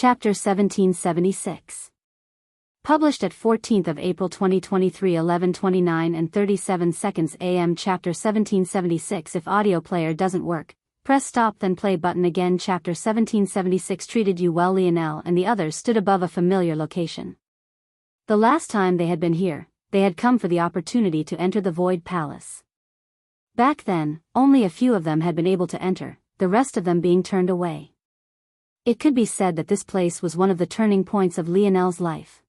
Chapter 1776. Published at 14th of April 2023 11:29 and 37 seconds AM. Chapter 1776. If audio player doesn't work, press stop then play button again. Chapter 1776 treated you well. Lionel and the others stood above a familiar location. The last time they had been here, they had come for the opportunity to enter the Void Palace. Back then, only a few of them had been able to enter, the rest of them being turned away. It could be said that this place was one of the turning points of Lionel's life.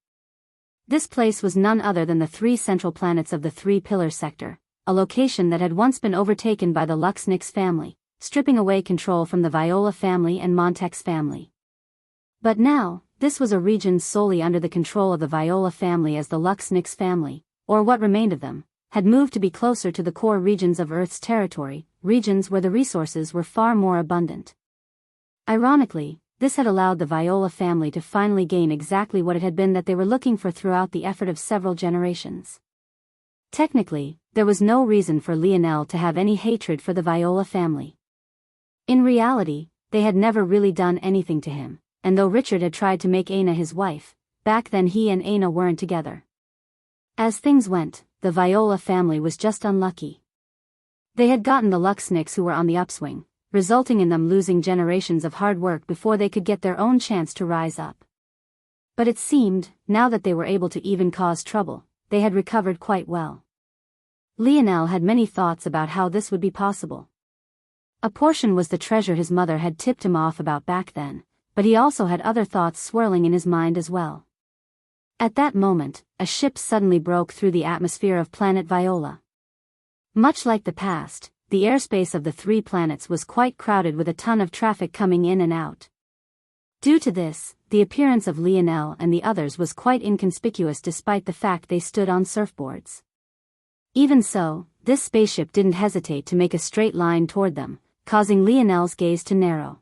This place was none other than the three central planets of the Three-Pillar Sector, a location that had once been overtaken by the Luxnix family, stripping away control from the Viola family and Montex family. But now, this was a region solely under the control of the Viola family, as the Luxnix family, or what remained of them, had moved to be closer to the core regions of Earth's territory, regions where the resources were far more abundant. Ironically, this had allowed the Viola family to finally gain exactly what it had been that they were looking for throughout the effort of several generations. Technically, there was no reason for Lionel to have any hatred for the Viola family. In reality, they had never really done anything to him, and though Richard had tried to make Aina his wife, back then he and Aina weren't together. As things went, the Viola family was just unlucky. They had gotten the Luxnix who were on the upswing, resulting in them losing generations of hard work before they could get their own chance to rise up. But it seemed, now that they were able to even cause trouble, they had recovered quite well. Lionel had many thoughts about how this would be possible. A portion was the treasure his mother had tipped him off about back then, but he also had other thoughts swirling in his mind as well. At that moment, a ship suddenly broke through the atmosphere of planet Viola. Much like the past, the airspace of the three planets was quite crowded with a ton of traffic coming in and out. Due to this, the appearance of Lionel and the others was quite inconspicuous despite the fact they stood on surfboards. Even so, this spaceship didn't hesitate to make a straight line toward them, causing Lionel's gaze to narrow.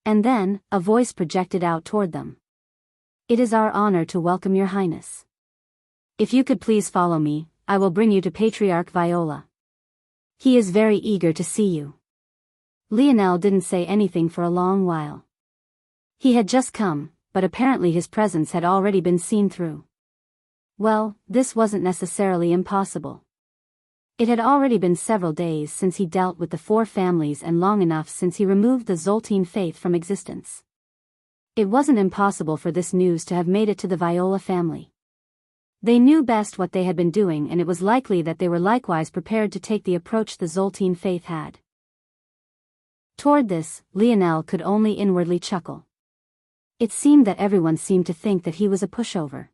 And then, a voice projected out toward them. "It is our honor to welcome your highness. If you could please follow me, I will bring you to Patriarch Viola. He is very eager to see you." Lionel didn't say anything for a long while. He had just come, but apparently his presence had already been seen through. Well, this wasn't necessarily impossible. It had already been several days since he dealt with the four families and long enough since he removed the Zoltine faith from existence. It wasn't impossible for this news to have made it to the Viola family. They knew best what they had been doing, and it was likely that they were likewise prepared to take the approach the Zoltine faith had. Toward this, Lionel could only inwardly chuckle. It seemed that everyone seemed to think that he was a pushover.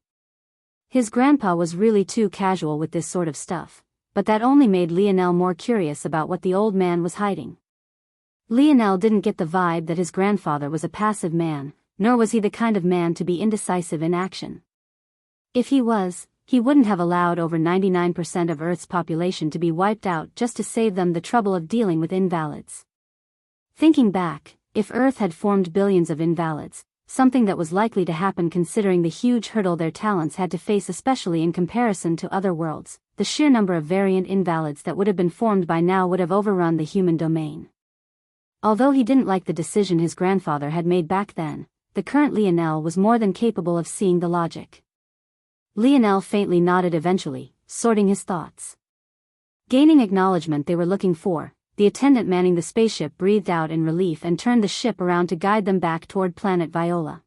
His grandpa was really too casual with this sort of stuff, but that only made Lionel more curious about what the old man was hiding. Lionel didn't get the vibe that his grandfather was a passive man, nor was he the kind of man to be indecisive in action. If he was, he wouldn't have allowed over 99% of Earth's population to be wiped out just to save them the trouble of dealing with invalids. Thinking back, if Earth had formed billions of invalids, something that was likely to happen considering the huge hurdle their talents had to face, especially in comparison to other worlds, the sheer number of variant invalids that would have been formed by now would have overrun the human domain. Although he didn't like the decision his grandfather had made back then, the current Lionel was more than capable of seeing the logic. Lionel faintly nodded eventually, sorting his thoughts. Gaining acknowledgement they were looking for, the attendant manning the spaceship breathed out in relief and turned the ship around to guide them back toward planet Viola.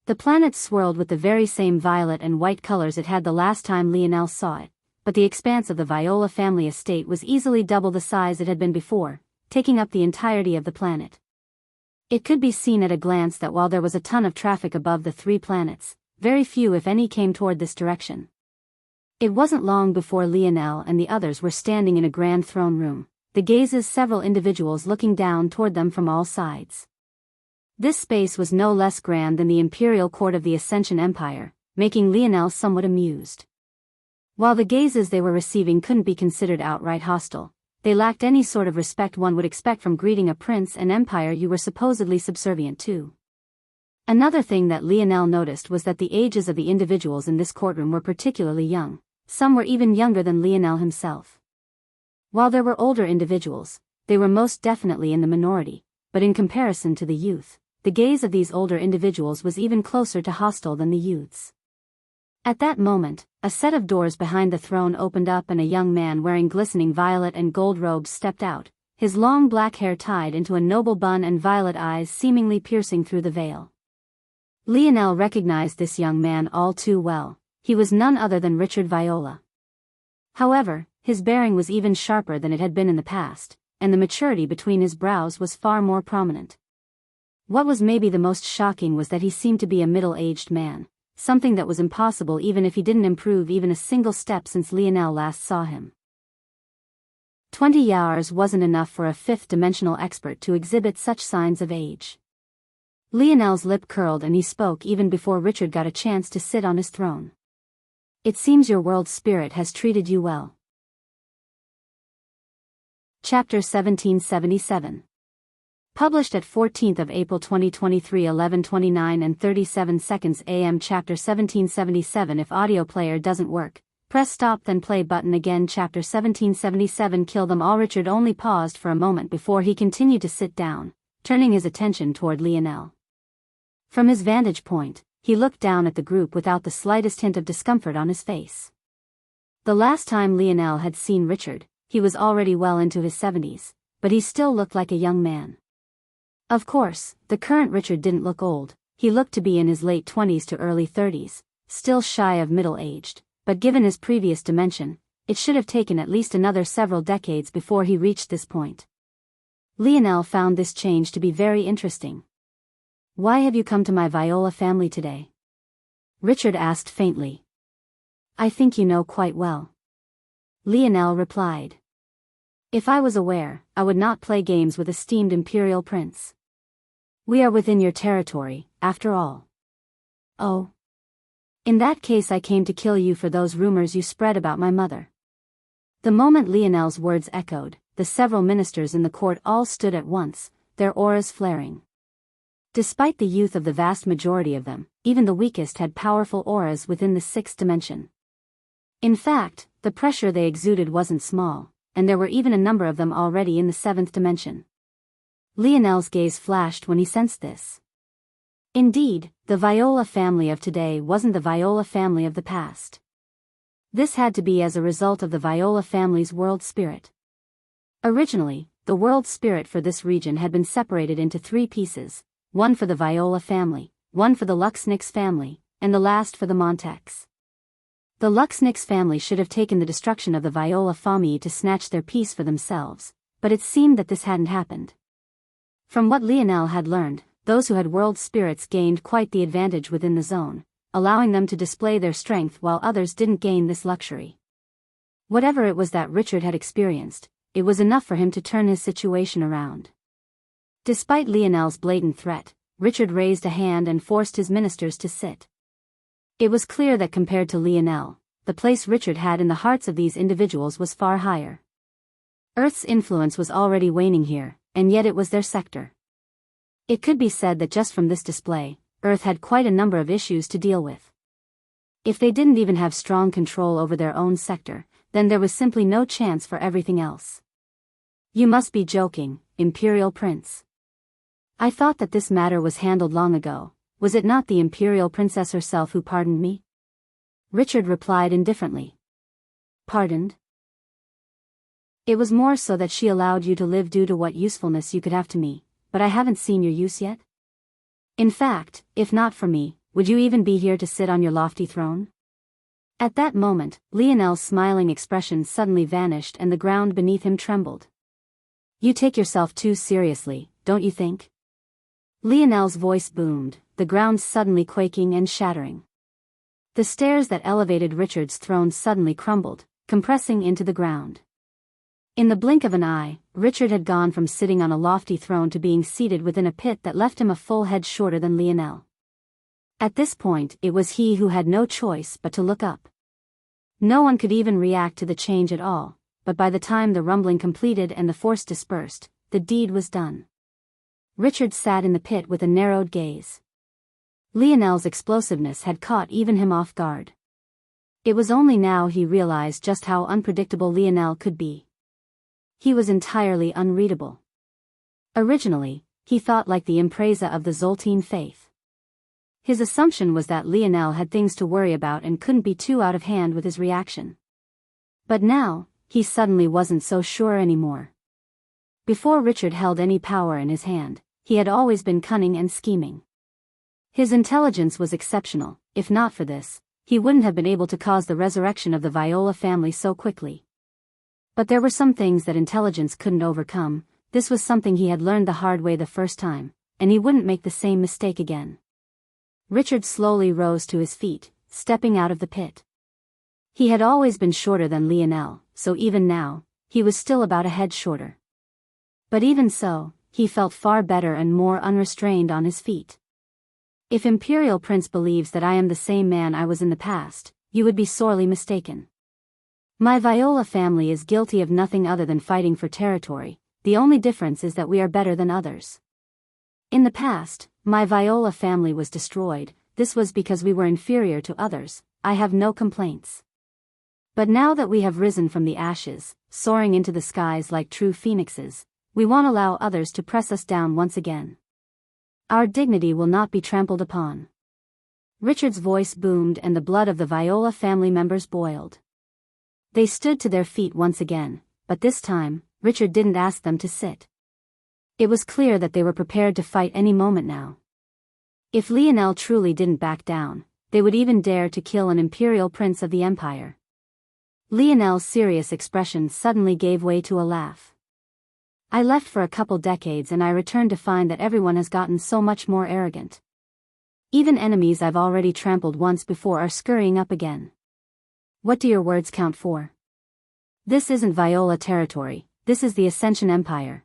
The planet swirled with the very same violet and white colors it had the last time Lionel saw it, but the expanse of the Viola family estate was easily double the size it had been before, taking up the entirety of the planet. It could be seen at a glance that while there was a ton of traffic above the three planets, very few if any came toward this direction. It wasn't long before Lionel and the others were standing in a grand throne room, the gazes several individuals looking down toward them from all sides. This space was no less grand than the imperial court of the Ascension Empire, making Lionel somewhat amused. While the gazes they were receiving couldn't be considered outright hostile, they lacked any sort of respect one would expect from greeting a prince and empire you were supposedly subservient to. Another thing that Lionel noticed was that the ages of the individuals in this courtroom were particularly young, some were even younger than Lionel himself. While there were older individuals, they were most definitely in the minority, but in comparison to the youth, the gaze of these older individuals was even closer to hostile than the youth's. At that moment, a set of doors behind the throne opened up and a young man wearing glistening violet and gold robes stepped out, his long black hair tied into a noble bun and violet eyes seemingly piercing through the veil. Lionel recognized this young man all too well. He was none other than Richard Viola. However, his bearing was even sharper than it had been in the past, and the maturity between his brows was far more prominent. What was maybe the most shocking was that he seemed to be a middle-aged man, something that was impossible even if he didn't improve even a single step since Lionel last saw him. 20 years wasn't enough for a fifth-dimensional expert to exhibit such signs of age. Lionel's lip curled and he spoke even before Richard got a chance to sit on his throne. It seems your world spirit has treated you well. Chapter 1777. Published at 14th of April 2023 11:29 and 37 seconds AM. Chapter 1777. If audio player doesn't work, press stop then play button again. Chapter 1777. Kill them all. Richard only paused for a moment before he continued to sit down, turning his attention toward Lionel. From his vantage point, he looked down at the group without the slightest hint of discomfort on his face. The last time Lionel had seen Richard, he was already well into his 70s, but he still looked like a young man. Of course, the current Richard didn't look old. He looked to be in his late 20s to early 30s, still shy of middle-aged, but given his previous dimension, it should have taken at least another several decades before he reached this point. Lionel found this change to be very interesting. Why have you come to my Viola family today? Richard asked faintly. I think you know quite well. Lionel replied. If I was aware, I would not play games with esteemed imperial prince. We are within your territory, after all. Oh. In that case I came to kill you for those rumors you spread about my mother. The moment Lionel's words echoed, the several ministers in the court all stood at once, their auras flaring. Despite the youth of the vast majority of them, even the weakest had powerful auras within the sixth dimension. In fact, the pressure they exuded wasn't small, and there were even a number of them already in the seventh dimension. Lionel's gaze flashed when he sensed this. Indeed, the Viola family of today wasn't the Viola family of the past. This had to be as a result of the Viola family's world spirit. Originally, the world spirit for this region had been separated into three pieces, one for the Viola family, one for the Luxnix family, and the last for the Montex. The Luxnix family should have taken the destruction of the Viola family to snatch their piece for themselves, but it seemed that this hadn't happened. From what Lionel had learned, those who had world spirits gained quite the advantage within the zone, allowing them to display their strength while others didn't gain this luxury. Whatever it was that Richard had experienced, it was enough for him to turn his situation around. Despite Lionel's blatant threat, Richard raised a hand and forced his ministers to sit. It was clear that compared to Lionel, the place Richard had in the hearts of these individuals was far higher. Earth's influence was already waning here, and yet it was their sector. It could be said that just from this display, Earth had quite a number of issues to deal with. If they didn't even have strong control over their own sector, then there was simply no chance for everything else. You must be joking, Imperial Prince. I thought that this matter was handled long ago. Was it not the Imperial Princess herself who pardoned me? Richard replied indifferently. Pardoned? It was more so that she allowed you to live due to what usefulness you could have to me, but I haven't seen your use yet. In fact, if not for me, would you even be here to sit on your lofty throne? At that moment, Lionel's smiling expression suddenly vanished and the ground beneath him trembled. You take yourself too seriously, don't you think? Lionel's voice boomed, the ground suddenly quaking and shattering. The stairs that elevated Richard's throne suddenly crumbled, compressing into the ground. In the blink of an eye, Richard had gone from sitting on a lofty throne to being seated within a pit that left him a full head shorter than Lionel. At this point, it was he who had no choice but to look up. No one could even react to the change at all, but by the time the rumbling completed and the force dispersed, the deed was done. Richard sat in the pit with a narrowed gaze. Lionel's explosiveness had caught even him off guard. It was only now he realized just how unpredictable Lionel could be. He was entirely unreadable. Originally, he thought like the Impreza of the Zoltene faith. His assumption was that Lionel had things to worry about and couldn't be too out of hand with his reaction. But now, he suddenly wasn't so sure anymore. Before Richard held any power in his hand, he had always been cunning and scheming. His intelligence was exceptional. If not for this, he wouldn't have been able to cause the resurrection of the Viola family so quickly. But there were some things that intelligence couldn't overcome. This was something he had learned the hard way the first time, and he wouldn't make the same mistake again. Richard slowly rose to his feet, stepping out of the pit. He had always been shorter than Lionel, so even now, he was still about a head shorter. But even so, he felt far better and more unrestrained on his feet. If Imperial Prince believes that I am the same man I was in the past, you would be sorely mistaken. My Viola family is guilty of nothing other than fighting for territory. The only difference is that we are better than others. In the past, my Viola family was destroyed. This was because we were inferior to others. I have no complaints. But now that we have risen from the ashes, soaring into the skies like true phoenixes, we won't allow others to press us down once again. Our dignity will not be trampled upon. Richard's voice boomed and the blood of the Viola family members boiled. They stood to their feet once again, but this time, Richard didn't ask them to sit. It was clear that they were prepared to fight any moment now. If Lionel truly didn't back down, they would even dare to kill an imperial prince of the empire. Lionel's serious expression suddenly gave way to a laugh. I left for a couple decades and I returned to find that everyone has gotten so much more arrogant. Even enemies I've already trampled once before are scurrying up again. What do your words count for? This isn't Viola territory, this is the Ascension Empire.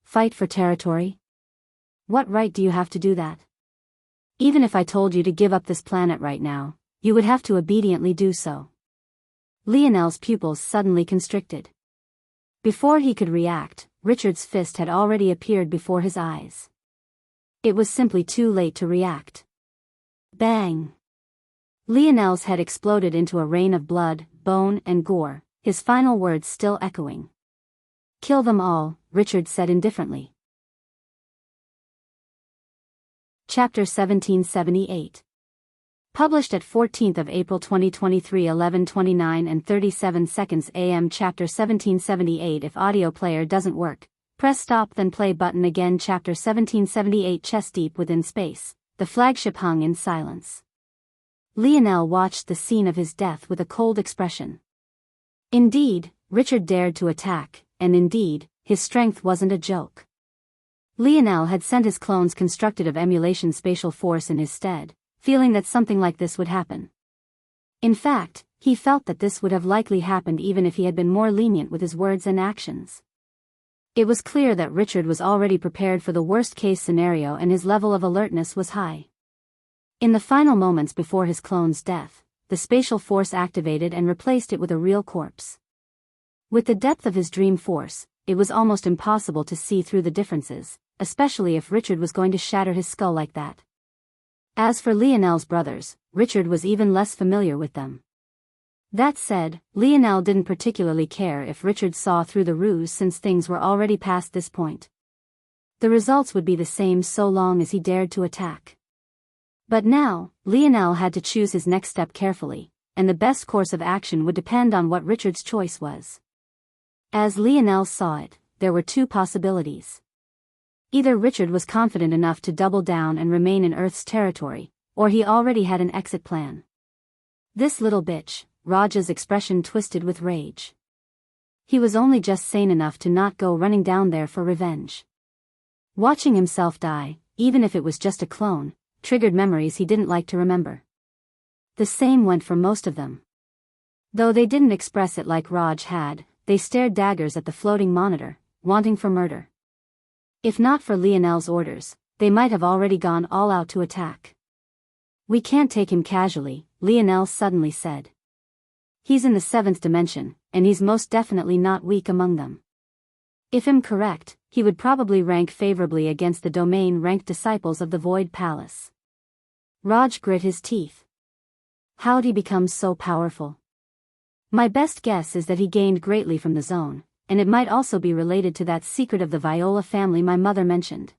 Fight for territory? What right do you have to do that? Even if I told you to give up this planet right now, you would have to obediently do so. Lionel's pupils suddenly constricted. Before he could react, Richard's fist had already appeared before his eyes. It was simply too late to react. Bang! Lionel's head exploded into a rain of blood, bone, and gore, his final words still echoing. Kill them all, Richard said indifferently. Chapter 1778. Published at 14th of April 2023 11:29 and 37 seconds AM. Chapter 1778. If audio player doesn't work, press stop then play button again. Chapter 1778. Chest deep within space, the flagship hung in silence. Lionel watched the scene of his death with a cold expression. Indeed, Richard dared to attack, and indeed, his strength wasn't a joke. Lionel had sent his clones constructed of emulation spatial force in his stead, feeling that something like this would happen. In fact, he felt that this would have likely happened even if he had been more lenient with his words and actions. It was clear that Richard was already prepared for the worst-case scenario and his level of alertness was high. In the final moments before his clone's death, the spatial force activated and replaced it with a real corpse. With the depth of his dream force, it was almost impossible to see through the differences, especially if Richard was going to shatter his skull like that. As for Lionel's brothers, Richard was even less familiar with them. That said, Lionel didn't particularly care if Richard saw through the ruse since things were already past this point. The results would be the same so long as he dared to attack. But now, Lionel had to choose his next step carefully, and the best course of action would depend on what Richard's choice was. As Lionel saw it, there were two possibilities. Either Richard was confident enough to double down and remain in Earth's territory, or he already had an exit plan. This little bitch, Raja's expression twisted with rage. He was only just sane enough to not go running down there for revenge. Watching himself die, even if it was just a clone, triggered memories he didn't like to remember. The same went for most of them. Though they didn't express it like Raj had, they stared daggers at the floating monitor, wanting for murder. If not for Lionel's orders, they might have already gone all out to attack. We can't take him casually, Lionel suddenly said. He's in the 7th dimension, and he's most definitely not weak among them. If I'm correct, he would probably rank favorably against the domain-ranked disciples of the Void Palace. Raj grit his teeth. How'd he become so powerful? My best guess is that he gained greatly from the zone, and it might also be related to that secret of the Viola family my mother mentioned.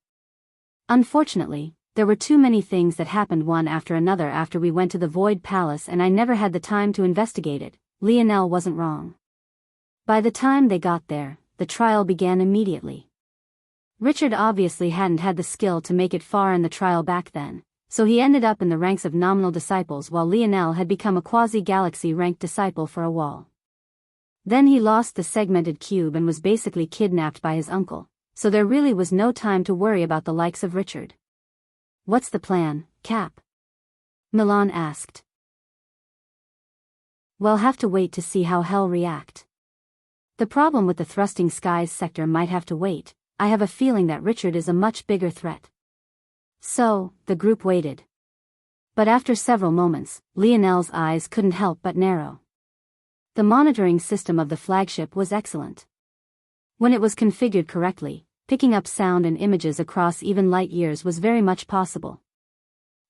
Unfortunately, there were too many things that happened one after another after we went to the Void Palace, and I never had the time to investigate it. Lionel wasn't wrong. By the time they got there, the trial began immediately. Richard obviously hadn't had the skill to make it far in the trial back then, so he ended up in the ranks of nominal disciples while Lionel had become a quasi-galaxy ranked disciple for a while. Then he lost the segmented cube and was basically kidnapped by his uncle, so there really was no time to worry about the likes of Richard. "What's the plan, Cap?" Milan asked. "We'll have to wait to see how Hell react. The problem with the thrusting skies sector might have to wait. I have a feeling that Richard is a much bigger threat." So, the group waited. But after several moments, Lionel's eyes couldn't help but narrow. The monitoring system of the flagship was excellent. When it was configured correctly, picking up sound and images across even light years was very much possible.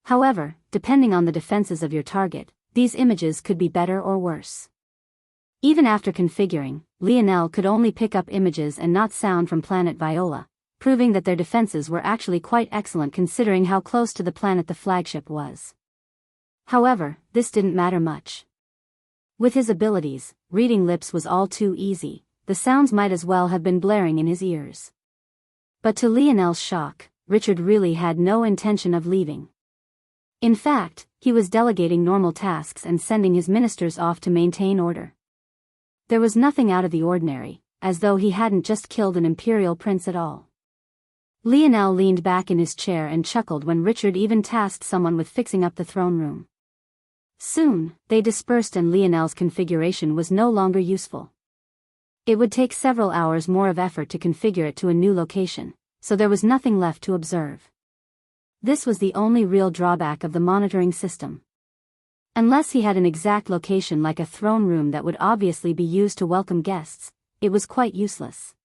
However, depending on the defenses of your target, these images could be better or worse. Even after configuring, Lionel could only pick up images and not sound from planet Viola, proving that their defenses were actually quite excellent considering how close to the planet the flagship was. However, this didn't matter much. With his abilities, reading lips was all too easy. The sounds might as well have been blaring in his ears. But to Lionel's shock, Richard really had no intention of leaving. In fact, he was delegating normal tasks and sending his ministers off to maintain order. There was nothing out of the ordinary, as though he hadn't just killed an imperial prince at all. Lionel leaned back in his chair and chuckled when Richard even tasked someone with fixing up the throne room. Soon, they dispersed and Lionel's configuration was no longer useful. It would take several hours more of effort to configure it to a new location, so there was nothing left to observe. This was the only real drawback of the monitoring system. Unless he had an exact location like a throne room that would obviously be used to welcome guests, it was quite useless.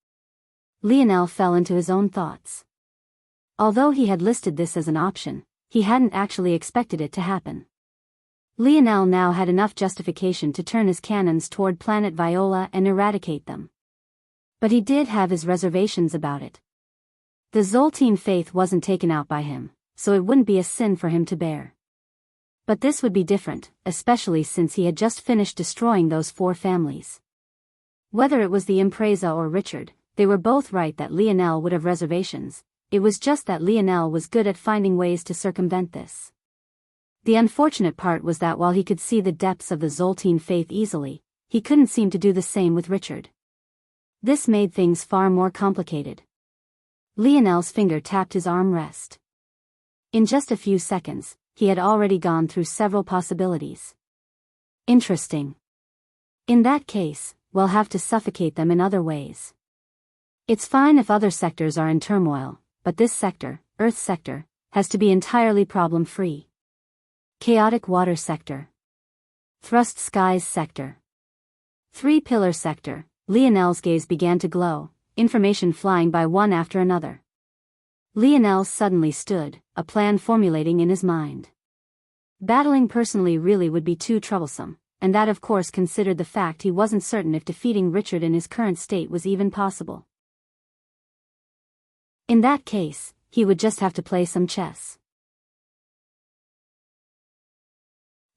Lionel fell into his own thoughts. Although he had listed this as an option, he hadn't actually expected it to happen. Lionel now had enough justification to turn his cannons toward planet Viola and eradicate them. But he did have his reservations about it. The Zoltene faith wasn't taken out by him, so it wouldn't be a sin for him to bear. But this would be different, especially since he had just finished destroying those 4 families. Whether it was the Impreza or Richard, they were both right that Lionel would have reservations. It was just that Lionel was good at finding ways to circumvent this. The unfortunate part was that while he could see the depths of the Zoltene faith easily, he couldn't seem to do the same with Richard. This made things far more complicated. Lionel's finger tapped his armrest. In just a few seconds, he had already gone through several possibilities. Interesting. In that case, we'll have to suffocate them in other ways. It's fine if other sectors are in turmoil, but this sector, Earth sector, has to be entirely problem-free. Chaotic water sector. Thrust skies sector. 3-pillar sector. Lionel's gaze began to glow, information flying by one after another. Lionel suddenly stood, a plan formulating in his mind. Battling personally really would be too troublesome, and that of course considered the fact he wasn't certain if defeating Richard in his current state was even possible. In that case, he would just have to play some chess.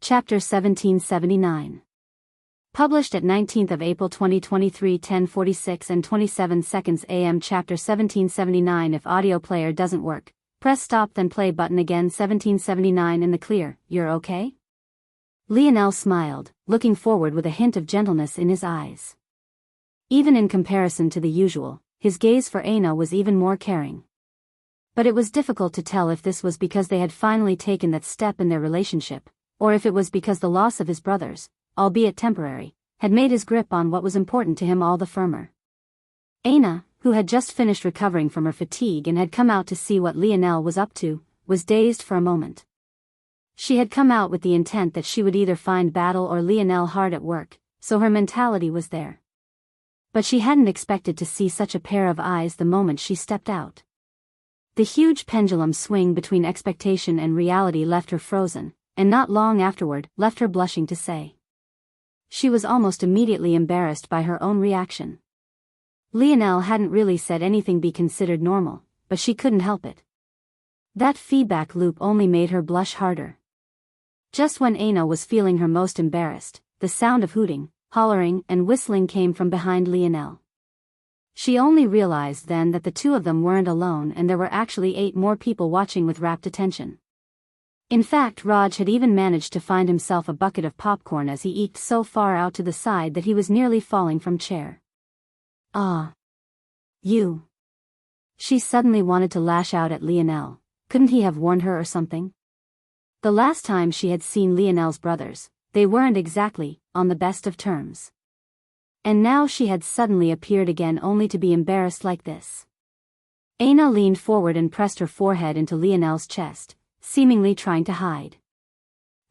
Chapter 1779. Published at 19th of April 2023 10:46 and 27 seconds AM. Chapter 1779. If audio player doesn't work, press stop then play button again. 1779 in the clear. You're okay? Lionel smiled, looking forward with a hint of gentleness in his eyes. Even in comparison to the usual, his gaze for Aina was even more caring. But it was difficult to tell if this was because they had finally taken that step in their relationship, or if it was because the loss of his brothers, albeit temporary, had made his grip on what was important to him all the firmer. Aina, who had just finished recovering from her fatigue and had come out to see what Lionel was up to, was dazed for a moment. She had come out with the intent that she would either find battle or Lionel hard at work, so her mentality was there. But she hadn't expected to see such a pair of eyes the moment she stepped out. The huge pendulum swing between expectation and reality left her frozen, and not long afterward left her blushing to say. She was almost immediately embarrassed by her own reaction. Lionel hadn't really said anything be considered normal, but she couldn't help it. That feedback loop only made her blush harder. Just when Aina was feeling her most embarrassed, the sound of hooting, hollering, and whistling came from behind Lionel. She only realized then that the two of them weren't alone and there were actually 8 more people watching with rapt attention. In fact, Raj had even managed to find himself a bucket of popcorn as he eked so far out to the side that he was nearly falling from chair. Ah. You. She suddenly wanted to lash out at Lionel. Couldn't he have warned her or something? The last time she had seen Lionel's brothers, they weren't exactly on the best of terms. And now she had suddenly appeared again only to be embarrassed like this. Aina leaned forward and pressed her forehead into Lionel's chest, seemingly trying to hide.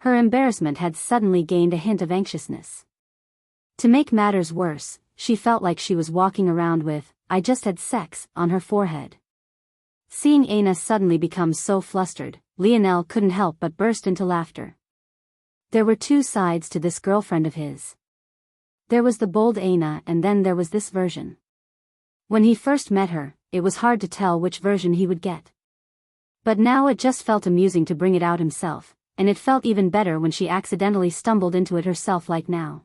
Her embarrassment had suddenly gained a hint of anxiousness. To make matters worse, she felt like she was walking around with, "I just had sex," on her forehead. Seeing Aina suddenly become so flustered, Lionel couldn't help but burst into laughter. There were 2 sides to this girlfriend of his. There was the bold Aina and then there was this version. When he first met her, it was hard to tell which version he would get. But now it just felt amusing to bring it out himself, and it felt even better when she accidentally stumbled into it herself like now.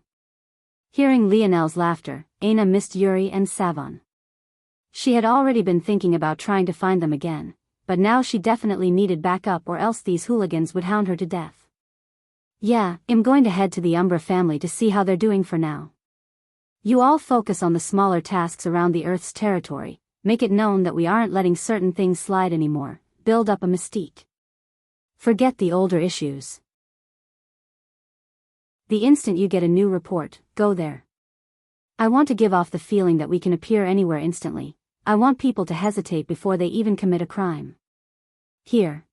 Hearing Lionel's laughter, Aina missed Yuri and Savon. She had already been thinking about trying to find them again, but now she definitely needed backup or else these hooligans would hound her to death. Yeah, I'm going to head to the Umbra family to see how they're doing for now. You all focus on the smaller tasks around the Earth's territory, make it known that we aren't letting certain things slide anymore, build up a mystique. Forget the older issues. The instant you get a new report, go there. I want to give off the feeling that we can appear anywhere instantly. I want people to hesitate before they even commit a crime. Here.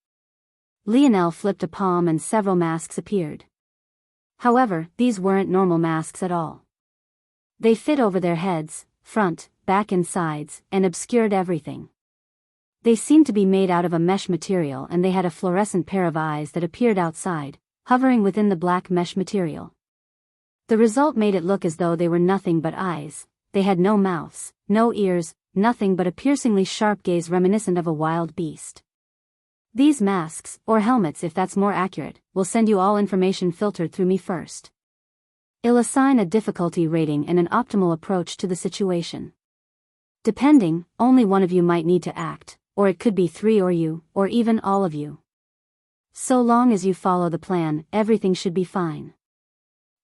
Lionel flipped a palm and several masks appeared. However, these weren't normal masks at all. They fit over their heads, front, back and sides, and obscured everything. They seemed to be made out of a mesh material and they had a fluorescent pair of eyes that appeared outside, hovering within the black mesh material. The result made it look as though they were nothing but eyes. They had no mouths, no ears, nothing but a piercingly sharp gaze reminiscent of a wild beast. These masks, or helmets if that's more accurate, will send you all information filtered through me first. It'll assign a difficulty rating and an optimal approach to the situation. Depending, only one of you might need to act, or it could be 3 or you, or even all of you. So long as you follow the plan, everything should be fine.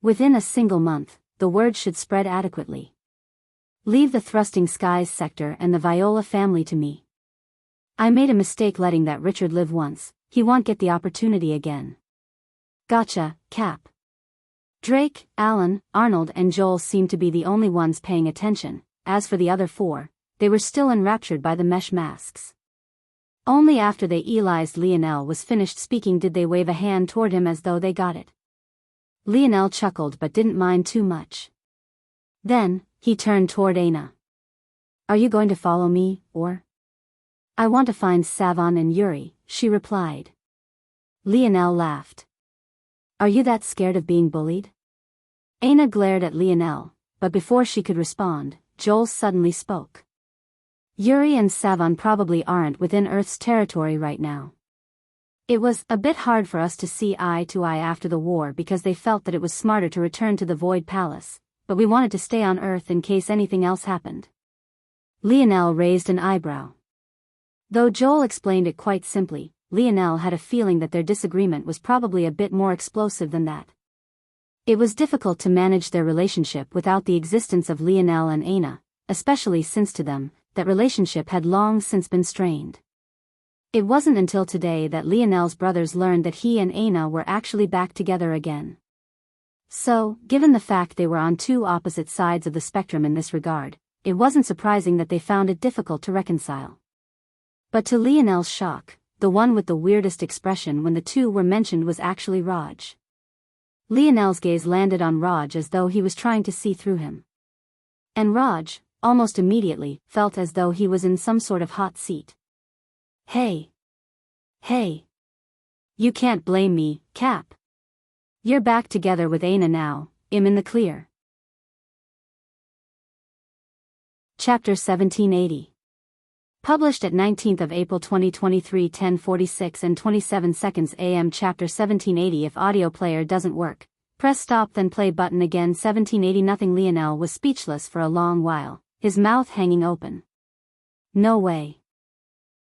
Within a single month, the word should spread adequately. Leave the Thrusting Skies sector and the Viola family to me. I made a mistake letting that Richard live once, he won't get the opportunity again. Gotcha, Cap. Drake, Alan, Arnold and Joel seemed to be the only ones paying attention. As for the other 4, they were still enraptured by the mesh masks. Only after they realized Lionel was finished speaking did they wave a hand toward him as though they got it. Lionel chuckled but didn't mind too much. Then, he turned toward Aina. Are you going to follow me, or? I want to find Savon and Yuri, she replied. Lionel laughed. Are you that scared of being bullied? Aina glared at Lionel, but before she could respond, Joel suddenly spoke. Yuri and Savon probably aren't within Earth's territory right now. It was a bit hard for us to see eye to eye after the war because they felt that it was smarter to return to the Void Palace, but we wanted to stay on Earth in case anything else happened. Lionel raised an eyebrow. Though Joel explained it quite simply, Lionel had a feeling that their disagreement was probably a bit more explosive than that. It was difficult to manage their relationship without the existence of Lionel and Aina, especially since to them, that relationship had long since been strained. It wasn't until today that Lionel's brothers learned that he and Aina were actually back together again. So, given the fact they were on 2 opposite sides of the spectrum in this regard, it wasn't surprising that they found it difficult to reconcile. But to Lionel's shock, the one with the weirdest expression when the 2 were mentioned was actually Raj. Lionel's gaze landed on Raj as though he was trying to see through him. And Raj, almost immediately, felt as though he was in some sort of hot seat. Hey. You can't blame me, Cap. You're back together with Aina now, I'm in the clear. Chapter 1780. Published at 19th of April 2023 10:46 and 27 seconds AM. Chapter 1780. If audio player doesn't work, press stop then play button again. 1780. Nothing. Lionel was speechless for a long while, his mouth hanging open. No way.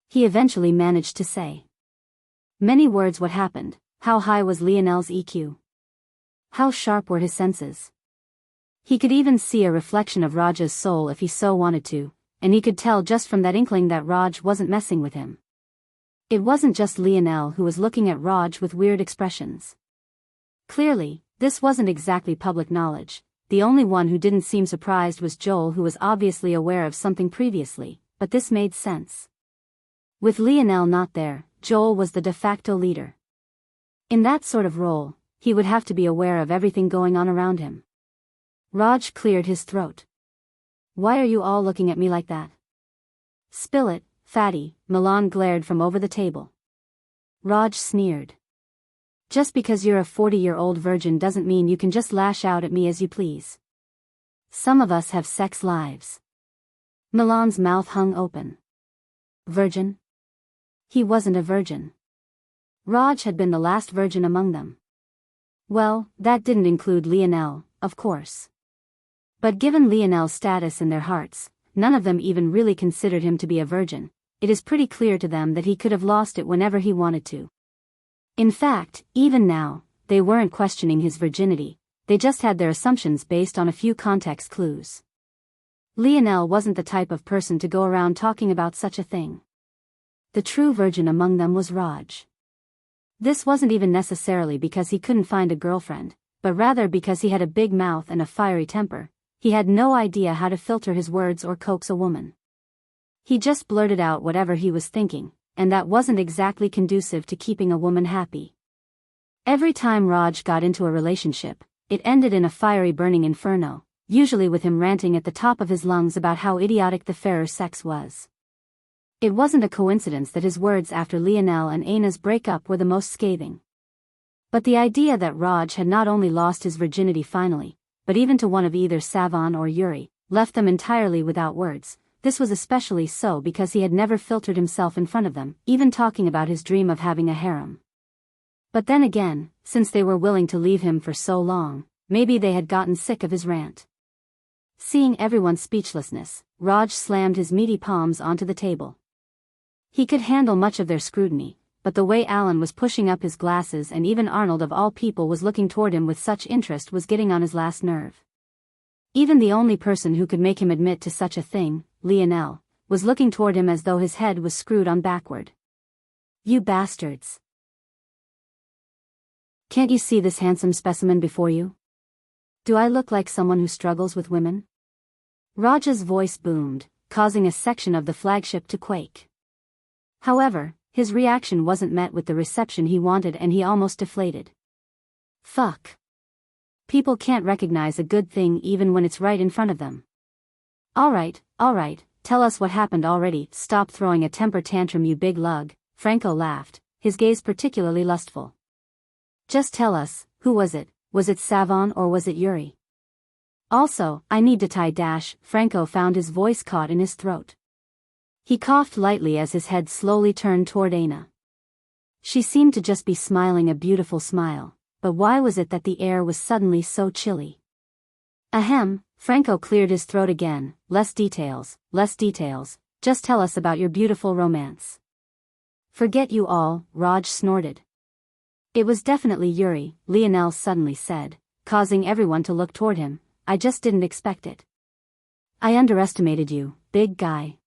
He eventually managed to say many words. What happened? How high was Lionel's EQ? How sharp were his senses? He could even see a reflection of Raj's soul if he so wanted to, and he could tell just from that inkling that Raj wasn't messing with him. It wasn't just Lionel who was looking at Raj with weird expressions. Clearly, this wasn't exactly public knowledge. The only one who didn't seem surprised was Joel, who was obviously aware of something previously, but this made sense. With Lionel not there, Joel was the de facto leader. In that sort of role, he would have to be aware of everything going on around him. Raj cleared his throat. Why are you all looking at me like that? Spill it, fatty, Milan glared from over the table. Raj sneered. Just because you're a 40-year-old virgin doesn't mean you can just lash out at me as you please. Some of us have sex lives. Milan's mouth hung open. Virgin? He wasn't a virgin. Raj had been the last virgin among them. Well, that didn't include Lionel, of course. But given Lionel's status in their hearts, none of them even really considered him to be a virgin. It is pretty clear to them that he could have lost it whenever he wanted to. In fact, even now, they weren't questioning his virginity, they just had their assumptions based on a few context clues. Lionel wasn't the type of person to go around talking about such a thing. The true virgin among them was Raj. This wasn't even necessarily because he couldn't find a girlfriend, but rather because he had a big mouth and a fiery temper. He had no idea how to filter his words or coax a woman. He just blurted out whatever he was thinking, and that wasn't exactly conducive to keeping a woman happy. Every time Raj got into a relationship, it ended in a fiery burning inferno, usually with him ranting at the top of his lungs about how idiotic the fairer sex was. It wasn't a coincidence that his words after Lionel and Aina's breakup were the most scathing. But the idea that Raj had not only lost his virginity finally, but even to one of either Savan or Yuri, left them entirely without words. This was especially so because he had never filtered himself in front of them, even talking about his dream of having a harem. But then again, since they were willing to leave him for so long, maybe they had gotten sick of his rant. Seeing everyone's speechlessness, Raj slammed his meaty palms onto the table. He could handle much of their scrutiny, but the way Alan was pushing up his glasses and even Arnold of all people was looking toward him with such interest was getting on his last nerve. Even the only person who could make him admit to such a thing, Lionel, was looking toward him as though his head was screwed on backward. You bastards. Can't you see this handsome specimen before you? Do I look like someone who struggles with women? Raj's voice boomed, causing a section of the flagship to quake. However, his reaction wasn't met with the reception he wanted and he almost deflated. Fuck. People can't recognize a good thing even when it's right in front of them. Alright, tell us what happened already. Stop throwing a temper tantrum, you big lug, Franco laughed, his gaze particularly lustful. Just tell us, who was it? Was it Savan or was it Yuri? Also, I need to tie dash. Franco found his voice caught in his throat. He coughed lightly as his head slowly turned toward Aina. She seemed to just be smiling a beautiful smile, but why was it that the air was suddenly so chilly? Ahem, Franco cleared his throat again. Less details, just tell us about your beautiful romance. Forget you all, Raj snorted. It was definitely Yuri, Lionel suddenly said, causing everyone to look toward him. I just didn't expect it. I underestimated you, big guy.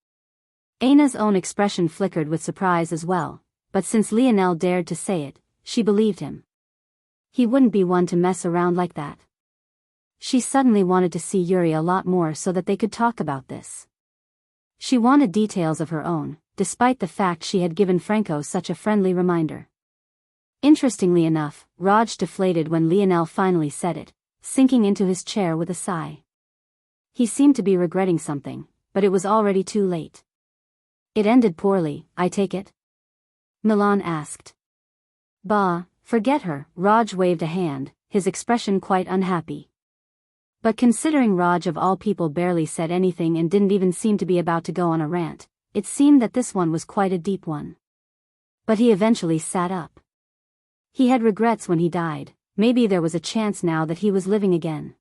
Aina's own expression flickered with surprise as well, but since Lionel dared to say it, she believed him. He wouldn't be one to mess around like that. She suddenly wanted to see Yuri a lot more so that they could talk about this. She wanted details of her own, despite the fact she had given Franco such a friendly reminder. Interestingly enough, Raj deflated when Lionel finally said it, sinking into his chair with a sigh. He seemed to be regretting something, but it was already too late. It ended poorly, I take it? Milan asked. Bah, forget her. Raj waved a hand, his expression quite unhappy. But considering Raj of all people barely said anything and didn't even seem to be about to go on a rant, it seemed that this one was quite a deep one. But he eventually sat up. He had regrets when he died. Maybe there was a chance now that he was living again.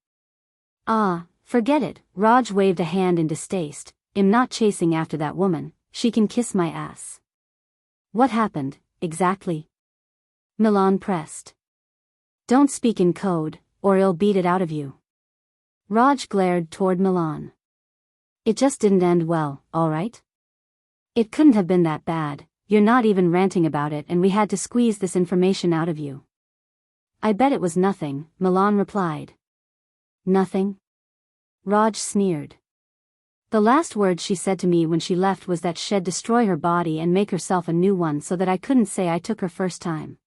Ah, forget it, Raj waved a hand in distaste. I'm not chasing after that woman, she can kiss my ass. What happened, exactly? Milan pressed. Don't speak in code, or I'll beat it out of you. Raj glared toward Milan. It just didn't end well, alright? It couldn't have been that bad, you're not even ranting about it and we had to squeeze this information out of you. I bet it was nothing, Milan replied. Nothing? Raj sneered. The last words she said to me when she left was that she'd destroy her body and make herself a new one so that I couldn't say I took her first time.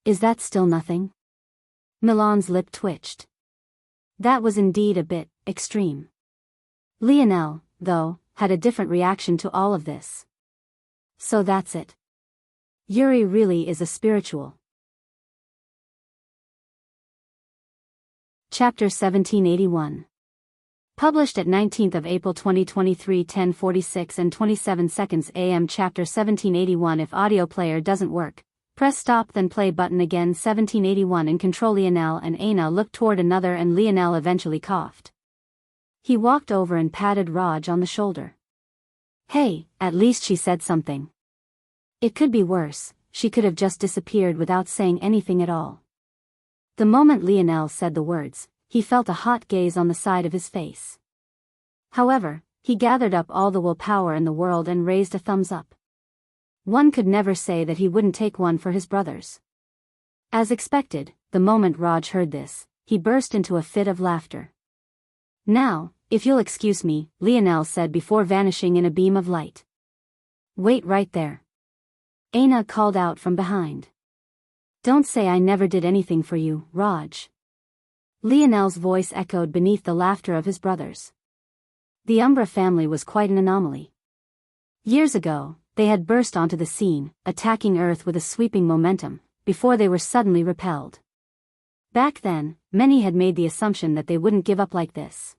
Is that still nothing? Milan's lip twitched. That was indeed a bit extreme. Lionel, though, had a different reaction to all of this. So that's it. Yuri really is a spiritual. Chapter 1781. Published at 19th of April 2023 10:46 and 27 seconds AM. Chapter 1781. If audio player doesn't work, press stop then play button again. 1781. In control. Lionel and Aina looked toward another and Lionel eventually coughed. He walked over and patted Raj on the shoulder. Hey, at least she said something. It could be worse, she could have just disappeared without saying anything at all. The moment Lionel said the words, he felt a hot gaze on the side of his face. However, he gathered up all the willpower in the world and raised a thumbs up. One could never say that he wouldn't take one for his brothers. As expected, the moment Raj heard this, he burst into a fit of laughter. Now, if you'll excuse me, Lionel said before vanishing in a beam of light. Wait right there. Aina called out from behind. Don't say I never did anything for you, Raj. Lionel's voice echoed beneath the laughter of his brothers. The Umbra family was quite an anomaly. Years ago, they had burst onto the scene, attacking Earth with a sweeping momentum, before they were suddenly repelled. Back then, many had made the assumption that they wouldn't give up like this.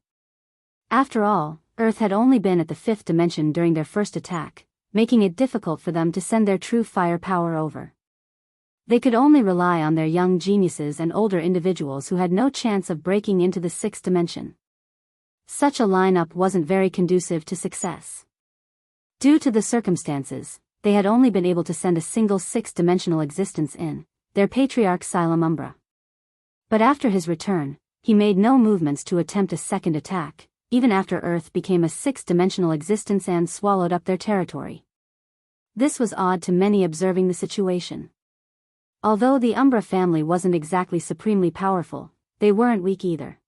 After all, Earth had only been at the 5th dimension during their first attack, making it difficult for them to send their true firepower over. They could only rely on their young geniuses and older individuals who had no chance of breaking into the 6th dimension. Such a lineup wasn't very conducive to success. Due to the circumstances, they had only been able to send a single 6th-dimensional existence in, their patriarch Xylem Umbra. But after his return, he made no movements to attempt a second attack, even after Earth became a 6th-dimensional existence and swallowed up their territory. This was odd to many observing the situation. Although the Umbra family wasn't exactly supremely powerful, they weren't weak either.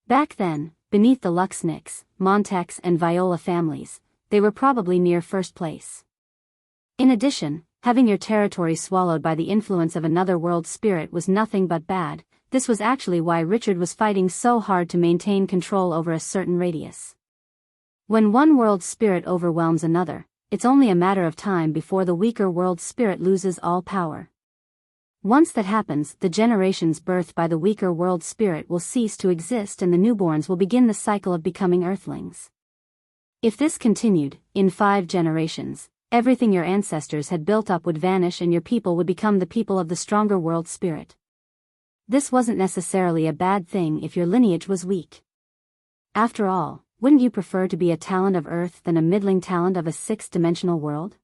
Back then, beneath the Luxnix, Montex and Viola families, they were probably near first place. In addition, having your territory swallowed by the influence of another world spirit was nothing but bad. This was actually why Richard was fighting so hard to maintain control over a certain radius. When one world spirit overwhelms another, it's only a matter of time before the weaker world spirit loses all power. Once that happens, the generations birthed by the weaker world spirit will cease to exist and the newborns will begin the cycle of becoming Earthlings. If this continued, in 5 generations, everything your ancestors had built up would vanish and your people would become the people of the stronger world spirit. This wasn't necessarily a bad thing if your lineage was weak. After all, wouldn't you prefer to be a talent of Earth than a middling talent of a 6th-dimensional world?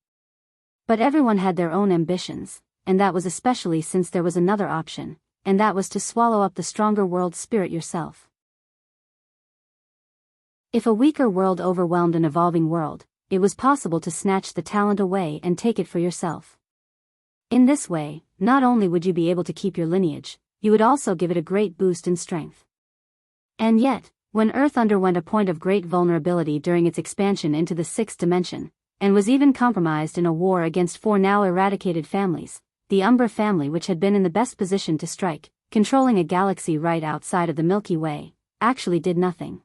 But everyone had their own ambitions, and that was especially since there was another option, and that was to swallow up the stronger world spirit yourself. If a weaker world overwhelmed an evolving world, it was possible to snatch the talent away and take it for yourself. In this way, not only would you be able to keep your lineage, you would also give it a great boost in strength. And yet, when Earth underwent a point of great vulnerability during its expansion into the 6th dimension, and was even compromised in a war against 4 now eradicated families, the Umbra family, which had been in the best position to strike, controlling a galaxy right outside of the Milky Way, actually did nothing.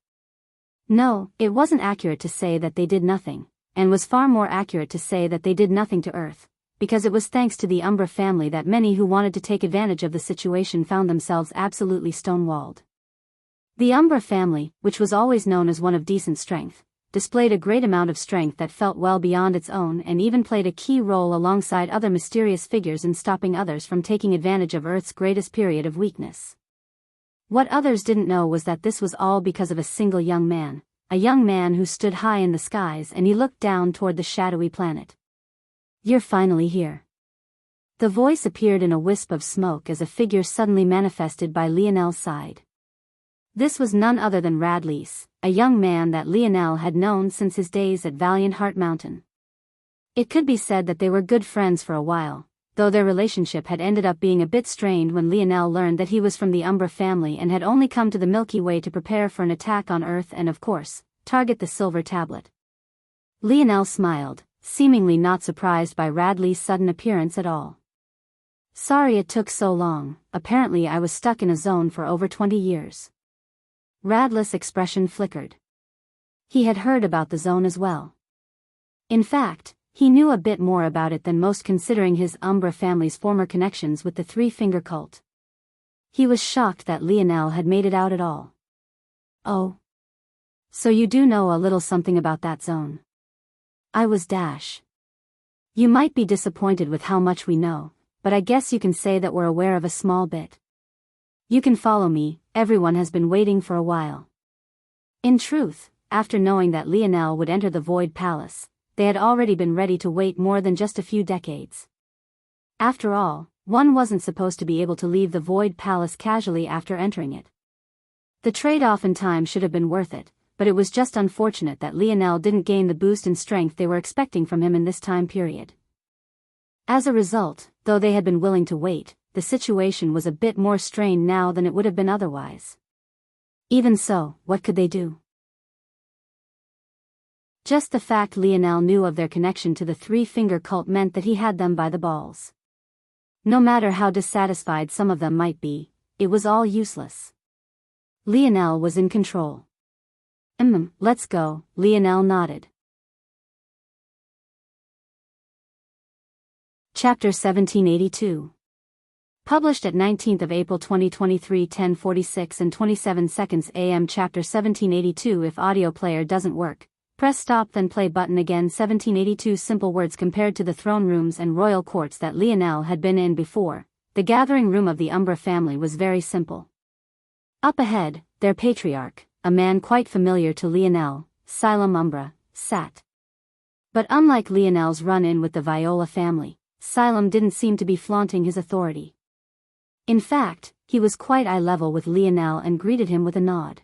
No, it wasn't accurate to say that they did nothing, and was far more accurate to say that they did nothing to Earth, because it was thanks to the Umbra family that many who wanted to take advantage of the situation found themselves absolutely stonewalled. The Umbra family, which was always known as one of decent strength, displayed a great amount of strength that felt well beyond its own and even played a key role alongside other mysterious figures in stopping others from taking advantage of Earth's greatest period of weakness. What others didn't know was that this was all because of a single young man, a young man who stood high in the skies and he looked down toward the shadowy planet. "You're finally here." The voice appeared in a wisp of smoke as a figure suddenly manifested by Lionel's side. This was none other than Radlease, a young man that Lionel had known since his days at Valiant Heart Mountain. It could be said that they were good friends for a while, though their relationship had ended up being a bit strained when Lionel learned that he was from the Umbra family and had only come to the Milky Way to prepare for an attack on Earth and of course, target the Silver Tablet. Lionel smiled, seemingly not surprised by Radley's sudden appearance at all. "Sorry it took so long, apparently I was stuck in a zone for over 20 years. Radley's expression flickered. He had heard about the zone as well. In fact, he knew a bit more about it than most considering his Umbra family's former connections with the Three-Finger Cult. He was shocked that Lionel had made it out at all. "Oh. So you do know a little something about that zone." "I was dash. You might be disappointed with how much we know, but I guess you can say that we're aware of a small bit. You can follow me, everyone has been waiting for a while." In truth, after knowing that Lionel would enter the Void Palace, they had already been ready to wait more than just a few decades. After all, one wasn't supposed to be able to leave the Void Palace casually after entering it. The trade-off in time should have been worth it, but it was just unfortunate that Lionel didn't gain the boost in strength they were expecting from him in this time period. As a result, though they had been willing to wait, the situation was a bit more strained now than it would have been otherwise. Even so, what could they do? Just the fact Lionel knew of their connection to the Three-Finger Cult meant that he had them by the balls. No matter how dissatisfied some of them might be, it was all useless. Lionel was in control. Let's go," Lionel nodded. Chapter 1782. Published at 19th of April 2023 10:46 and 27 seconds AM. Chapter 1782. If audio player doesn't work, press stop then play button again. 1782 Simple words. Compared to the throne rooms and royal courts that Lionel had been in before, the gathering room of the Umbra family was very simple. Up ahead, their patriarch, a man quite familiar to Lionel, Xylem Umbra, sat. But unlike Lionel's run-in with the Viola family, Xylem didn't seem to be flaunting his authority. In fact, he was quite eye-level with Lionel and greeted him with a nod.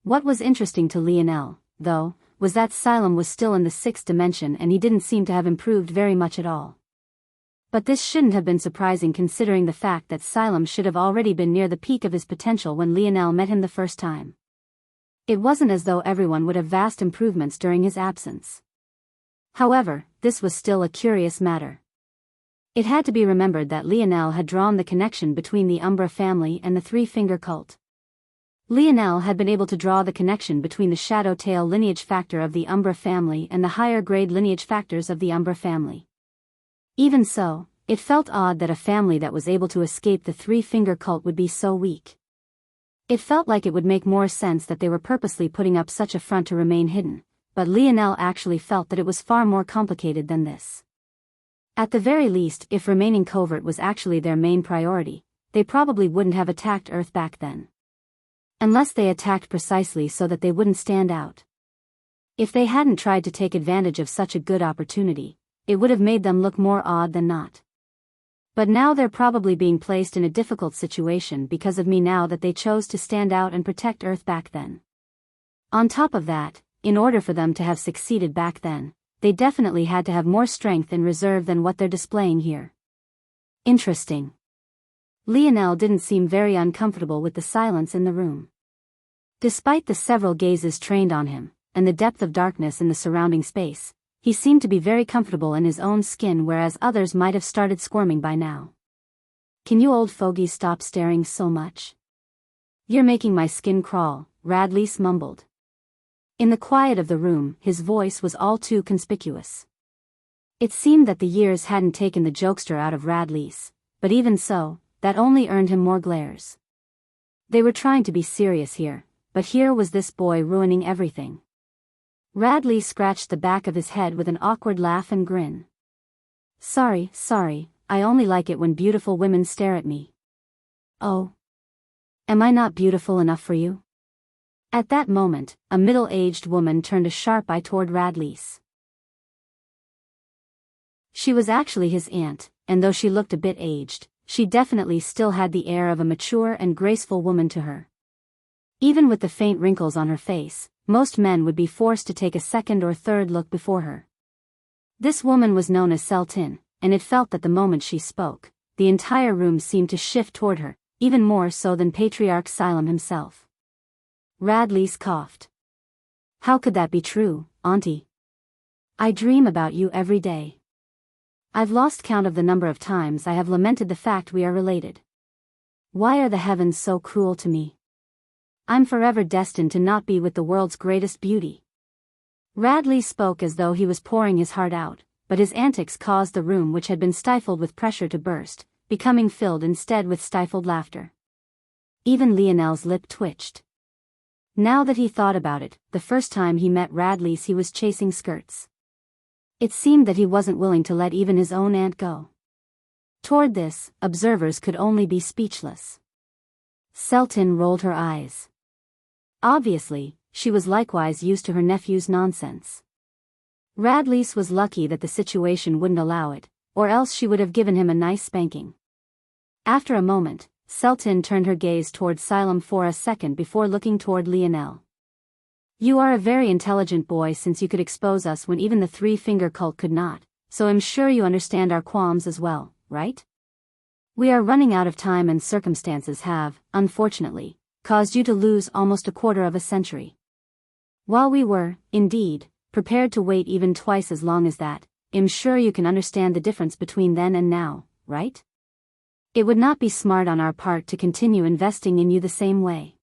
What was interesting to Lionel, though, was that Xylem was still in the sixth dimension and he didn't seem to have improved very much at all. But this shouldn't have been surprising considering the fact that Xylem should have already been near the peak of his potential when Lionel met him the first time. It wasn't as though everyone would have vast improvements during his absence. However, this was still a curious matter. It had to be remembered that Lionel had drawn the connection between the Umbra family and the Three-Finger Cult. Lionel had been able to draw the connection between the Shadow Tail lineage factor of the Umbra family and the higher-grade lineage factors of the Umbra family. Even so, it felt odd that a family that was able to escape the Three-Finger Cult would be so weak. It felt like it would make more sense that they were purposely putting up such a front to remain hidden, but Lionel actually felt that it was far more complicated than this. At the very least, if remaining covert was actually their main priority, they probably wouldn't have attacked Earth back then. Unless they attacked precisely so that they wouldn't stand out. If they hadn't tried to take advantage of such a good opportunity, it would have made them look more odd than not. But now they're probably being placed in a difficult situation because of me now that they chose to stand out and protect Earth back then. On top of that, in order for them to have succeeded back then, they definitely had to have more strength in reserve than what they're displaying here. Interesting. Lionel didn't seem very uncomfortable with the silence in the room. Despite the several gazes trained on him, and the depth of darkness in the surrounding space, he seemed to be very comfortable in his own skin whereas others might have started squirming by now. "Can you old fogies stop staring so much? You're making my skin crawl," Radlease mumbled. In the quiet of the room, his voice was all too conspicuous. It seemed that the years hadn't taken the jokester out of Radlease, but even so, that only earned him more glares. They were trying to be serious here, but here was this boy ruining everything. Radley scratched the back of his head with an awkward laugh and grin. Sorry, I only like it when beautiful women stare at me. Oh. Am I not beautiful enough for you? At that moment, a middle-aged woman turned a sharp eye toward Radley's. She was actually his aunt, and though she looked a bit aged, she definitely still had the air of a mature and graceful woman to her. Even with the faint wrinkles on her face, most men would be forced to take a second or third look before her. This woman was known as Sultan, and it felt that the moment she spoke, the entire room seemed to shift toward her, even more so than Patriarch Silam himself. Radley's coughed. How could that be true, Auntie? I dream about you every day. I've lost count of the number of times I have lamented the fact we are related. Why are the heavens so cruel to me? I'm forever destined to not be with the world's greatest beauty. Radley spoke as though he was pouring his heart out, but his antics caused the room which had been stifled with pressure to burst, becoming filled instead with stifled laughter. Even Lionel's lip twitched. Now that he thought about it, the first time he met Radley's he was chasing skirts. It seemed that he wasn't willing to let even his own aunt go. Toward this, observers could only be speechless. Sultan rolled her eyes. Obviously, she was likewise used to her nephew's nonsense. Radley's was lucky that the situation wouldn't allow it, or else she would have given him a nice spanking. After a moment, Sultan turned her gaze toward Silam for a second before looking toward Lionel. You are a very intelligent boy since you could expose us when even the three-finger cult could not, so I'm sure you understand our qualms as well, right? We are running out of time and circumstances have, unfortunately, caused you to lose almost a quarter of a century. While we were, indeed, prepared to wait even twice as long as that, I'm sure you can understand the difference between then and now, right? It would not be smart on our part to continue investing in you the same way.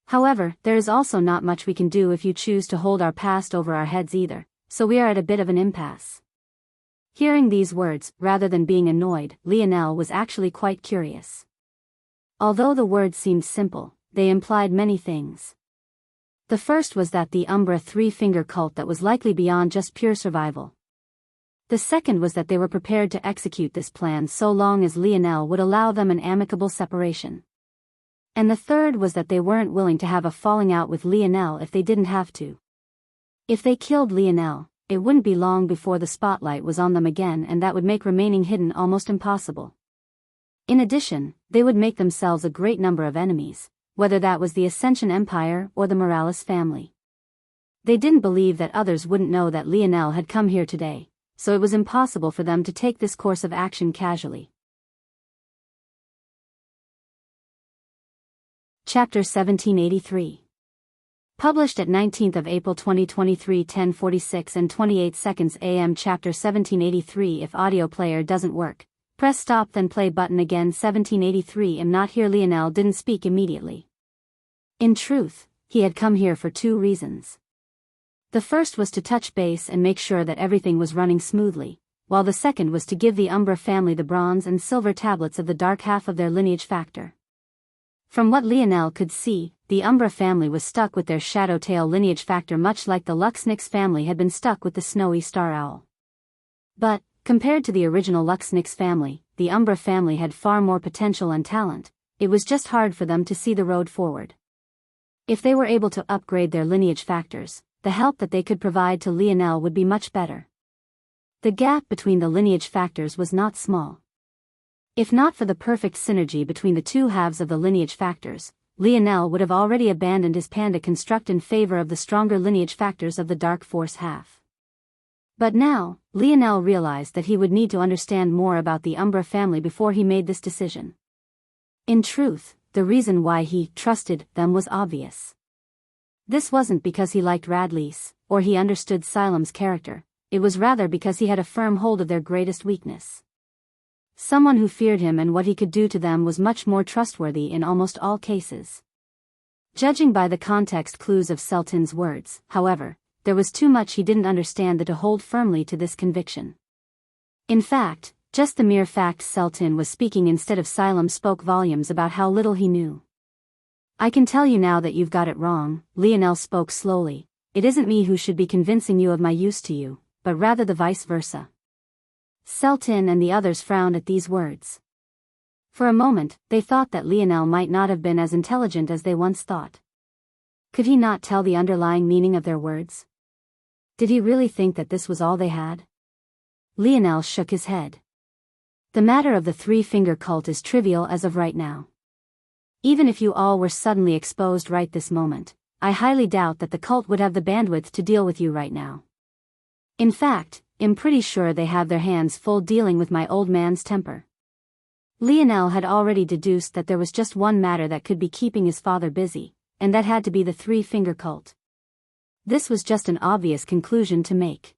However, there is also not much we can do if you choose to hold our past over our heads either, so we are at a bit of an impasse. Hearing these words, rather than being annoyed, Lionel was actually quite curious. Although the words seemed simple, they implied many things. The first was that the Umbra three-finger cult that was likely beyond just pure survival. The second was that they were prepared to execute this plan so long as Lionel would allow them an amicable separation. And the third was that they weren't willing to have a falling out with Lionel if they didn't have to. If they killed Lionel, it wouldn't be long before the spotlight was on them again, and that would make remaining hidden almost impossible. In addition, they would make themselves a great number of enemies, whether that was the Ascension Empire or the Morales family. They didn't believe that others wouldn't know that Lionel had come here today, so it was impossible for them to take this course of action casually. Chapter 1783. Published at 19th of April 2023 10:46 and 28 seconds AM. Chapter 1783. If audio player doesn't work, press stop then play button again. 1783. Am not here. Lionel didn't speak immediately. In truth, he had come here for two reasons. The first was to touch base and make sure that everything was running smoothly, while the second was to give the Umbra family the bronze and silver tablets of the dark half of their lineage factor. From what Lionel could see, the Umbra family was stuck with their Shadowtail lineage factor much like the Luxnix family had been stuck with the Snowy Star Owl. But, compared to the original Luxnix family, the Umbra family had far more potential and talent. It was just hard for them to see the road forward. If they were able to upgrade their lineage factors, the help that they could provide to Lionel would be much better. The gap between the lineage factors was not small. If not for the perfect synergy between the two halves of the lineage factors, Lionel would have already abandoned his panda construct in favor of the stronger lineage factors of the Dark Force half. But now, Lionel realized that he would need to understand more about the Umbra family before he made this decision. In truth, the reason why he trusted them was obvious. This wasn't because he liked Radley's, or he understood Silam's character, it was rather because he had a firm hold of their greatest weakness. Someone who feared him and what he could do to them was much more trustworthy in almost all cases. Judging by the context clues of Sultan's words, however, there was too much he didn't understand to hold firmly to this conviction. In fact, just the mere fact Sultan was speaking instead of Silam spoke volumes about how little he knew. I can tell you now that you've got it wrong, Lionel spoke slowly. It isn't me who should be convincing you of my use to you, but rather the vice versa. Sultan and the others frowned at these words. For a moment, they thought that Lionel might not have been as intelligent as they once thought. Could he not tell the underlying meaning of their words? Did he really think that this was all they had? Lionel shook his head. The matter of the three-finger cult is trivial as of right now. Even if you all were suddenly exposed right this moment, I highly doubt that the cult would have the bandwidth to deal with you right now. In fact, I'm pretty sure they have their hands full dealing with my old man's temper. Lionel had already deduced that there was just one matter that could be keeping his father busy, and that had to be the three-finger cult. This was just an obvious conclusion to make.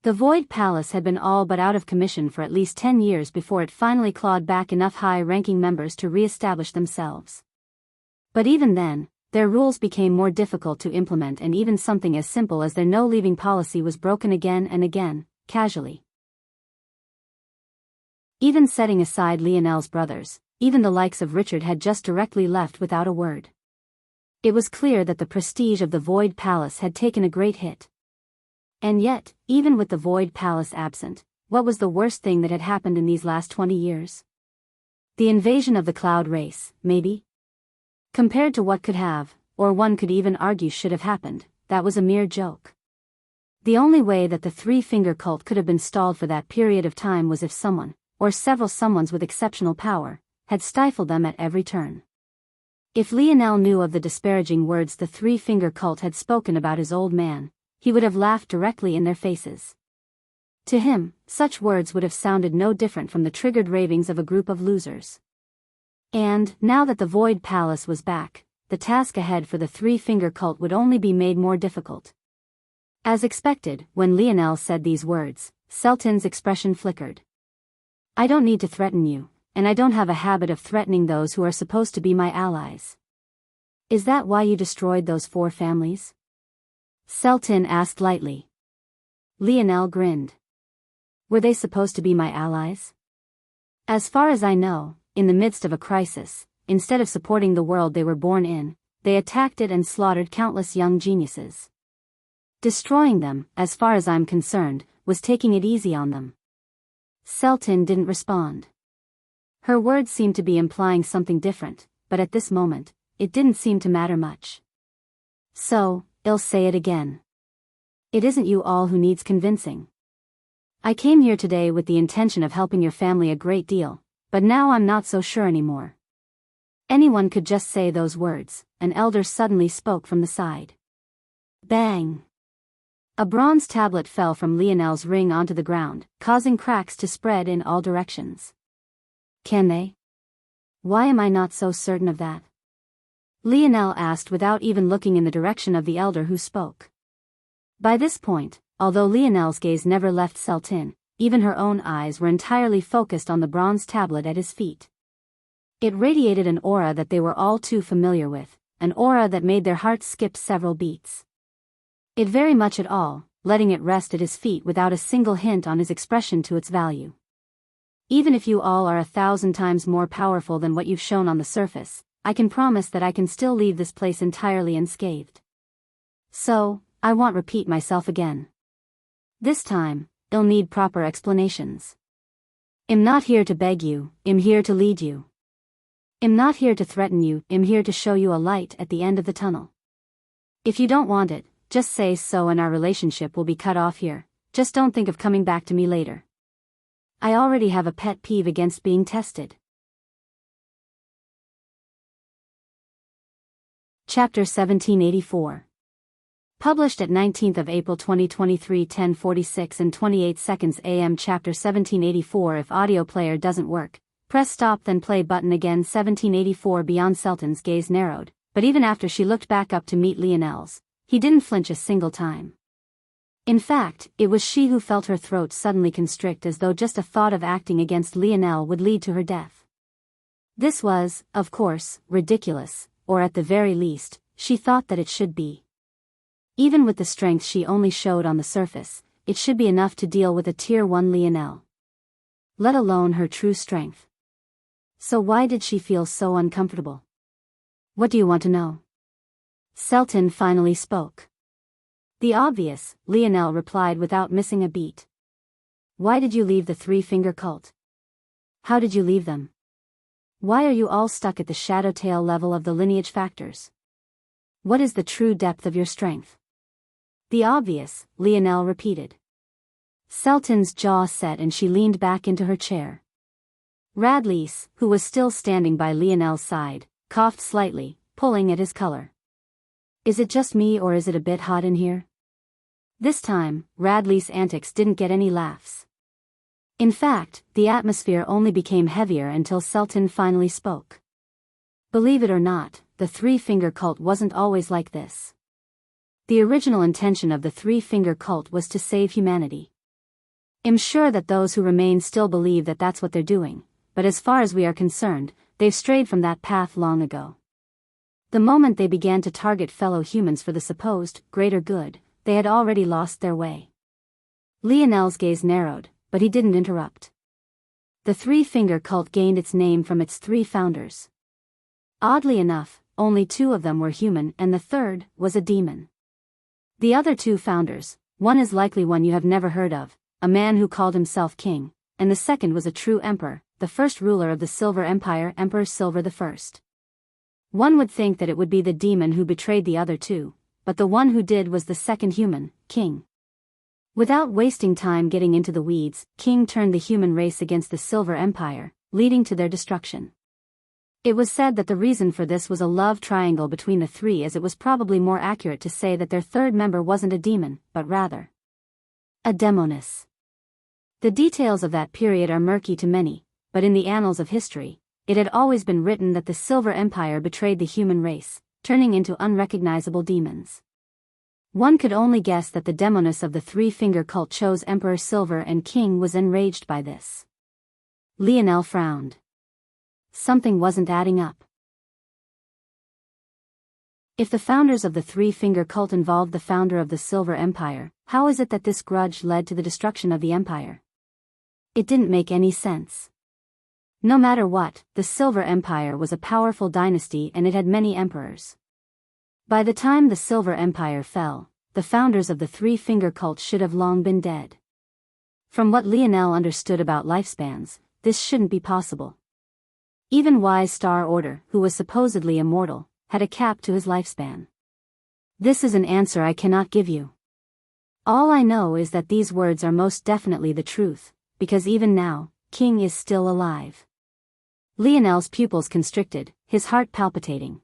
The Void Palace had been all but out of commission for at least 10 years before it finally clawed back enough high-ranking members to re-establish themselves. But even then, their rules became more difficult to implement, and even something as simple as their no-leaving policy was broken again and again, casually. Even setting aside Lionel's brothers, even the likes of Richard had just directly left without a word. It was clear that the prestige of the Void Palace had taken a great hit. And yet, even with the Void Palace absent, what was the worst thing that had happened in these last 20 years? The invasion of the Cloud Race, maybe? Compared to what could have, or one could even argue should have happened, that was a mere joke. The only way that the three-finger cult could have been stalled for that period of time was if someone, or several someones with exceptional power, had stifled them at every turn. If Lionel knew of the disparaging words the three-finger cult had spoken about his old man, he would have laughed directly in their faces. To him, such words would have sounded no different from the triggered ravings of a group of losers. And, now that the Void Palace was back, the task ahead for the three-finger cult would only be made more difficult. As expected, when Lionel said these words, Sultan's expression flickered. I don't need to threaten you, and I don't have a habit of threatening those who are supposed to be my allies. Is that why you destroyed those 4 families? Sultan asked lightly. Lionel grinned. Were they supposed to be my allies? As far as I know, in the midst of a crisis, instead of supporting the world they were born in, they attacked it and slaughtered countless young geniuses. Destroying them, as far as I'm concerned, was taking it easy on them. Sultan didn't respond. Her words seemed to be implying something different, but at this moment, it didn't seem to matter much. So, I'll say it again. It isn't you all who needs convincing. I came here today with the intention of helping your family a great deal, but now I'm not so sure anymore. Anyone could just say those words. An elder suddenly spoke from the side. Bang! A bronze tablet fell from Lionel's ring onto the ground, causing cracks to spread in all directions. Can they? Why am I not so certain of that? Lionel asked without even looking in the direction of the elder who spoke. By this point, although Lionel's gaze never left Sultan, even her own eyes were entirely focused on the bronze tablet at his feet. It radiated an aura that they were all too familiar with, an aura that made their hearts skip several beats. It very much at all, letting it rest at his feet without a single hint on his expression to its value. Even if you all are 1,000 times more powerful than what you've shown on the surface, I can promise that I can still leave this place entirely unscathed. So, I won't repeat myself again. This time, I'll need proper explanations. I'm not here to beg you, I'm here to lead you. I'm not here to threaten you, I'm here to show you a light at the end of the tunnel. If you don't want it, just say so and our relationship will be cut off here. Just don't think of coming back to me later. I already have a pet peeve against being tested. Chapter 1784. Published at 19th of April 2023 10:46 and 28 seconds AM. Chapter 1784. If audio player doesn't work, press stop then play button again. 1784. Beyond Sultan's gaze narrowed, but even after she looked back up to meet Lionel's, he didn't flinch a single time. In fact, it was she who felt her throat suddenly constrict as though just a thought of acting against Lionel would lead to her death. This was, of course, ridiculous, or at the very least, she thought that it should be. Even with the strength she only showed on the surface, it should be enough to deal with a Tier 1 Lionel. Let alone her true strength. So why did she feel so uncomfortable? What do you want to know? Selton finally spoke. The obvious, Lionel replied without missing a beat. Why did you leave the three-finger cult? How did you leave them? Why are you all stuck at the shadow tail level of the lineage factors? What is the true depth of your strength? The obvious, Lionel repeated. Selton's jaw set and she leaned back into her chair. Radlease, who was still standing by Lionel's side, coughed slightly, pulling at his color. Is it just me or is it a bit hot in here? This time, Radlease's antics didn't get any laughs. In fact, the atmosphere only became heavier until Selton finally spoke. Believe it or not, the three-finger cult wasn't always like this. The original intention of the three-finger cult was to save humanity. I'm sure that those who remain still believe that that's what they're doing, but as far as we are concerned, they've strayed from that path long ago. The moment they began to target fellow humans for the supposed greater good, they had already lost their way. Lionel's gaze narrowed, but he didn't interrupt. The three-finger cult gained its name from its three founders. Oddly enough, only two of them were human and the third was a demon. The other two founders, one is likely one you have never heard of, a man who called himself king, and the second was a true emperor, the first ruler of the Silver Empire, Emperor Silver I. One would think that it would be the demon who betrayed the other two, but the one who did was the second human, King. Without wasting time getting into the weeds, King turned the human race against the Silver Empire, leading to their destruction. It was said that the reason for this was a love triangle between the three, as it was probably more accurate to say that their third member wasn't a demon, but rather a demoness. The details of that period are murky to many, but in the annals of history, it had always been written that the Silver Empire betrayed the human race, turning into unrecognizable demons. One could only guess that the demoness of the three-finger cult chose Emperor Silver, and King was enraged by this. Lionel frowned. Something wasn't adding up. If the founders of the three-finger cult involved the founder of the Silver Empire, how is it that this grudge led to the destruction of the empire? It didn't make any sense. No matter what, the Silver Empire was a powerful dynasty and it had many emperors. By the time the Silver Empire fell, the founders of the three-finger cult should have long been dead. From what Lionel understood about lifespans, this shouldn't be possible. Even Wise Star Order, who was supposedly immortal, had a cap to his lifespan. This is an answer I cannot give you. All I know is that these words are most definitely the truth, because even now, King is still alive. Lionel's pupils constricted, his heart palpitating.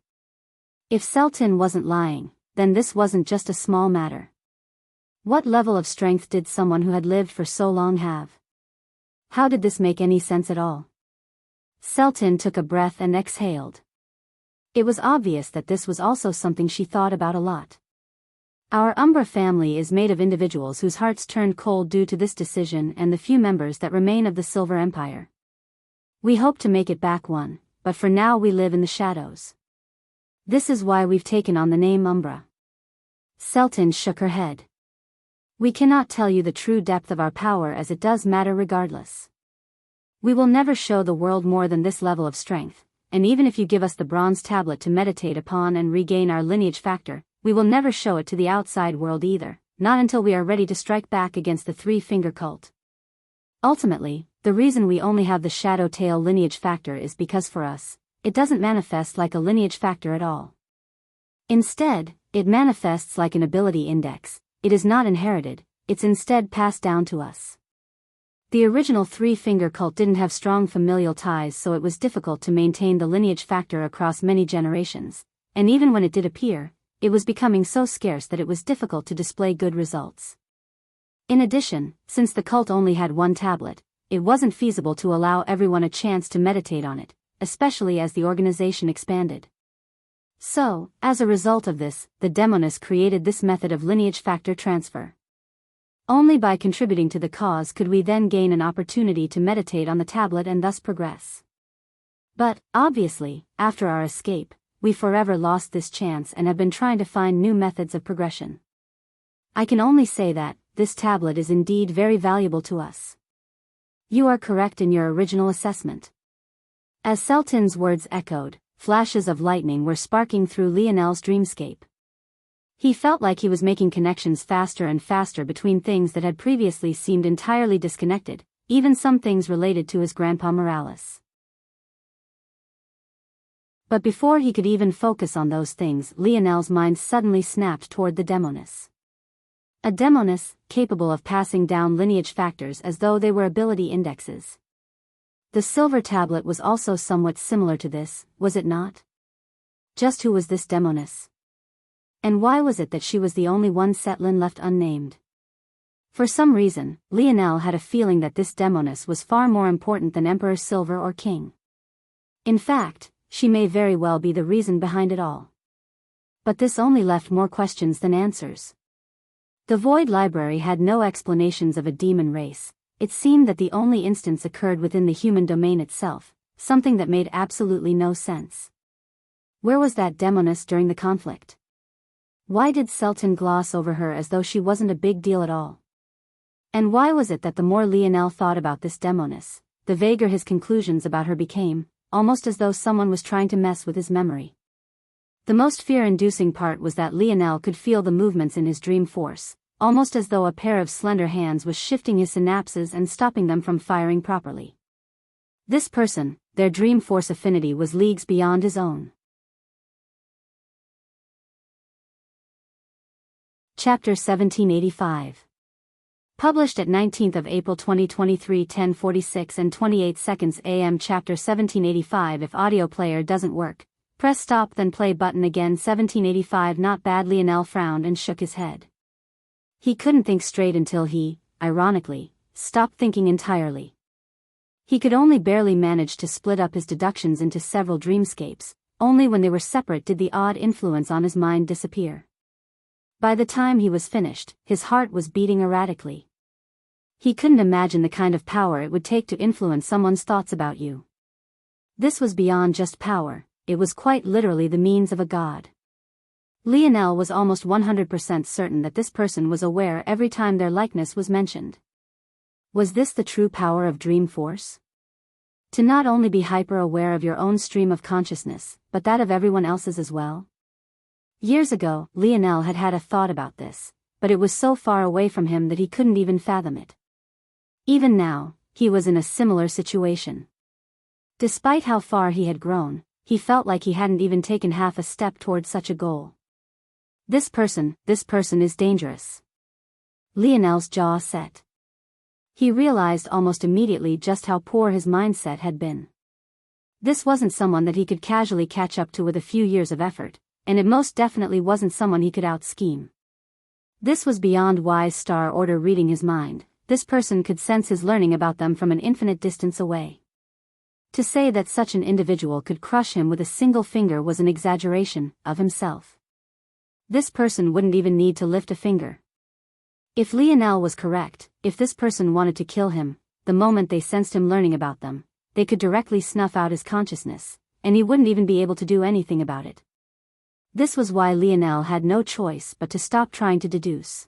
If Selton wasn't lying, then this wasn't just a small matter. What level of strength did someone who had lived for so long have? How did this make any sense at all? Selton took a breath and exhaled. It was obvious that this was also something she thought about a lot. Our Umbra family is made of individuals whose hearts turned cold due to this decision and the few members that remain of the Silver Empire. We hope to make it back one, but for now we live in the shadows. This is why we've taken on the name Umbra. Selton shook her head. We cannot tell you the true depth of our power, as it does matter regardless. We will never show the world more than this level of strength, and even if you give us the bronze tablet to meditate upon and regain our lineage factor, we will never show it to the outside world either, not until we are ready to strike back against the three-finger cult. Ultimately, the reason we only have the shadow tail lineage factor is because for us, it doesn't manifest like a lineage factor at all. Instead, it manifests like an ability index. It is not inherited, it's instead passed down to us. The original three-finger cult didn't have strong familial ties, so it was difficult to maintain the lineage factor across many generations, and even when it did appear, it was becoming so scarce that it was difficult to display good results. In addition, since the cult only had one tablet, it wasn't feasible to allow everyone a chance to meditate on it, especially as the organization expanded. So, as a result of this, the demoness created this method of lineage factor transfer. Only by contributing to the cause could we then gain an opportunity to meditate on the tablet and thus progress. But, obviously, after our escape, we forever lost this chance and have been trying to find new methods of progression. I can only say that, this tablet is indeed very valuable to us. You are correct in your original assessment. As Selton's words echoed, flashes of lightning were sparking through Lionel's dreamscape. He felt like he was making connections faster and faster between things that had previously seemed entirely disconnected, even some things related to his grandpa Morales. But before he could even focus on those things, Lionel's mind suddenly snapped toward the demoness. A demoness, capable of passing down lineage factors as though they were ability indexes. The silver tablet was also somewhat similar to this, was it not? Just who was this demoness? And why was it that she was the only one Setlin left unnamed? For some reason, Lionel had a feeling that this demoness was far more important than Emperor Silver or King. In fact, she may very well be the reason behind it all. But this only left more questions than answers. The Void Library had no explanations of a demon race. It seemed that the only instance occurred within the human domain itself, something that made absolutely no sense. Where was that demoness during the conflict? Why did Selton gloss over her as though she wasn't a big deal at all? And why was it that the more Lionel thought about this demoness, the vaguer his conclusions about her became, almost as though someone was trying to mess with his memory? The most fear-inducing part was that Lionel could feel the movements in his dream force, almost as though a pair of slender hands was shifting his synapses and stopping them from firing properly. This person, their dream force affinity was leagues beyond his own. Chapter 1785. Published at 19th of April 2023, 10:46 and 28 seconds AM. Chapter 1785. If audio player doesn't work, press stop then play button again. 1785. Not bad. Lionel frowned and shook his head. He couldn't think straight until he, ironically, stopped thinking entirely. He could only barely manage to split up his deductions into several dreamscapes. Only when they were separate did the odd influence on his mind disappear. By the time he was finished, his heart was beating erratically. He couldn't imagine the kind of power it would take to influence someone's thoughts about you. This was beyond just power, it was quite literally the means of a god. Lionel was almost 100% certain that this person was aware every time their likeness was mentioned. Was this the true power of dream force? To not only be hyper-aware of your own stream of consciousness, but that of everyone else's as well? Years ago, Lionel had had a thought about this, but it was so far away from him that he couldn't even fathom it. Even now, he was in a similar situation. Despite how far he had grown, he felt like he hadn't even taken half a step toward such a goal. This person is dangerous. Lionel's jaw set. He realized almost immediately just how poor his mindset had been. This wasn't someone that he could casually catch up to with a few years of effort, and it most definitely wasn't someone he could out-scheme. This was beyond wise star order reading his mind. This person could sense his learning about them from an infinite distance away. To say that such an individual could crush him with a single finger was an exaggeration of himself. This person wouldn't even need to lift a finger. If Lionel was correct, if this person wanted to kill him, the moment they sensed him learning about them, they could directly snuff out his consciousness, and he wouldn't even be able to do anything about it. This was why Lionel had no choice but to stop trying to deduce.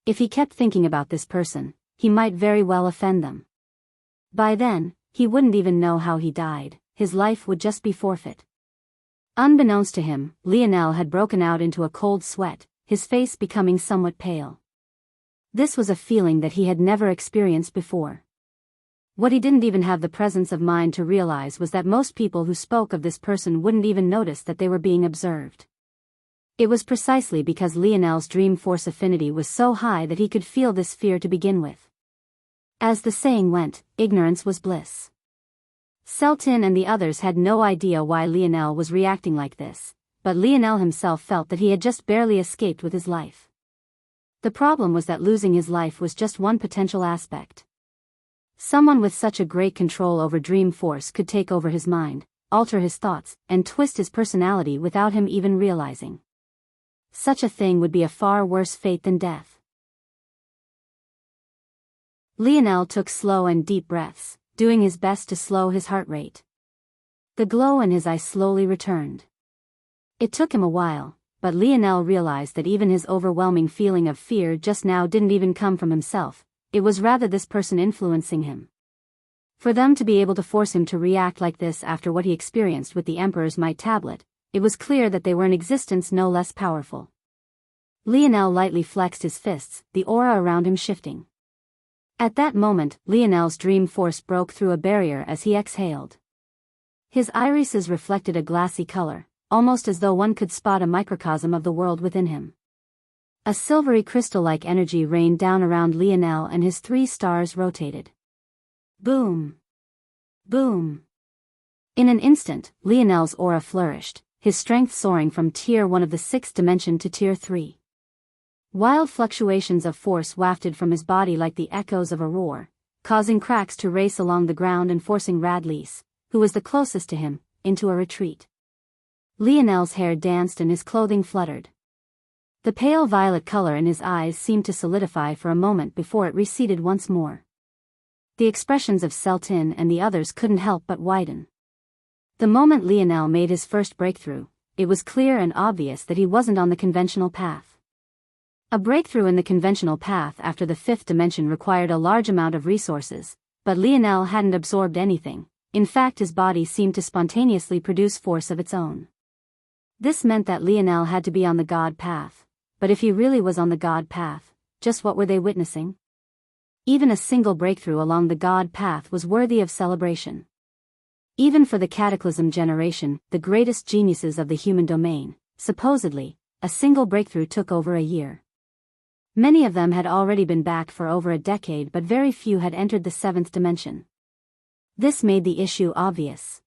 If he kept thinking about this person, he might very well offend them. By then, he wouldn't even know how he died, his life would just be forfeit. Unbeknownst to him, Lionel had broken out into a cold sweat, his face becoming somewhat pale. This was a feeling that he had never experienced before. What he didn't even have the presence of mind to realize was that most people who spoke of this person wouldn't even notice that they were being observed. It was precisely because Lionel's dream force affinity was so high that he could feel this fear to begin with. As the saying went, ignorance was bliss. Seltin and the others had no idea why Lionel was reacting like this, but Lionel himself felt that he had just barely escaped with his life. The problem was that losing his life was just one potential aspect. Someone with such a great control over dream force could take over his mind, alter his thoughts, and twist his personality without him even realizing. Such a thing would be a far worse fate than death. Lionel took slow and deep breaths, doing his best to slow his heart rate. The glow in his eyes slowly returned. It took him a while, but Lionel realized that even his overwhelming feeling of fear just now didn't even come from himself. It was rather this person influencing him. For them to be able to force him to react like this after what he experienced with the Emperor's Might tablet, it was clear that they were in existence no less powerful. Lionel lightly flexed his fists, the aura around him shifting. At that moment, Lionel's dream force broke through a barrier as he exhaled. His irises reflected a glassy color, almost as though one could spot a microcosm of the world within him. A silvery crystal-like energy rained down around Lionel and his 3 stars rotated. Boom! Boom! In an instant, Lionel's aura flourished, his strength soaring from Tier 1 of the 6th dimension to Tier 3. Wild fluctuations of force wafted from his body like the echoes of a roar, causing cracks to race along the ground and forcing Radlease, who was the closest to him, into a retreat. Lionel's hair danced and his clothing fluttered. The pale violet color in his eyes seemed to solidify for a moment before it receded once more. The expressions of Celtin and the others couldn't help but widen. The moment Lionel made his first breakthrough, it was clear and obvious that he wasn't on the conventional path. A breakthrough in the conventional path after the 5th dimension required a large amount of resources, but Lionel hadn't absorbed anything. In fact, his body seemed to spontaneously produce force of its own. This meant that Lionel had to be on the God path, but if he really was on the God path, just what were they witnessing? Even a single breakthrough along the God path was worthy of celebration. Even for the Cataclysm generation, the greatest geniuses of the human domain, supposedly, a single breakthrough took over a year. Many of them had already been back for over a decade, but very few had entered the 7th dimension. This made the issue obvious.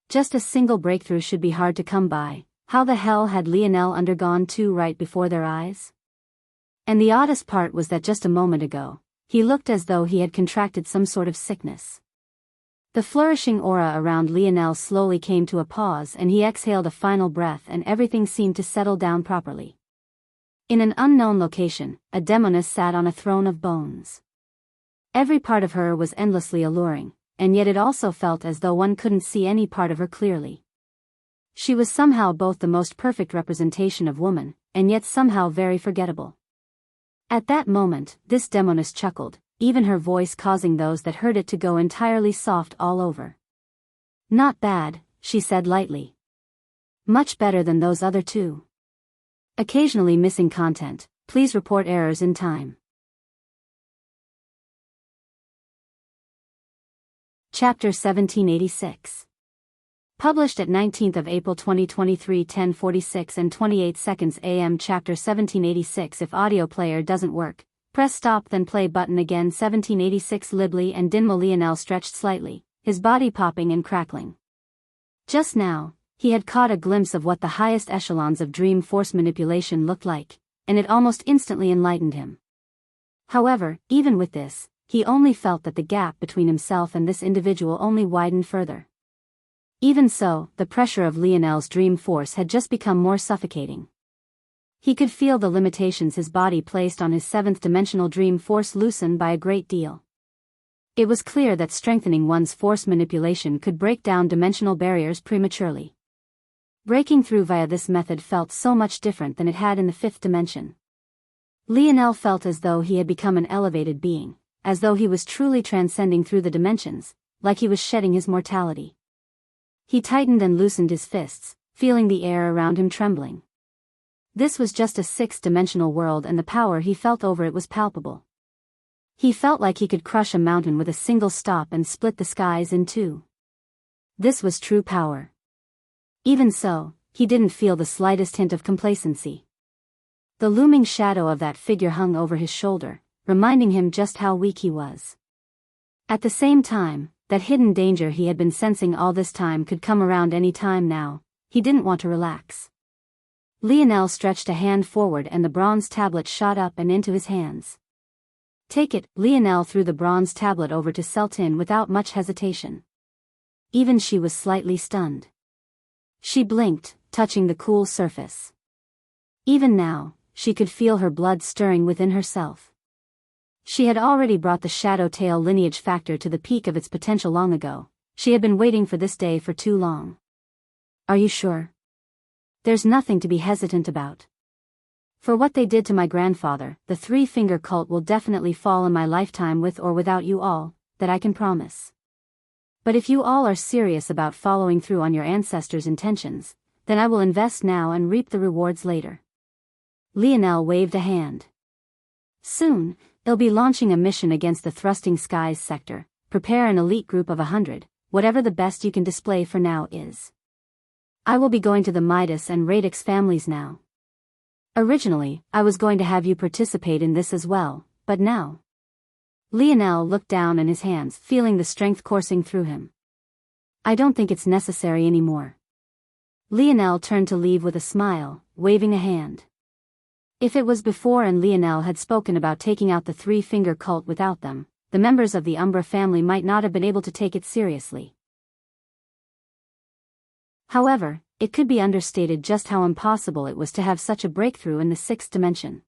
Just a single breakthrough should be hard to come by. How the hell had Lionel undergone 2 right before their eyes? And the oddest part was that just a moment ago, he looked as though he had contracted some sort of sickness. The flourishing aura around Lionel slowly came to a pause and he exhaled a final breath and everything seemed to settle down properly. In an unknown location, a demoness sat on a throne of bones. Every part of her was endlessly alluring, and yet it also felt as though one couldn't see any part of her clearly. She was somehow both the most perfect representation of woman, and yet somehow very forgettable. At that moment, this demoness chuckled, even her voice causing those that heard it to go entirely soft all over. "Not bad," she said lightly. "Much better than those other 2. Occasionally missing content, please report errors in time." Chapter 1786. Published at 19th of April 2023 10:46 and 28 seconds AM. Chapter 1786. If audio player doesn't work, press stop then play button again. 1786. Libly and Dinmo. Lionel stretched slightly, his body popping and crackling. Just now, he had caught a glimpse of what the highest echelons of dream force manipulation looked like, and it almost instantly enlightened him. However, even with this, he only felt that the gap between himself and this individual only widened further. Even so, the pressure of Lionel's dream force had just become more suffocating. He could feel the limitations his body placed on his 7th-dimensional dream force loosen by a great deal. It was clear that strengthening one's force manipulation could break down dimensional barriers prematurely. Breaking through via this method felt so much different than it had in the 5th dimension. Lionel felt as though he had become an elevated being, as though he was truly transcending through the dimensions, like he was shedding his mortality. He tightened and loosened his fists, feeling the air around him trembling. This was just a 6th-dimensional world and the power he felt over it was palpable. He felt like he could crush a mountain with a single stop and split the skies in 2. This was true power. Even so, he didn't feel the slightest hint of complacency. The looming shadow of that figure hung over his shoulder, reminding him just how weak he was. At the same time, that hidden danger he had been sensing all this time could come around any time now. He didn't want to relax. Lionel stretched a hand forward and the bronze tablet shot up and into his hands. "Take it." Lionel threw the bronze tablet over to Celtin without much hesitation. Even she was slightly stunned. She blinked, touching the cool surface. Even now, she could feel her blood stirring within herself. She had already brought the Shadow Tail lineage factor to the peak of its potential long ago. She had been waiting for this day for too long. "Are you sure? There's nothing to be hesitant about. For what they did to my grandfather, the Three-Finger Cult will definitely fall in my lifetime with or without you all, that I can promise." But if you all are serious about following through on your ancestors' intentions, then I will invest now and reap the rewards later. Lionel waved a hand. Soon, they'll be launching a mission against the Thrusting Skies sector. Prepare an elite group of 100, whatever the best you can display for now is. I will be going to the Midas and Radix families now. Originally, I was going to have you participate in this as well, but now. Lionel looked down in his hands, feeling the strength coursing through him. I don't think it's necessary anymore. Lionel turned to leave with a smile, waving a hand. If it was before and Lionel had spoken about taking out the three-finger cult without them, the members of the Umbra family might not have been able to take it seriously. However, it could be understated just how impossible it was to have such a breakthrough in the sixth dimension.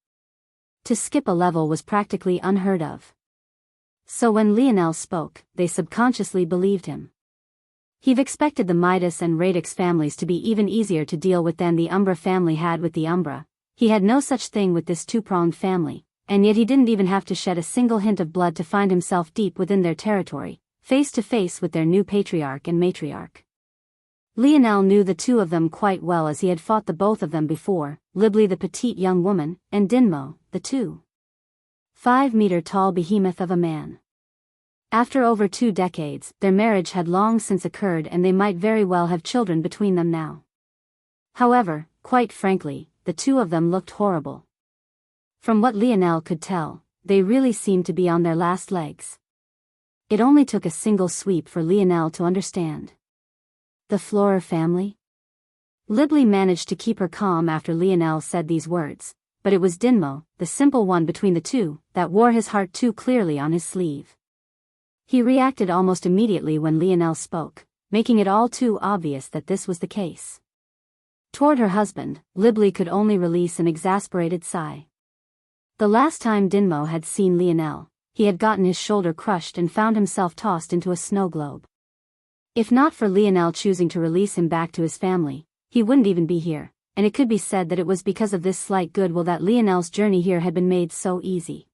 To skip a level was practically unheard of. So when Lionel spoke, they subconsciously believed him. He've expected the Midas and Radix families to be even easier to deal with than the Umbra family had with the Umbra. He had no such thing with this two-pronged family, and yet he didn't even have to shed a single hint of blood to find himself deep within their territory, face to face with their new patriarch and matriarch. Lionel knew the two of them quite well as he had fought the both of them before, Libli the petite young woman, and Dinmo, the 2.5-meter-tall behemoth of a man. After over 2 decades, their marriage had long since occurred and they might very well have children between them now. However, quite frankly, the two of them looked horrible. From what Lionel could tell, they really seemed to be on their last legs. It only took a single sweep for Lionel to understand. The Flora family? Libli managed to keep her calm after Lionel said these words, but it was Dinmo, the simple one between the two, that wore his heart too clearly on his sleeve. He reacted almost immediately when Lionel spoke, making it all too obvious that this was the case. Toward her husband, Libli could only release an exasperated sigh. The last time Dinmo had seen Lionel, he had gotten his shoulder crushed and found himself tossed into a snow globe. If not for Lionel choosing to release him back to his family, he wouldn't even be here, and it could be said that it was because of this slight goodwill that Lionel's journey here had been made so easy.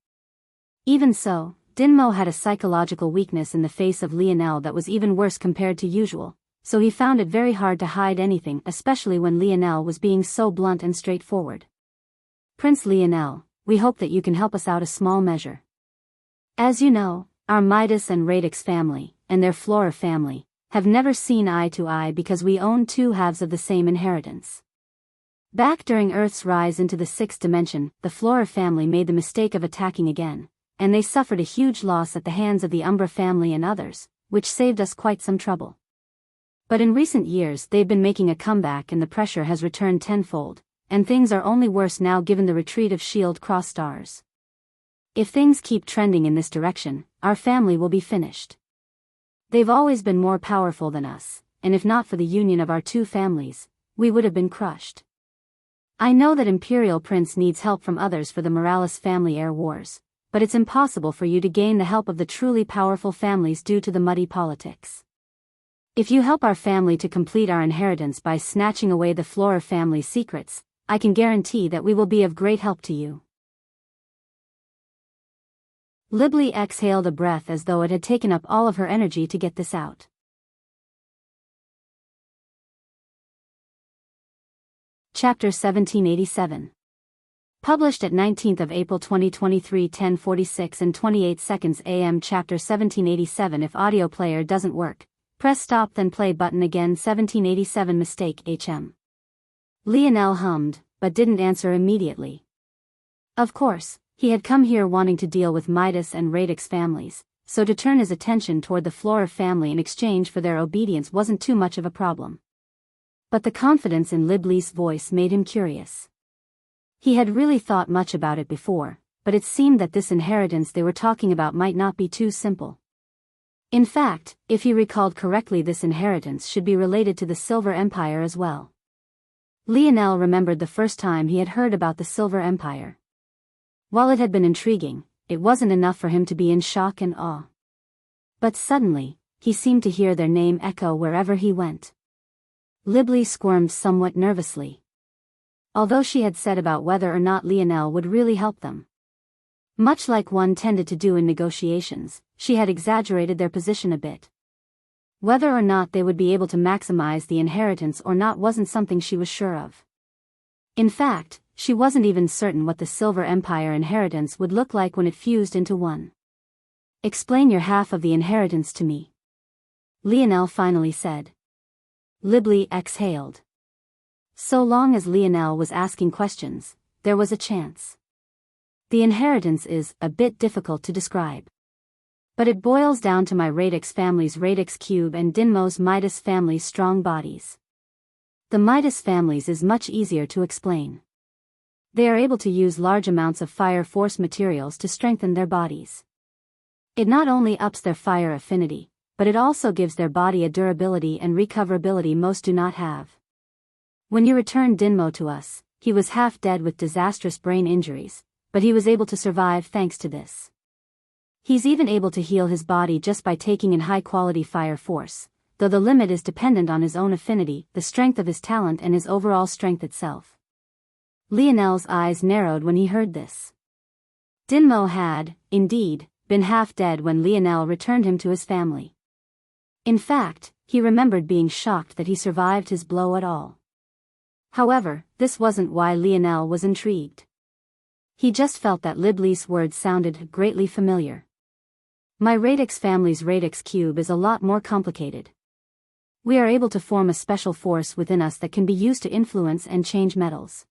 Even so, Dinmo had a psychological weakness in the face of Lionel that was even worse compared to usual, so he found it very hard to hide anything, especially when Lionel was being so blunt and straightforward. Prince Lionel, we hope that you can help us out a small measure. As you know, our Midas and Radix family, and their Flora family, have never seen eye to eye because we own 2 halves of the same inheritance. Back during Earth's rise into the 6th dimension, the Flora family made the mistake of attacking again, and they suffered a huge loss at the hands of the Umbra family and others, which saved us quite some trouble. But in recent years they've been making a comeback and the pressure has returned tenfold, and things are only worse now given the retreat of Shield Cross Stars. If things keep trending in this direction, our family will be finished. They've always been more powerful than us, and if not for the union of our 2 families, we would have been crushed. I know that Imperial Prince needs help from others for the Morales family heir wars, but it's impossible for you to gain the help of the truly powerful families due to the muddy politics. If you help our family to complete our inheritance by snatching away the Flora family's secrets, I can guarantee that we will be of great help to you. Libli exhaled a breath as though it had taken up all of her energy to get this out. Chapter 1787. Published at 19th of April 2023 10:46 and 28 seconds AM. Chapter 1787. If audio player doesn't work, press stop then play button again. 1787 mistake HM. Lionel hummed, but didn't answer immediately. Of course, he had come here wanting to deal with Midas and Radix families, so to turn his attention toward the Flora family in exchange for their obedience wasn't too much of a problem. But the confidence in Libli's voice made him curious. He had really thought much about it before, but it seemed that this inheritance they were talking about might not be too simple. In fact, if he recalled correctly, this inheritance should be related to the Silver Empire as well. Lionel remembered the first time he had heard about the Silver Empire. While it had been intriguing, it wasn't enough for him to be in shock and awe. But suddenly, he seemed to hear their name echo wherever he went. Libli squirmed somewhat nervously. Although she had said about whether or not Lionel would really help them. Much like one tended to do in negotiations, she had exaggerated their position a bit. Whether or not they would be able to maximize the inheritance or not wasn't something she was sure of. In fact, she wasn't even certain what the Silver Empire inheritance would look like when it fused into one. "Explain your half of the inheritance to me," Lionel finally said. Libli exhaled. So long as Lionel was asking questions, there was a chance. The inheritance is a bit difficult to describe. But it boils down to my Radix family's Radix cube and Dinmo's Midas family's strong bodies. The Midas families is much easier to explain. They are able to use large amounts of fire force materials to strengthen their bodies. It not only ups their fire affinity, but it also gives their body a durability and recoverability most do not have. When you returned Dinmo to us, he was half dead with disastrous brain injuries, but he was able to survive thanks to this. He's even able to heal his body just by taking in high-quality fire force, though the limit is dependent on his own affinity, the strength of his talent and his overall strength itself. Lionel's eyes narrowed when he heard this. Dinmo had, indeed, been half dead when Lionel returned him to his family. In fact, he remembered being shocked that he survived his blow at all. However, this wasn't why Lionel was intrigued. He just felt that Libli's words sounded greatly familiar. My Radix family's Radix cube is a lot more complicated. We are able to form a special force within us that can be used to influence and change metals.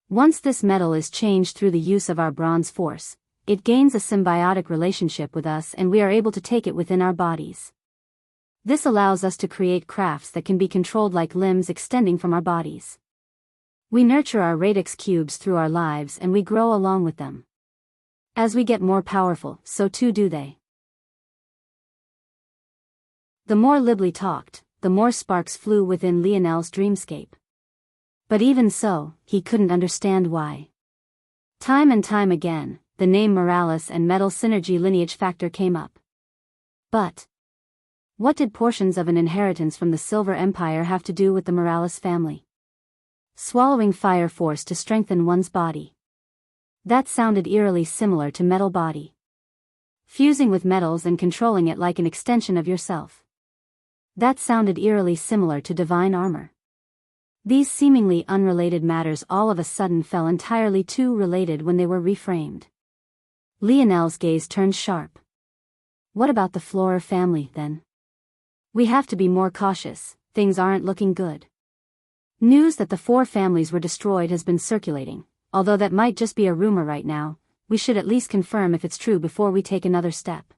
Once this metal is changed through the use of our bronze force, it gains a symbiotic relationship with us and we are able to take it within our bodies. This allows us to create crafts that can be controlled like limbs extending from our bodies. We nurture our Radix cubes through our lives and we grow along with them. As we get more powerful, so too do they. The more Libli talked, the more sparks flew within Lionel's dreamscape. But even so, he couldn't understand why. Time and time again, the name Morales and metal synergy lineage factor came up. But what did portions of an inheritance from the Silver Empire have to do with the Morales family? Swallowing fire force to strengthen one's body. That sounded eerily similar to metal body. Fusing with metals and controlling it like an extension of yourself. That sounded eerily similar to divine armor. These seemingly unrelated matters all of a sudden fell entirely too related when they were reframed. Lionel's gaze turned sharp. What about the Flora family, then? We have to be more cautious, things aren't looking good. News that the 4 families were destroyed has been circulating, although that might just be a rumor right now, we should at least confirm if it's true before we take another step.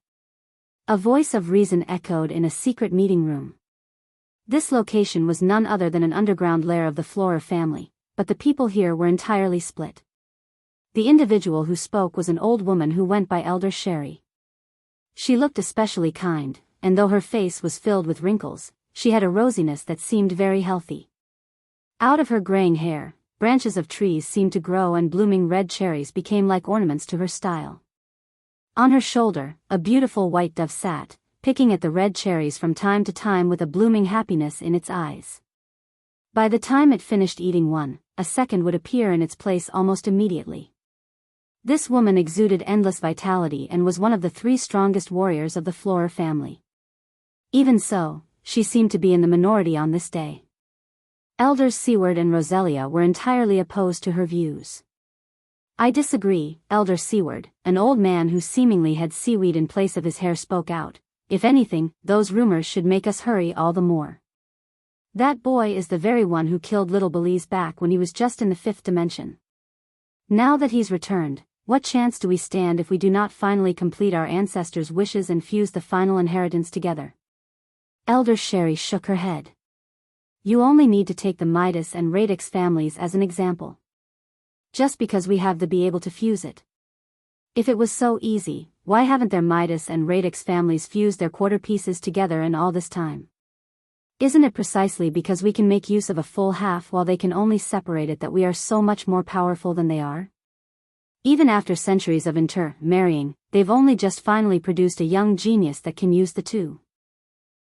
A voice of reason echoed in a secret meeting room. This location was none other than an underground lair of the Flora family, but the people here were entirely split. The individual who spoke was an old woman who went by Elder Sherry. She looked especially kind, and though her face was filled with wrinkles, she had a rosiness that seemed very healthy. Out of her graying hair, branches of trees seemed to grow and blooming red cherries became like ornaments to her style. On her shoulder, a beautiful white dove sat, picking at the red cherries from time to time with a blooming happiness in its eyes. By the time it finished eating one, a second would appear in its place almost immediately. This woman exuded endless vitality and was one of the 3 strongest warriors of the Flora family. Even so, she seemed to be in the minority on this day. Elders Seward and Roselia were entirely opposed to her views. I disagree, Elder Seward, an old man who seemingly had seaweed in place of his hair spoke out. If anything, those rumors should make us hurry all the more. That boy is the very one who killed little Belize back when he was just in the 5th dimension. Now that he's returned, what chance do we stand if we do not finally complete our ancestors' wishes and fuse the final inheritance together? Elder Sherry shook her head. You only need to take the Midas and Radix families as an example. Just because we have to be able to fuse it. If it was so easy, why haven't their Midas and Radix families fused their quarter pieces together in all this time? Isn't it precisely because we can make use of a full half while they can only separate it that we are so much more powerful than they are? Even after centuries of marrying, they've only just finally produced a young genius that can use the 2.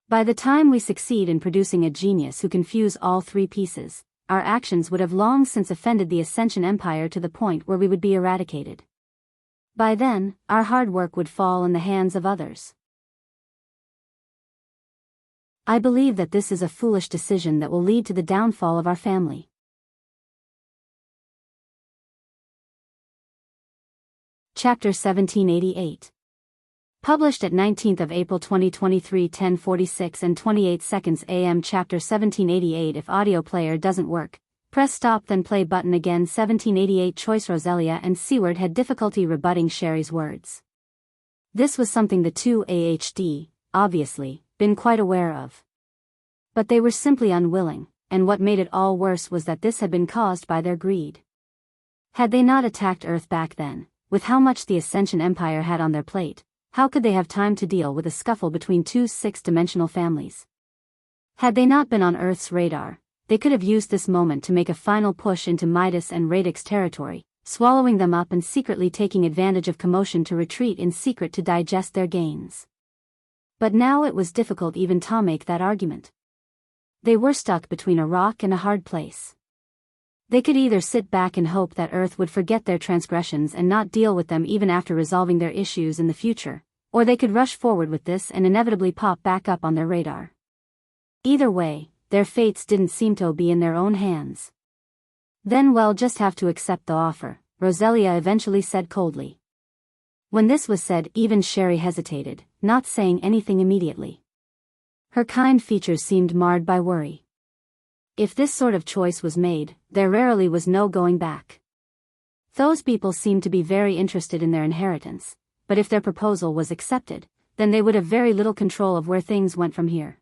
By the time we succeed in producing a genius who can fuse all 3 pieces, our actions would have long since offended the Ascension Empire to the point where we would be eradicated. By then, our hard work would fall in the hands of others. I believe that this is a foolish decision that will lead to the downfall of our family. Chapter 1788. Published at 19th of April 2023 10:46 and 28 seconds AM. Chapter 1788. If audio player doesn't work, press stop then play button again. 1788 choice. Roselia and Seward had difficulty rebutting Sherry's words. This was something the two AHD, obviously, been quite aware of. But they were simply unwilling, and what made it all worse was that this had been caused by their greed. Had they not attacked Earth back then, with how much the Ascension Empire had on their plate, how could they have time to deal with a scuffle between two six-dimensional families? Had they not been on Earth's radar, they could have used this moment to make a final push into Midas and Radix territory, swallowing them up and secretly taking advantage of commotion to retreat in secret to digest their gains. But now it was difficult even to make that argument. They were stuck between a rock and a hard place. They could either sit back and hope that Earth would forget their transgressions and not deal with them even after resolving their issues in the future, or they could rush forward with this and inevitably pop back up on their radar. Either way, their fates didn't seem to be in their own hands. Then we'll just have to accept the offer, Roselia eventually said coldly. When this was said, even Sherry hesitated, not saying anything immediately. Her kind features seemed marred by worry. If this sort of choice was made, there rarely was no going back. Those people seemed to be very interested in their inheritance, but if their proposal was accepted, then they would have very little control of where things went from here.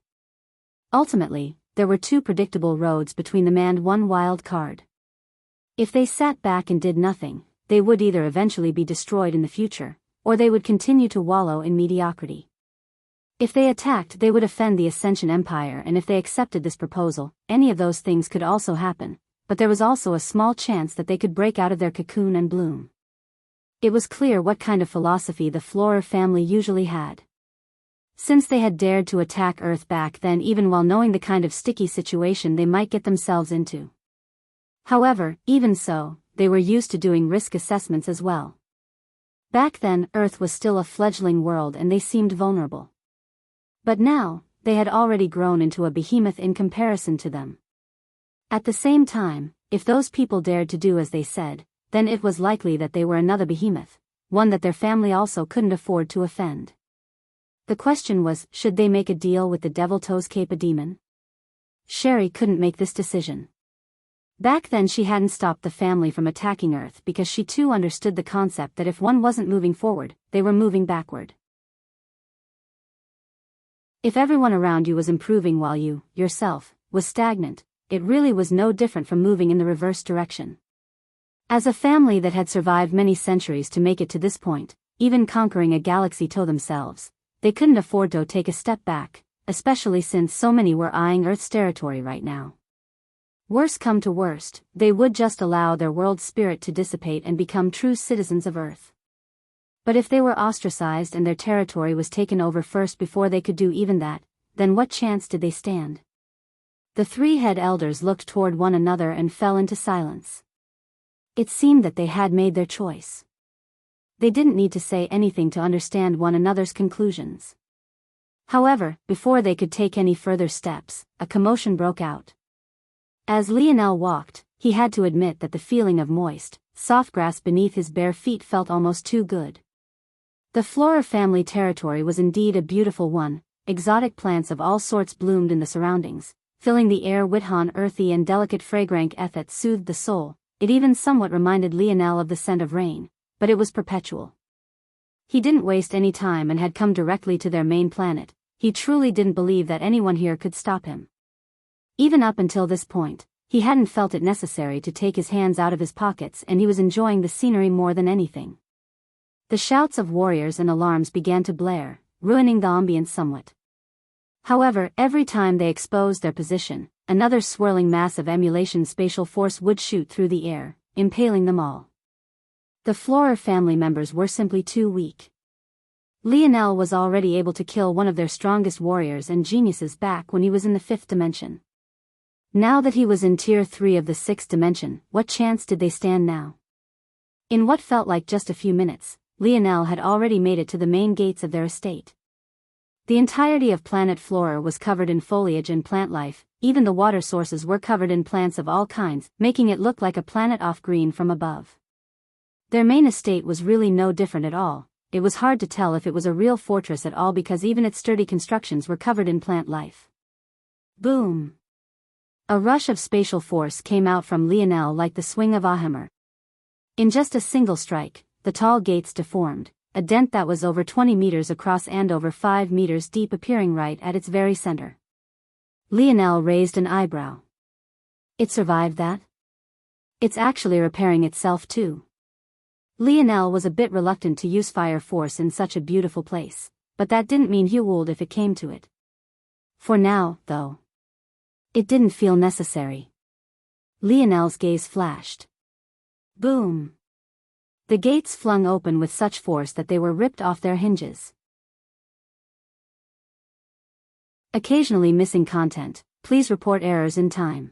Ultimately, there were two predictable roads between them and one wild card. If they sat back and did nothing, they would either eventually be destroyed in the future, or they would continue to wallow in mediocrity. If they attacked, they would offend the Ascension Empire, and if they accepted this proposal, any of those things could also happen, but there was also a small chance that they could break out of their cocoon and bloom. It was clear what kind of philosophy the Florer family usually had. Since they had dared to attack Earth back then, even while knowing the kind of sticky situation they might get themselves into. However, even so, they were used to doing risk assessments as well. Back then, Earth was still a fledgling world and they seemed vulnerable. But now, they had already grown into a behemoth in comparison to them. At the same time, if those people dared to do as they said, then it was likely that they were another behemoth, one that their family also couldn't afford to offend. The question was, should they make a deal with the Devil Toes Cape a demon? Sherry couldn't make this decision. Back then she hadn't stopped the family from attacking Earth because she too understood the concept that if one wasn't moving forward, they were moving backward. If everyone around you was improving while you, yourself, was stagnant, it really was no different from moving in the reverse direction. As a family that had survived many centuries to make it to this point, even conquering a galaxy to themselves, they couldn't afford to take a step back, especially since so many were eyeing Earth's territory right now. Worst come to worst, they would just allow their world spirit to dissipate and become true citizens of Earth. But if they were ostracized and their territory was taken over first before they could do even that, then what chance did they stand? The three head elders looked toward one another and fell into silence. It seemed that they had made their choice. They didn't need to say anything to understand one another's conclusions. However, before they could take any further steps, a commotion broke out. As Lionel walked, he had to admit that the feeling of moist, soft grass beneath his bare feet felt almost too good. The Florer family territory was indeed a beautiful one. Exotic plants of all sorts bloomed in the surroundings, filling the air with earthy and delicate fragrant that soothed the soul. It even somewhat reminded Lionel of the scent of rain, but it was perpetual. He didn't waste any time and had come directly to their main planet. He truly didn't believe that anyone here could stop him. Even up until this point, he hadn't felt it necessary to take his hands out of his pockets, and he was enjoying the scenery more than anything. The shouts of warriors and alarms began to blare, ruining the ambience somewhat. However, every time they exposed their position, another swirling mass of emulation spatial force would shoot through the air, impaling them all. The Florer family members were simply too weak. Lionel was already able to kill one of their strongest warriors and geniuses back when he was in the 5th dimension. Now that he was in Tier 3 of the 6th dimension, what chance did they stand now? In what felt like just a few minutes, Lionel had already made it to the main gates of their estate. The entirety of planet flora was covered in foliage and plant life, even the water sources were covered in plants of all kinds, making it look like a planet off green from above. Their main estate was really no different at all. It was hard to tell if it was a real fortress at all because even its sturdy constructions were covered in plant life. Boom! A rush of spatial force came out from Lionel like the swing of a hammer. In just a single strike, the tall gates deformed, a dent that was over 20 meters across and over 5 meters deep appearing right at its very center. Lionel raised an eyebrow. It survived that? It's actually repairing itself too. Lionel was a bit reluctant to use fire force in such a beautiful place, but that didn't mean he would if it came to it. For now, though, it didn't feel necessary. Lionel's gaze flashed. Boom! The gates flung open with such force that they were ripped off their hinges. Occasionally missing content. Please report errors in time.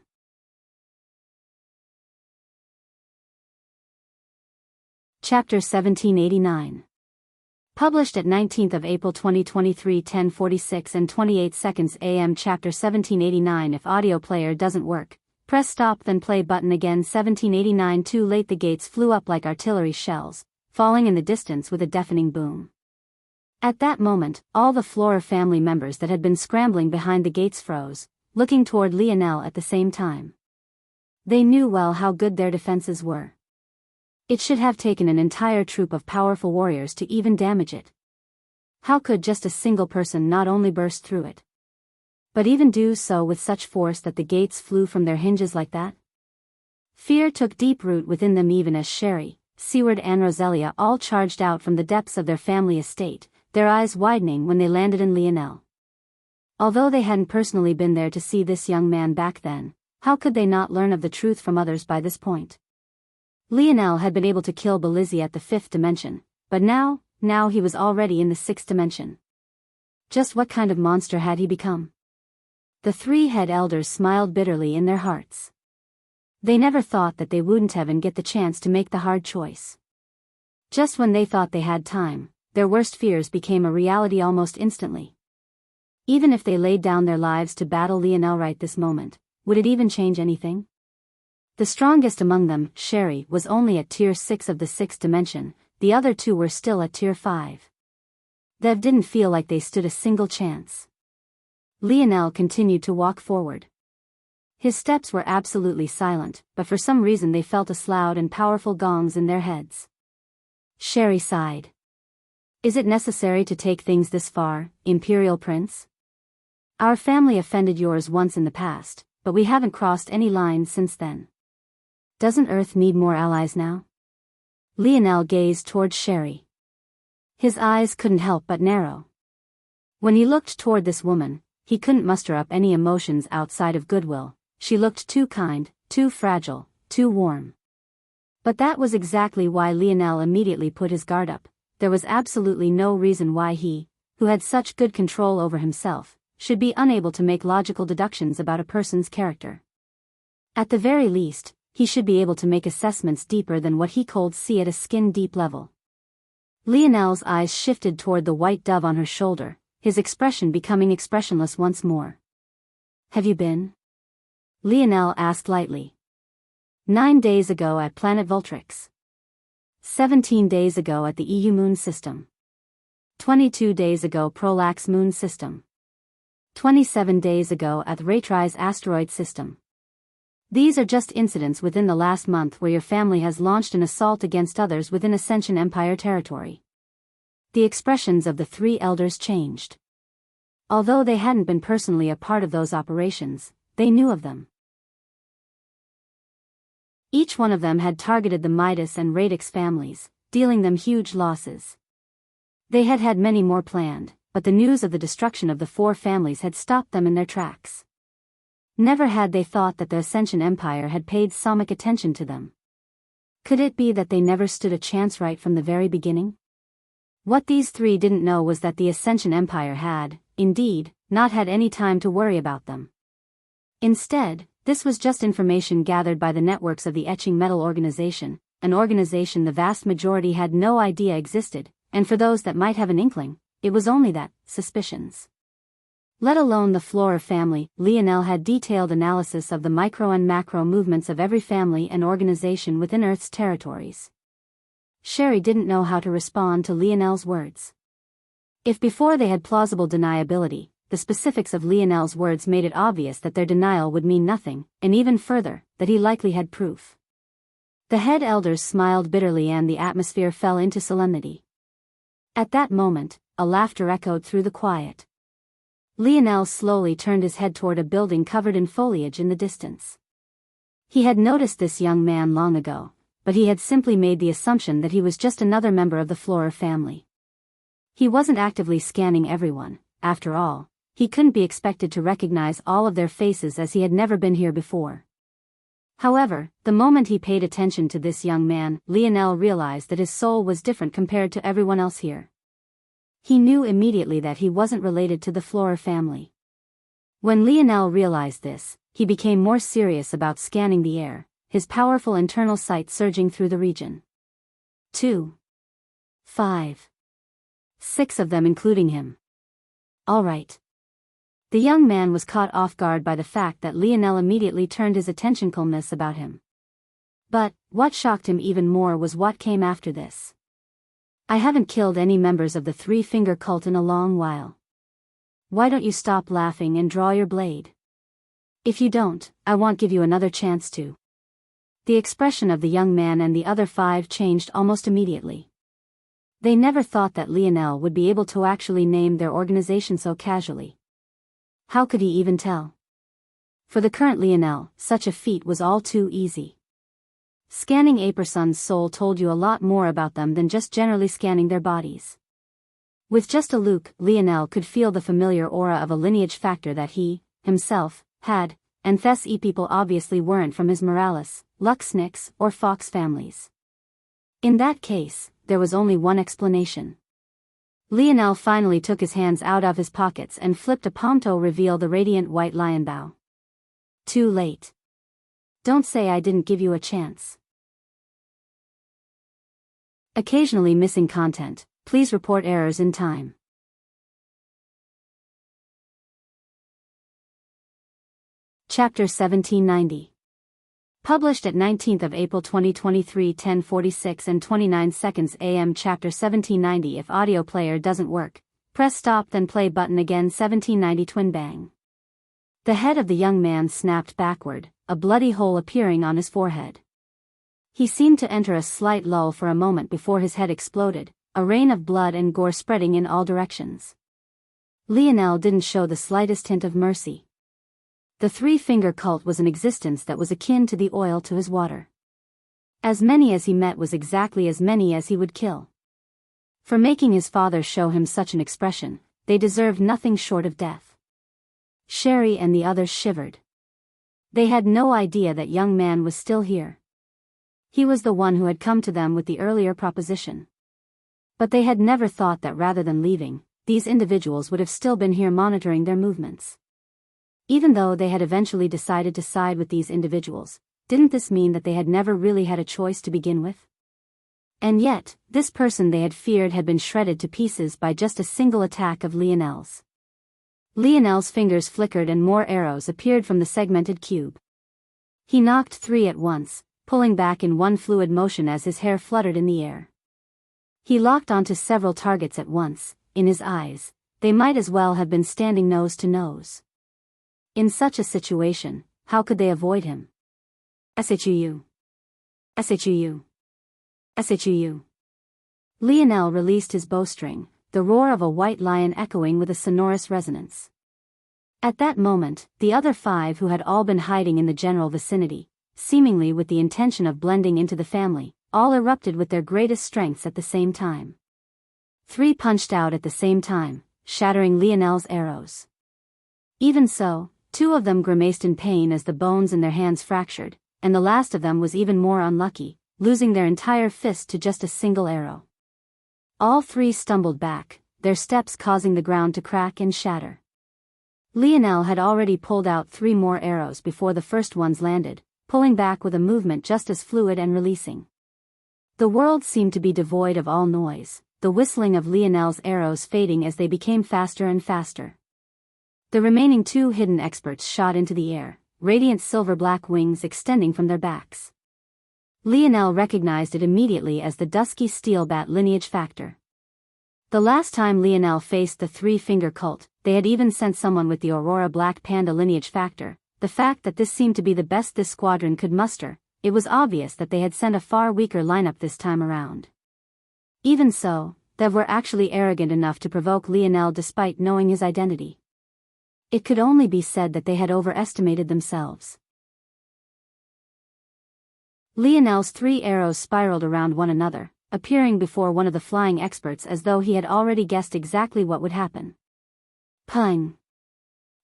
Chapter 1789. Published at 19th of April 2023 10:46 and 28 seconds AM. Chapter 1789. If audio player doesn't work, press stop then play button again. 1789. Too late. The gates flew up like artillery shells, falling in the distance with a deafening boom. At that moment, all the Flora family members that had been scrambling behind the gates froze, looking toward Lionel at the same time. They knew well how good their defenses were. It should have taken an entire troop of powerful warriors to even damage it. How could just a single person not only burst through it, but even do so with such force that the gates flew from their hinges like that? Fear took deep root within them even as Sherry, Seward and Roselia all charged out from the depths of their family estate, their eyes widening when they landed in Lionel. Although they hadn't personally been there to see this young man back then, how could they not learn of the truth from others by this point? Lionel had been able to kill Belizzi at the 5th dimension, but now he was already in the 6th dimension. Just what kind of monster had he become? The three head elders smiled bitterly in their hearts. They never thought that they wouldn't even get the chance to make the hard choice. Just when they thought they had time, their worst fears became a reality almost instantly. Even if they laid down their lives to battle Lionel right this moment, would it even change anything? The strongest among them, Sherry, was only at tier 6 of the 6th dimension, the other two were still at tier 5. They didn't feel like they stood a single chance. Lionel continued to walk forward. His steps were absolutely silent, but for some reason they felt as loud and powerful gongs in their heads. Sherry sighed. Is it necessary to take things this far, Imperial Prince? Our family offended yours once in the past, but we haven't crossed any lines since then. Doesn't Earth need more allies now? Lionel gazed toward Sherry. His eyes couldn't help but narrow. When he looked toward this woman, he couldn't muster up any emotions outside of goodwill. She looked too kind, too fragile, too warm. But that was exactly why Lionel immediately put his guard up. There was absolutely no reason why he, who had such good control over himself, should be unable to make logical deductions about a person's character. At the very least, he should be able to make assessments deeper than what he could see at a skin-deep level. Lionel's eyes shifted toward the white dove on her shoulder, his expression becoming expressionless once more. Have you been? Lionel asked lightly. 9 days ago at planet Voltrix. 17 days ago at the EU moon system. 22 days ago Prolax moon system. 27 days ago at Raytrise asteroid system. These are just incidents within the last month where your family has launched an assault against others within Ascension Empire territory. The expressions of the three elders changed. Although they hadn't been personally a part of those operations, they knew of them. Each one of them had targeted the Midas and Radix families, dealing them huge losses. They had had many more planned, but the news of the destruction of the 4 families had stopped them in their tracks. Never had they thought that the Ascension Empire had paid so much attention to them. Could it be that they never stood a chance right from the very beginning? What these three didn't know was that the Ascension Empire had, indeed, not had any time to worry about them. Instead, this was just information gathered by the networks of the Etching Metal Organization, an organization the vast majority had no idea existed, and for those that might have an inkling, it was only that, suspicions. Let alone the Flora family, Lionel had detailed analysis of the micro and macro movements of every family and organization within Earth's territories. Sherry didn't know how to respond to Lionel's words. If before they had plausible deniability, the specifics of Lionel's words made it obvious that their denial would mean nothing, and even further, that he likely had proof. The head elders smiled bitterly and the atmosphere fell into solemnity. At that moment, a laughter echoed through the quiet. Lionel slowly turned his head toward a building covered in foliage in the distance. He had noticed this young man long ago, but he had simply made the assumption that he was just another member of the Flora family. He wasn't actively scanning everyone. After all, he couldn't be expected to recognize all of their faces as he had never been here before. However, the moment he paid attention to this young man, Lionel realized that his soul was different compared to everyone else here. He knew immediately that he wasn't related to the Flora family. When Lionel realized this, he became more serious about scanning the air, his powerful internal sight surging through the region. 2. 5. 6 of them including him. All right. The young man was caught off guard by the fact that Lionel immediately turned his attention calmness about him. But, what shocked him even more was what came after this. I haven't killed any members of the Three-Finger Cult in a long while. Why don't you stop laughing and draw your blade? If you don't, I won't give you another chance to. The expression of the young man and the other 5 changed almost immediately. They never thought that Lionel would be able to actually name their organization so casually. How could he even tell? For the current Lionel, such a feat was all too easy. Scanning a person's soul told you a lot more about them than just generally scanning their bodies. With just a look, Lionel could feel the familiar aura of a lineage factor that he, himself, had, and thus people obviously weren't from his Morales, Luxnix, or Fox families. In that case, there was only one explanation. Lionel finally took his hands out of his pockets and flipped a palm to reveal the radiant white lion bow. Too late. Don't say I didn't give you a chance. Occasionally missing content, please report errors in time. Chapter 1790. Published at 19th of April 2023 10:46 and 29 seconds AM. Chapter 1790. If audio player doesn't work, press stop then play button again. 1790 Twin bang. The head of the young man snapped backward, a bloody hole appearing on his forehead. He seemed to enter a slight lull for a moment before his head exploded, a rain of blood and gore spreading in all directions. Lionel didn't show the slightest hint of mercy. The Three-Finger Cult was an existence that was akin to the oil to his water. As many as he met was exactly as many as he would kill. For making his father show him such an expression, they deserved nothing short of death. Sherry and the others shivered. They had no idea that young man was still here. He was the one who had come to them with the earlier proposition. But they had never thought that rather than leaving, these individuals would have still been here monitoring their movements. Even though they had eventually decided to side with these individuals, didn't this mean that they had never really had a choice to begin with? And yet, this person they had feared had been shredded to pieces by just a single attack of Lionel's. Lionel's fingers flickered and more arrows appeared from the segmented cube. He knocked 3 at once, pulling back in one fluid motion as his hair fluttered in the air. He locked onto several targets at once. In his eyes, they might as well have been standing nose to nose. In such a situation, how could they avoid him? SHUU. SHUU. SHUU. Lionel released his bowstring, the roar of a white lion echoing with a sonorous resonance. At that moment, the other 5 who had all been hiding in the general vicinity, seemingly with the intention of blending into the family, all erupted with their greatest strengths at the same time. 3 punched out at the same time, shattering Lionel's arrows. Even so, 2 of them grimaced in pain as the bones in their hands fractured, and the last of them was even more unlucky, losing their entire fist to just a single arrow. All 3 stumbled back, their steps causing the ground to crack and shatter. Lionel had already pulled out 3 more arrows before the first ones landed, pulling back with a movement just as fluid and releasing. The world seemed to be devoid of all noise. the whistling of Lionel's arrows fading as they became faster and faster. The remaining two hidden experts shot into the air, radiant silver-black wings extending from their backs. Lionel recognized it immediately as the dusky steel bat lineage factor. The last time Lionel faced the three-finger cult, they had even sent someone with the Aurora Black Panda lineage factor. The fact that this seemed to be the best this squadron could muster, it was obvious that they had sent a far weaker lineup this time around. Even so, they were actually arrogant enough to provoke Lionel despite knowing his identity. It could only be said that they had overestimated themselves. Lionel's 3 arrows spiraled around one another, appearing before one of the flying experts as though he had already guessed exactly what would happen. Ping!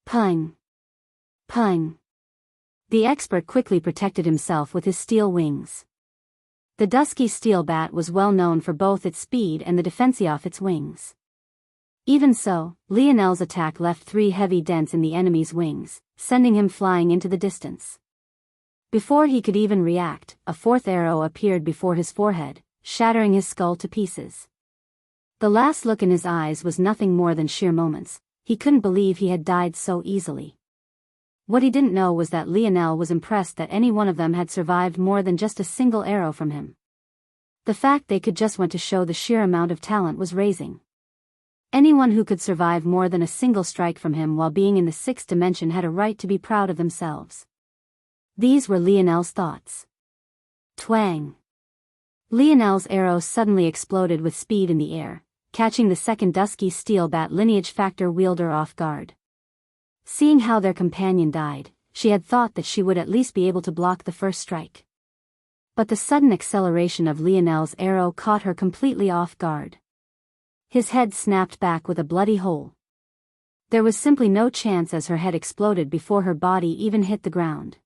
Ping! Ping! The expert quickly protected himself with his steel wings. The dusky steel bat was well known for both its speed and the defense of its wings. Even so, Lionel's attack left 3 heavy dents in the enemy's wings, sending him flying into the distance. Before he could even react, a 4th arrow appeared before his forehead, shattering his skull to pieces. The last look in his eyes was nothing more than sheer moments. He couldn't believe he had died so easily. What he didn't know was that Lionel was impressed that any one of them had survived more than just a single arrow from him. The fact they could just went to show the sheer amount of talent was raising. Anyone who could survive more than a single strike from him while being in the 6th dimension had a right to be proud of themselves. These were Lionel's thoughts. Twang! Lionel's arrow suddenly exploded with speed in the air, catching the second dusky steel bat lineage factor wielder off guard. Seeing how their companion died, she had thought that she would at least be able to block the first strike. But the sudden acceleration of Lionel's arrow caught her completely off guard. His head snapped back with a bloody hole. There was simply no chance as her head exploded before her body even hit the ground.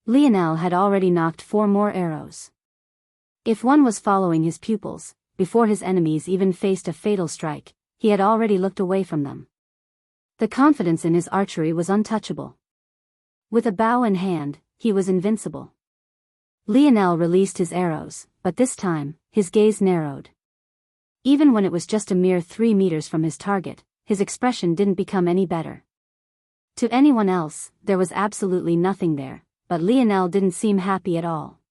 Lionel had already knocked 4 more arrows. If one was following his pupils, before his enemies even faced a fatal strike, he had already looked away from them. The confidence in his archery was untouchable. With a bow in hand, he was invincible. Lionel released his arrows, but this time, his gaze narrowed. Even when it was just a mere 3 meters from his target, his expression didn't become any better. To anyone else, there was absolutely nothing there, but Lionel didn't seem happy at all.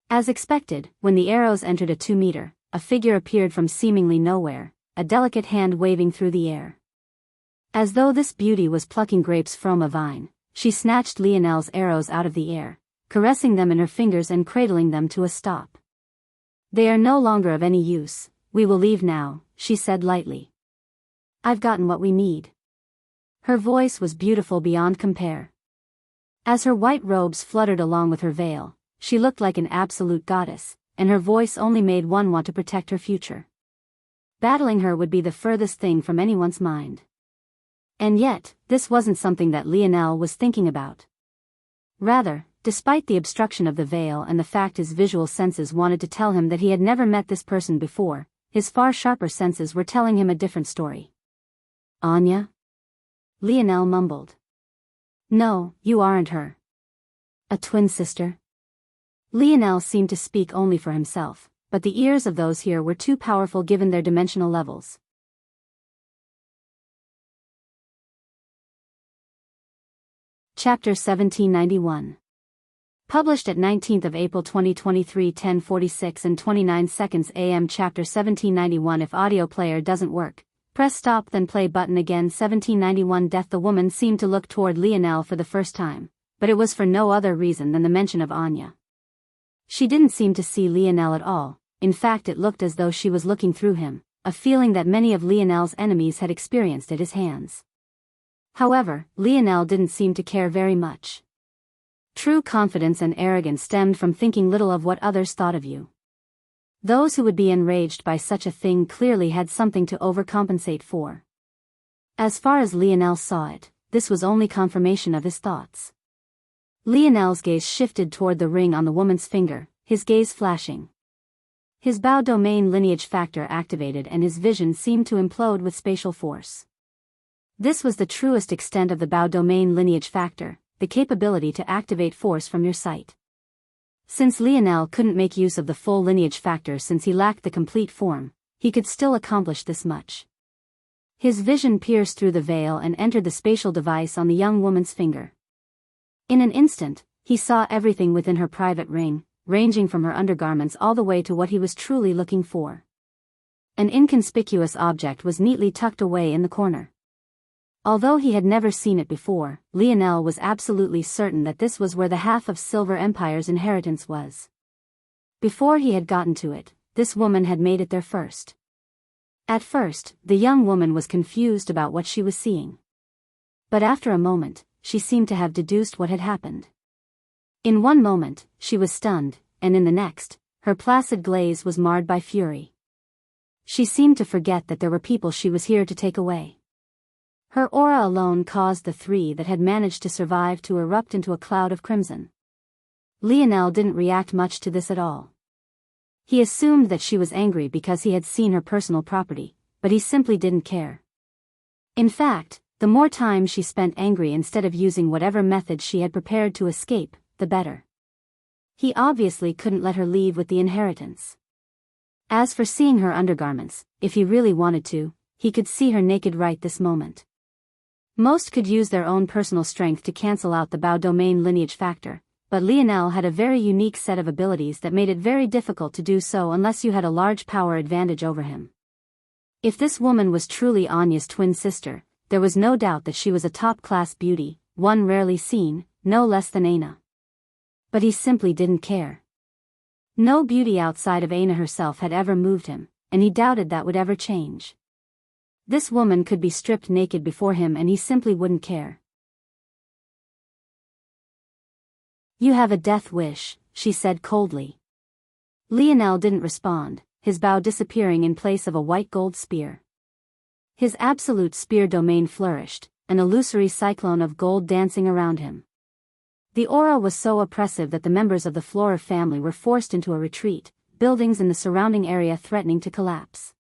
As expected, when the arrows entered a 2-meter, a figure appeared from seemingly nowhere, a delicate hand waving through the air. As though this beauty was plucking grapes from a vine, she snatched Lionel's arrows out of the air, caressing them in her fingers and cradling them to a stop. "They are no longer of any use, we will leave now," she said lightly. "I've gotten what we need." Her voice was beautiful beyond compare. As her white robes fluttered along with her veil, she looked like an absolute goddess, and her voice only made one want to protect her future. Battling her would be the furthest thing from anyone's mind. And yet, this wasn't something that Lionel was thinking about. Rather, despite the obstruction of the veil and the fact his visual senses wanted to tell him that he had never met this person before, his far sharper senses were telling him a different story. "Anya?" Lionel mumbled. "No, you aren't her." "A twin sister?" Lionel seemed to speak only for himself, but the ears of those here were too powerful given their dimensional levels. Chapter 1791. Published at 19th of April 2023 10:46 and 29 seconds AM. Chapter 1791. If audio player doesn't work, press stop then play button again. 1791 Death. The woman seemed to look toward Lionel for the first time, but it was for no other reason than the mention of Anya. She didn't seem to see Lionel at all. In fact, it looked as though she was looking through him, a feeling that many of Lionel's enemies had experienced at his hands. However, Lionel didn't seem to care very much. True confidence and arrogance stemmed from thinking little of what others thought of you. Those who would be enraged by such a thing clearly had something to overcompensate for. As far as Lionel saw it, this was only confirmation of his thoughts. Lionel's gaze shifted toward the ring on the woman's finger, his gaze flashing. His Bao domain lineage factor activated and his vision seemed to implode with spatial force. This was the truest extent of the Bao domain lineage factor, the capability to activate force from your sight. Since Lionel couldn't make use of the full lineage factor since he lacked the complete form, he could still accomplish this much. His vision pierced through the veil and entered the spatial device on the young woman's finger. In an instant, he saw everything within her private ring, ranging from her undergarments all the way to what he was truly looking for. An inconspicuous object was neatly tucked away in the corner. Although he had never seen it before, Lionel was absolutely certain that this was where the half of Silver Empire's inheritance was. Before he had gotten to it, this woman had made it there first. At first, the young woman was confused about what she was seeing. But after a moment, she seemed to have deduced what had happened. In one moment, she was stunned, and in the next, her placid glaze was marred by fury. She seemed to forget that there were people she was here to take away. Her aura alone caused the three that had managed to survive to erupt into a cloud of crimson. Lionel didn't react much to this at all. He assumed that she was angry because he had seen her personal property, but he simply didn't care. In fact, the more time she spent angry instead of using whatever method she had prepared to escape, the better. He obviously couldn't let her leave with the inheritance. As for seeing her undergarments, if he really wanted to, he could see her naked right this moment. Most could use their own personal strength to cancel out the Biyao domain lineage factor, but Lionel had a very unique set of abilities that made it very difficult to do so unless you had a large power advantage over him. If this woman was truly Anya's twin sister, there was no doubt that she was a top-class beauty, one rarely seen, no less than Aina. But he simply didn't care. No beauty outside of Aina herself had ever moved him, and he doubted that would ever change. This woman could be stripped naked before him and he simply wouldn't care. "You have a death wish," she said coldly. Lionel didn't respond, his bow disappearing in place of a white gold spear. His absolute spear domain flourished, an illusory cyclone of gold dancing around him. The aura was so oppressive that the members of the Flora family were forced into a retreat, buildings in the surrounding area threatening to collapse.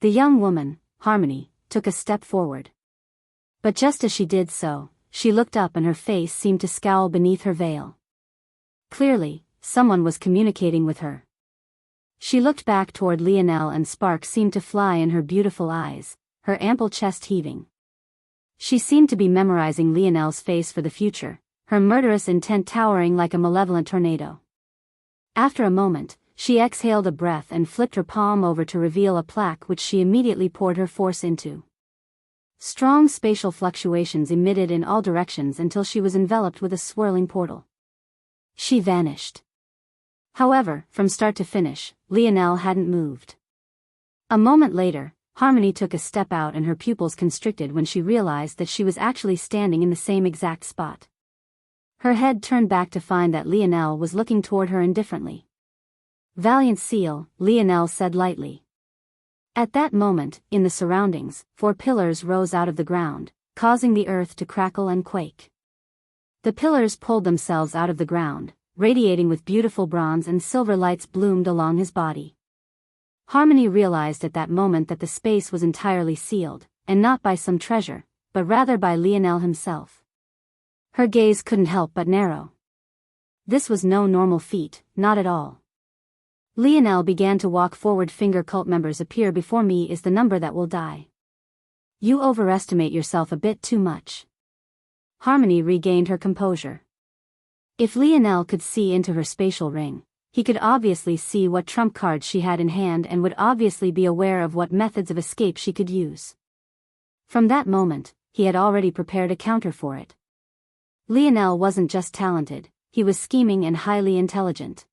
The young woman, Harmony, took a step forward. But just as she did so, she looked up and her face seemed to scowl beneath her veil. Clearly, someone was communicating with her. She looked back toward Lionel and sparks seemed to fly in her beautiful eyes, her ample chest heaving. She seemed to be memorizing Lionel's face for the future, her murderous intent towering like a malevolent tornado. After a moment, she exhaled a breath and flipped her palm over to reveal a plaque which she immediately poured her force into. Strong spatial fluctuations emitted in all directions until she was enveloped with a swirling portal. She vanished. However, from start to finish, Lionel hadn't moved. A moment later, Harmony took a step out and her pupils constricted when she realized that she was actually standing in the same exact spot. Her head turned back to find that Lionel was looking toward her indifferently. "Valiant seal," Lionel said lightly. At that moment, in the surroundings, 4 pillars rose out of the ground, causing the earth to crackle and quake. The pillars pulled themselves out of the ground, radiating with beautiful bronze and silver lights bloomed along his body. Harmony realized at that moment that the space was entirely sealed, and not by some treasure, but rather by Lionel himself. Her gaze couldn't help but narrow. This was no normal feat, not at all. Lionel began to walk forward. "Finger cult members appear before me is the number that will die. You overestimate yourself a bit too much." Harmony regained her composure. If Lionel could see into her spatial ring, he could obviously see what trump cards she had in hand and would obviously be aware of what methods of escape she could use. From that moment, he had already prepared a counter for it. Lionel wasn't just talented, he was scheming and highly intelligent.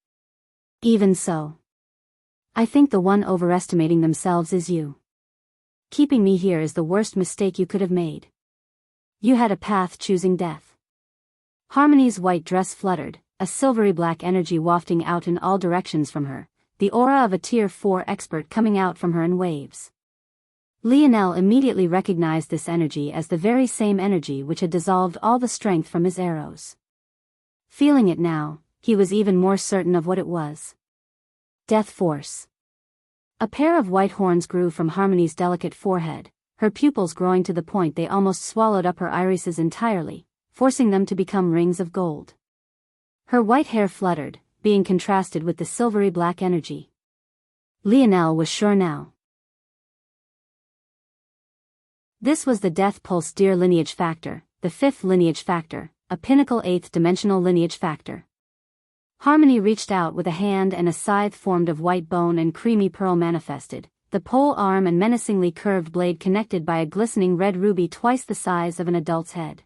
"Even so, I think the one overestimating themselves is you. Keeping me here is the worst mistake you could have made. You had a path choosing death." Harmony's white dress fluttered, a silvery black energy wafting out in all directions from her, the aura of a Tier 4 expert coming out from her in waves. Lionel immediately recognized this energy as the very same energy which had dissolved all the strength from his arrows. Feeling it now, he was even more certain of what it was. Death force. A pair of white horns grew from Harmony's delicate forehead, her pupils growing to the point they almost swallowed up her irises entirely, forcing them to become rings of gold. Her white hair fluttered, being contrasted with the silvery black energy. Lionel was sure now. This was the Death Pulse Deer lineage factor, the 5th lineage factor, a pinnacle 8th dimensional lineage factor. Harmony reached out with a hand, and a scythe formed of white bone and creamy pearl manifested, the pole arm and menacingly curved blade connected by a glistening red ruby twice the size of an adult's head.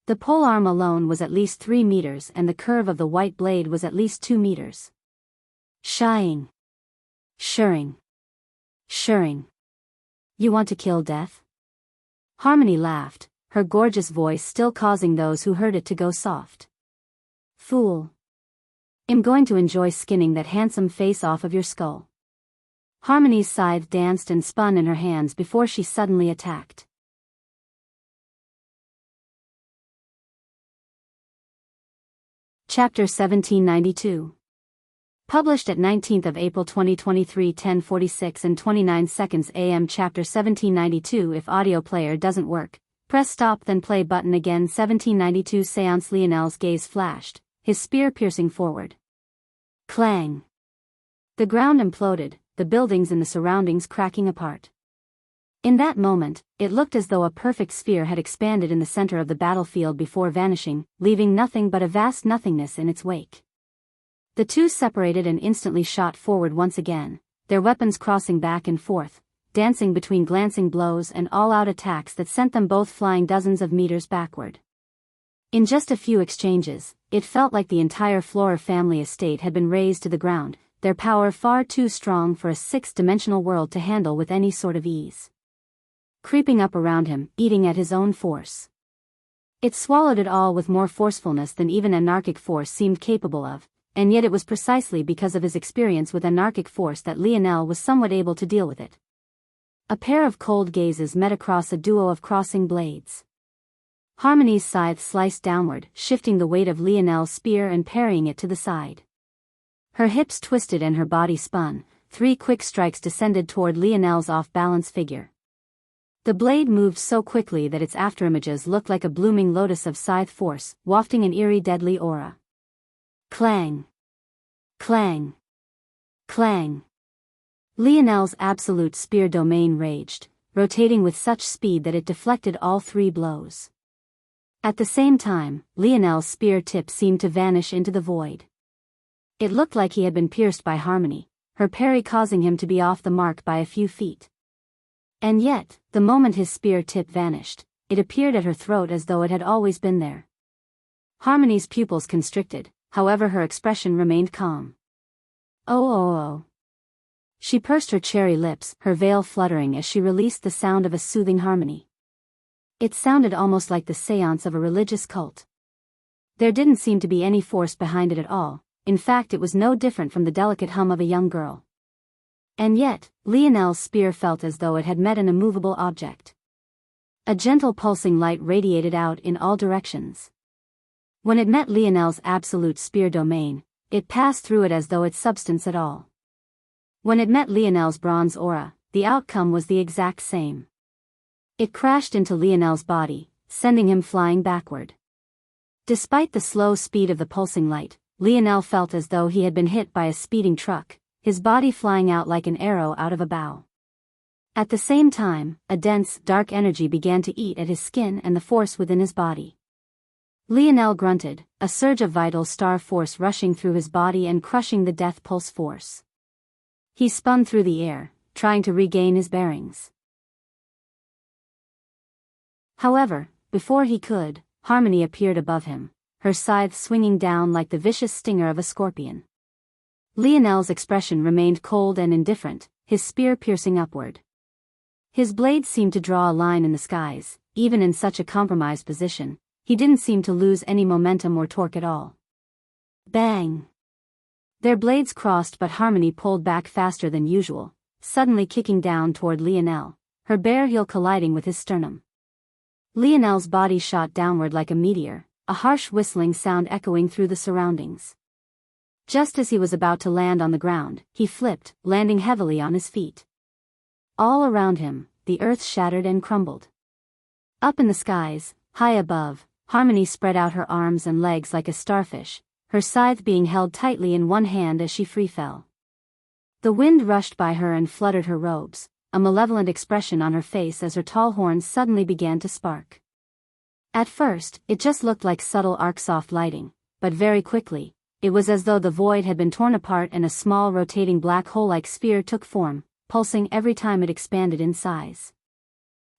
The pole arm alone was at least 3 meters, and the curve of the white blade was at least 2 meters. Shying. Shurring. Shurring. You want to kill death? Harmony laughed, her gorgeous voice still causing those who heard it to go soft. Fool. I'm going to enjoy skinning that handsome face off of your skull. Harmony's scythe danced and spun in her hands before she suddenly attacked. Chapter 1792. Published at 19th of April 2023, 10:46 and 29 seconds AM. Chapter 1792. If audio player doesn't work, press stop then play button again. 1792 Seance. Lionel's gaze flashed, his spear piercing forward. Clang. The ground imploded, the buildings in the surroundings cracking apart. In that moment, it looked as though a perfect sphere had expanded in the center of the battlefield before vanishing, leaving nothing but a vast nothingness in its wake. The two separated and instantly shot forward once again, their weapons crossing back and forth, dancing between glancing blows and all-out attacks that sent them both flying dozens of meters backward. In just a few exchanges, it felt like the entire Flora family estate had been razed to the ground, their power far too strong for a 6th-dimensional world to handle with any sort of ease. Creeping up around him, eating at his own force. It swallowed it all with more forcefulness than even anarchic force seemed capable of, and yet it was precisely because of his experience with anarchic force that Lionel was somewhat able to deal with it. A pair of cold gazes met across a duo of crossing blades. Harmony's scythe sliced downward, shifting the weight of Lionel's spear and parrying it to the side. Her hips twisted and her body spun, 3 quick strikes descended toward Lionel's off-balance figure. The blade moved so quickly that its afterimages looked like a blooming lotus of scythe force, wafting an eerie deadly aura. Clang. Clang. Clang. Lionel's absolute spear domain raged, rotating with such speed that it deflected all 3 blows. At the same time, Lionel's spear tip seemed to vanish into the void. It looked like he had been pierced by Harmony, her parry causing him to be off the mark by a few feet. And yet, the moment his spear tip vanished, it appeared at her throat as though it had always been there. Harmony's pupils constricted, however her expression remained calm. Oh. She pursed her cherry lips, her veil fluttering as she released the sound of a soothing harmony. It sounded almost like the seance of a religious cult. There didn't seem to be any force behind it at all, in fact it was no different from the delicate hum of a young girl. And yet, Lionel's spear felt as though it had met an immovable object. A gentle pulsing light radiated out in all directions. When it met Lionel's absolute spear domain, it passed through it as though its substance at all. When it met Lionel's bronze aura, the outcome was the exact same. It crashed into Lionel's body, sending him flying backward. Despite the slow speed of the pulsing light, Lionel felt as though he had been hit by a speeding truck, his body flying out like an arrow out of a bow. At the same time, a dense, dark energy began to eat at his skin and the force within his body. Lionel grunted, a surge of vital star force rushing through his body and crushing the death pulse force. He spun through the air, trying to regain his bearings. However, before he could, Harmony appeared above him, her scythe swinging down like the vicious stinger of a scorpion. Lionel's expression remained cold and indifferent, his spear piercing upward. His blade seemed to draw a line in the skies, even in such a compromised position. He didn't seem to lose any momentum or torque at all. Bang! Their blades crossed, but Harmony pulled back faster than usual, suddenly kicking down toward Lionel, her bare heel colliding with his sternum. Lionel's body shot downward like a meteor, a harsh whistling sound echoing through the surroundings. Just as he was about to land on the ground, he flipped, landing heavily on his feet. All around him, the earth shattered and crumbled. Up in the skies, high above, Harmony spread out her arms and legs like a starfish, her scythe being held tightly in one hand as she free fell. The wind rushed by her and fluttered her robes, a malevolent expression on her face as her tall horns suddenly began to spark. At first, it just looked like subtle arc-soft lighting, but very quickly, it was as though the void had been torn apart and a small rotating black hole-like sphere took form, pulsing every time it expanded in size.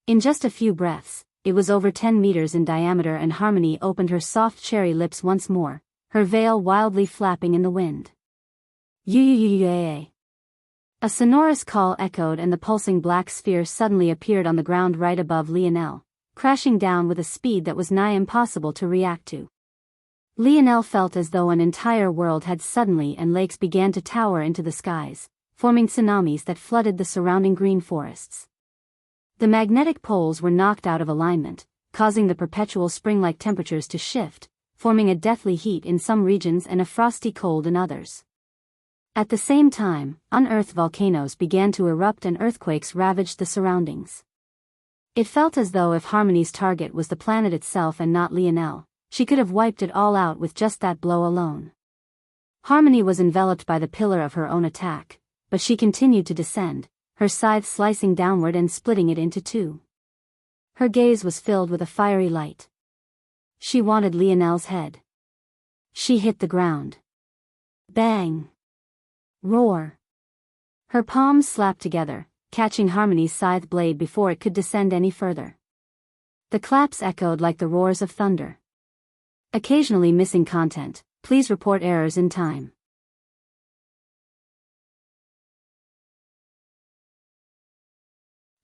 In just a few breaths, it was over 10 meters in diameter, and Harmony opened her soft cherry lips once more, her veil wildly flapping in the wind. "Yu-yu-yu-yu-yu-yu-yu." A sonorous call echoed, and the pulsing black sphere suddenly appeared on the ground right above Lionel, crashing down with a speed that was nigh impossible to react to. Lionel felt as though an entire world had suddenly, and lakes began to tower into the skies, forming tsunamis that flooded the surrounding green forests. The magnetic poles were knocked out of alignment, causing the perpetual spring-like temperatures to shift, forming a deathly heat in some regions and a frosty cold in others. At the same time, unearthed volcanoes began to erupt and earthquakes ravaged the surroundings. It felt as though if Harmony's target was the planet itself and not Lionel, she could have wiped it all out with just that blow alone. Harmony was enveloped by the pillar of her own attack, but she continued to descend, her scythe slicing downward and splitting it into two. Her gaze was filled with a fiery light. She wanted Lionel's head. She hit the ground. Bang! Roar! Her palms slapped together, catching Harmony's scythe blade before it could descend any further. The claps echoed like the roars of thunder. Occasionally missing content, please report errors in time.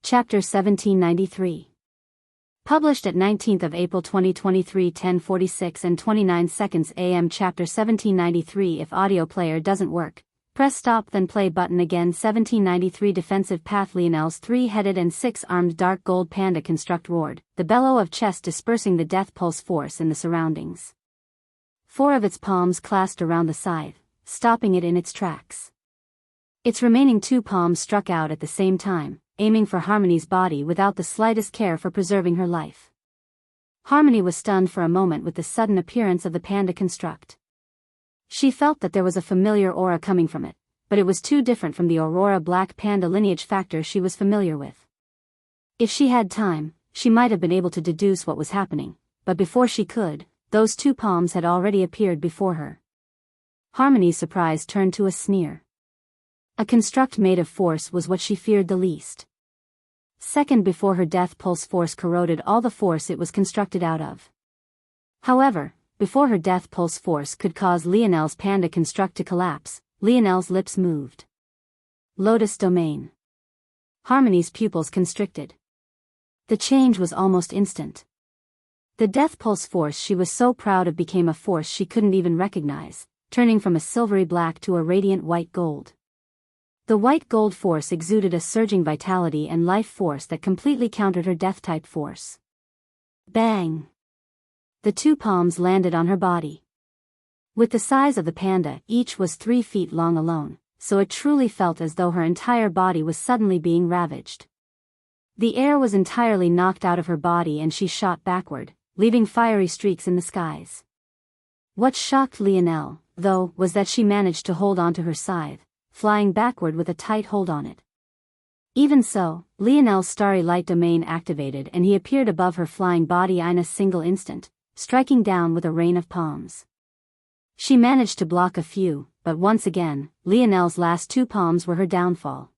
Chapter 1793. Published at 19th of April 2023, 10:46 and 29 seconds AM. Chapter 1793. If audio player doesn't work, press stop then play button again. 1793 Defensive Path. Lionel's three-headed and six-armed dark gold panda construct roared, the bellow of chest dispersing the death pulse force in the surroundings. Four of its palms clasped around the scythe, stopping it in its tracks. Its remaining two palms struck out at the same time, aiming for Harmony's body without the slightest care for preserving her life. Harmony was stunned for a moment with the sudden appearance of the panda construct. She felt that there was a familiar aura coming from it, but it was too different from the Aurora Black Panda lineage factor she was familiar with. If she had time, she might have been able to deduce what was happening, but before she could, those two palms had already appeared before her. Harmony's surprise turned to a sneer. A construct made of force was what she feared the least. Second before her death pulse force corroded all the force it was constructed out of. However, before her death pulse force could cause Lionel's panda construct to collapse, Lionel's lips moved. Lotus domain. Harmony's pupils constricted. The change was almost instant. The death pulse force she was so proud of became a force she couldn't even recognize, turning from a silvery black to a radiant white gold. The white gold force exuded a surging vitality and life force that completely countered her death-type force. Bang! The two palms landed on her body. With the size of the panda, each was 3 feet long alone, so it truly felt as though her entire body was suddenly being ravaged. The air was entirely knocked out of her body and she shot backward, leaving fiery streaks in the skies. What shocked Lionel, though, was that she managed to hold onto her scythe, flying backward with a tight hold on it. Even so, Lionel's starry light domain activated and he appeared above her flying body in a single instant, striking down with a rain of palms. She managed to block a few, but once again, Lionel's last two palms were her downfall.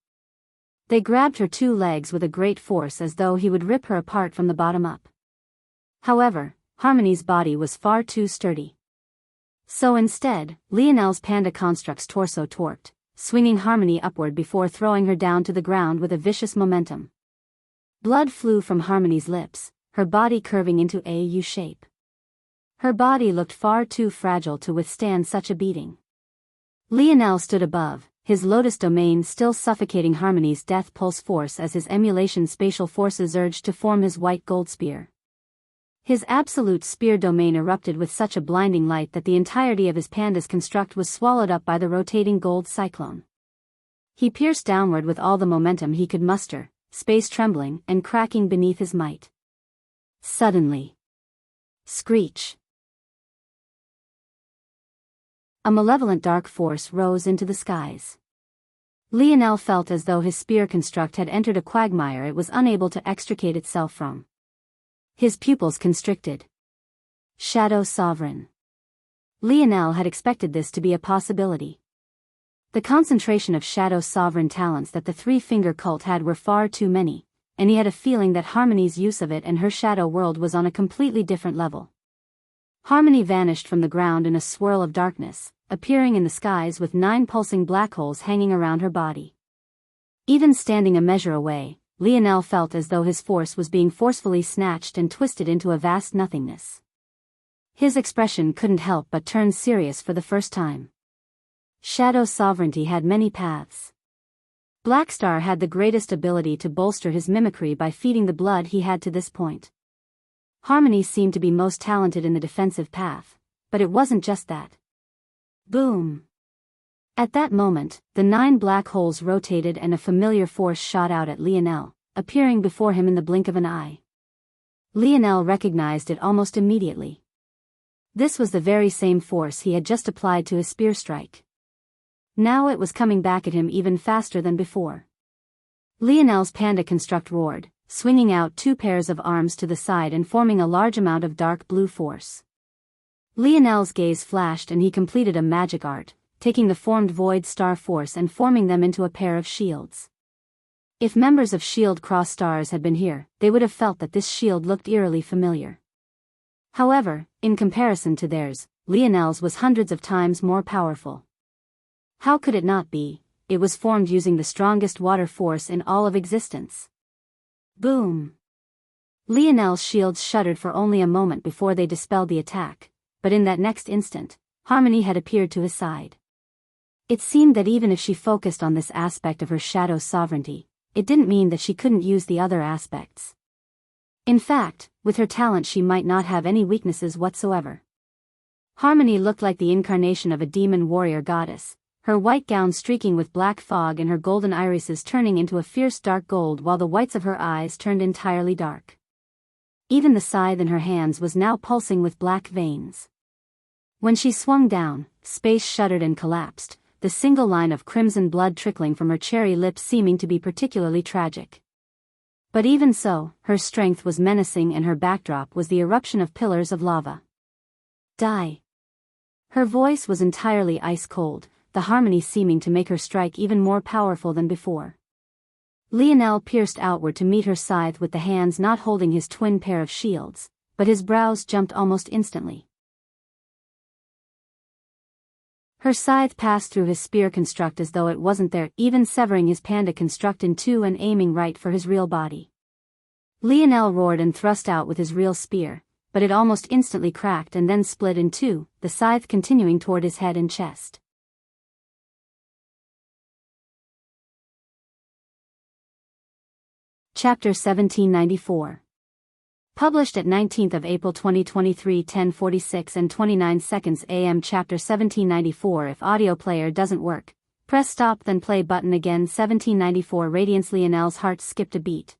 They grabbed her two legs with a great force as though he would rip her apart from the bottom up. However, Harmony's body was far too sturdy. So instead, Lionel's panda construct's torso torqued, swinging Harmony upward before throwing her down to the ground with a vicious momentum. Blood flew from Harmony's lips, her body curving into a U shape. Her body looked far too fragile to withstand such a beating. Lionel stood above, his lotus domain still suffocating Harmony's death pulse force as his emulation spatial forces urged to form his white gold spear. His absolute spear domain erupted with such a blinding light that the entirety of his panda's construct was swallowed up by the rotating gold cyclone. He pierced downward with all the momentum he could muster, space trembling and cracking beneath his might. Suddenly. Screech. A malevolent dark force rose into the skies. Lionel felt as though his spear construct had entered a quagmire it was unable to extricate itself from. His pupils constricted. Shadow Sovereign. Lionel had expected this to be a possibility. The concentration of Shadow Sovereign talents that the three-finger cult had were far too many, and he had a feeling that Harmony's use of it and her shadow world was on a completely different level. Harmony vanished from the ground in a swirl of darkness, appearing in the skies with 9 pulsing black holes hanging around her body. Even standing a measure away, Lionel felt as though his force was being forcefully snatched and twisted into a vast nothingness. His expression couldn't help but turn serious for the first time. Shadow Sovereignty had many paths. Blackstar had the greatest ability to bolster his mimicry by feeding the blood he had to this point. Harmony seemed to be most talented in the defensive path, but it wasn't just that. Boom! At that moment, the 9 black holes rotated and a familiar force shot out at Lionel, appearing before him in the blink of an eye. Lionel recognized it almost immediately. This was the very same force he had just applied to his spear strike. Now it was coming back at him even faster than before. Lionel's panda construct roared, swinging out 2 pairs of arms to the side and forming a large amount of dark blue force. Lionel's gaze flashed and he completed a magic art, taking the formed void star force and forming them into a pair of shields. If members of Shield Cross Stars had been here, they would have felt that this shield looked eerily familiar. However, in comparison to theirs, Lionel's was hundreds of times more powerful. How could it not be? It was formed using the strongest water force in all of existence. Boom! Lionel's shields shuddered for only a moment before they dispelled the attack, but in that next instant, Harmony had appeared to his side. It seemed that even if she focused on this aspect of her shadow sovereignty, it didn't mean that she couldn't use the other aspects. In fact, with her talent she might not have any weaknesses whatsoever. Harmony looked like the incarnation of a demon warrior goddess, her white gown streaking with black fog and her golden irises turning into a fierce dark gold while the whites of her eyes turned entirely dark. Even the scythe in her hands was now pulsing with black veins. When she swung down, space shuddered and collapsed, the single line of crimson blood trickling from her cherry lips seeming to be particularly tragic. But even so, her strength was menacing and her backdrop was the eruption of pillars of lava. Die! Her voice was entirely ice-cold, the harmony seeming to make her strike even more powerful than before. Lionel pierced outward to meet her scythe with the hands not holding his twin pair of shields, but his brows jumped almost instantly. Her scythe passed through his spear construct as though it wasn't there, even severing his panda construct in 2 and aiming right for his real body. Lionel roared and thrust out with his real spear, but it almost instantly cracked and then split in 2, the scythe continuing toward his head and chest. Chapter 1794. Published at 19th of April 2023 10:46 and 29 seconds AM. Chapter 1794. If audio player doesn't work, press stop then play button again. 1794. Radiance. Lionel's heart skipped a beat.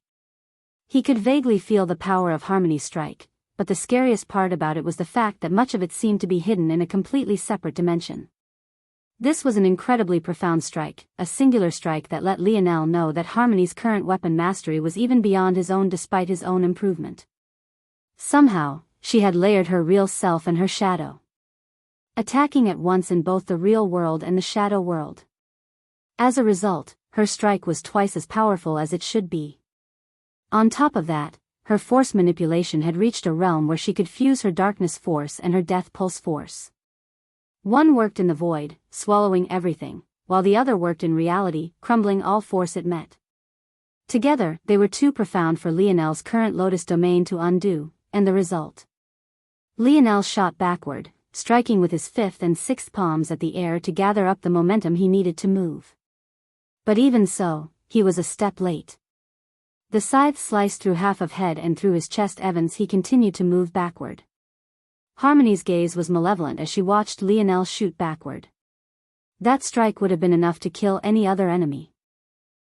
He could vaguely feel the power of Harmony's strike, but the scariest part about it was the fact that much of it seemed to be hidden in a completely separate dimension. This was an incredibly profound strike, a singular strike that let Lionel know that Harmony's current weapon mastery was even beyond his own despite his own improvement. Somehow, she had layered her real self and her shadow, attacking at once in both the real world and the shadow world. As a result, her strike was twice as powerful as it should be. On top of that, her force manipulation had reached a realm where she could fuse her darkness force and her death pulse force. One worked in the void, swallowing everything, while the other worked in reality, crumbling all force it met. Together, they were too profound for Lionel's current Lotus domain to undo, and the result. Lionel shot backward, striking with his 5th and 6th palms at the air to gather up the momentum he needed to move. But even so, he was a step late. The scythe sliced through half of head and through his chest. Evans he continued to move backward. Harmony's gaze was malevolent as she watched Lionel shoot backward. That strike would have been enough to kill any other enemy.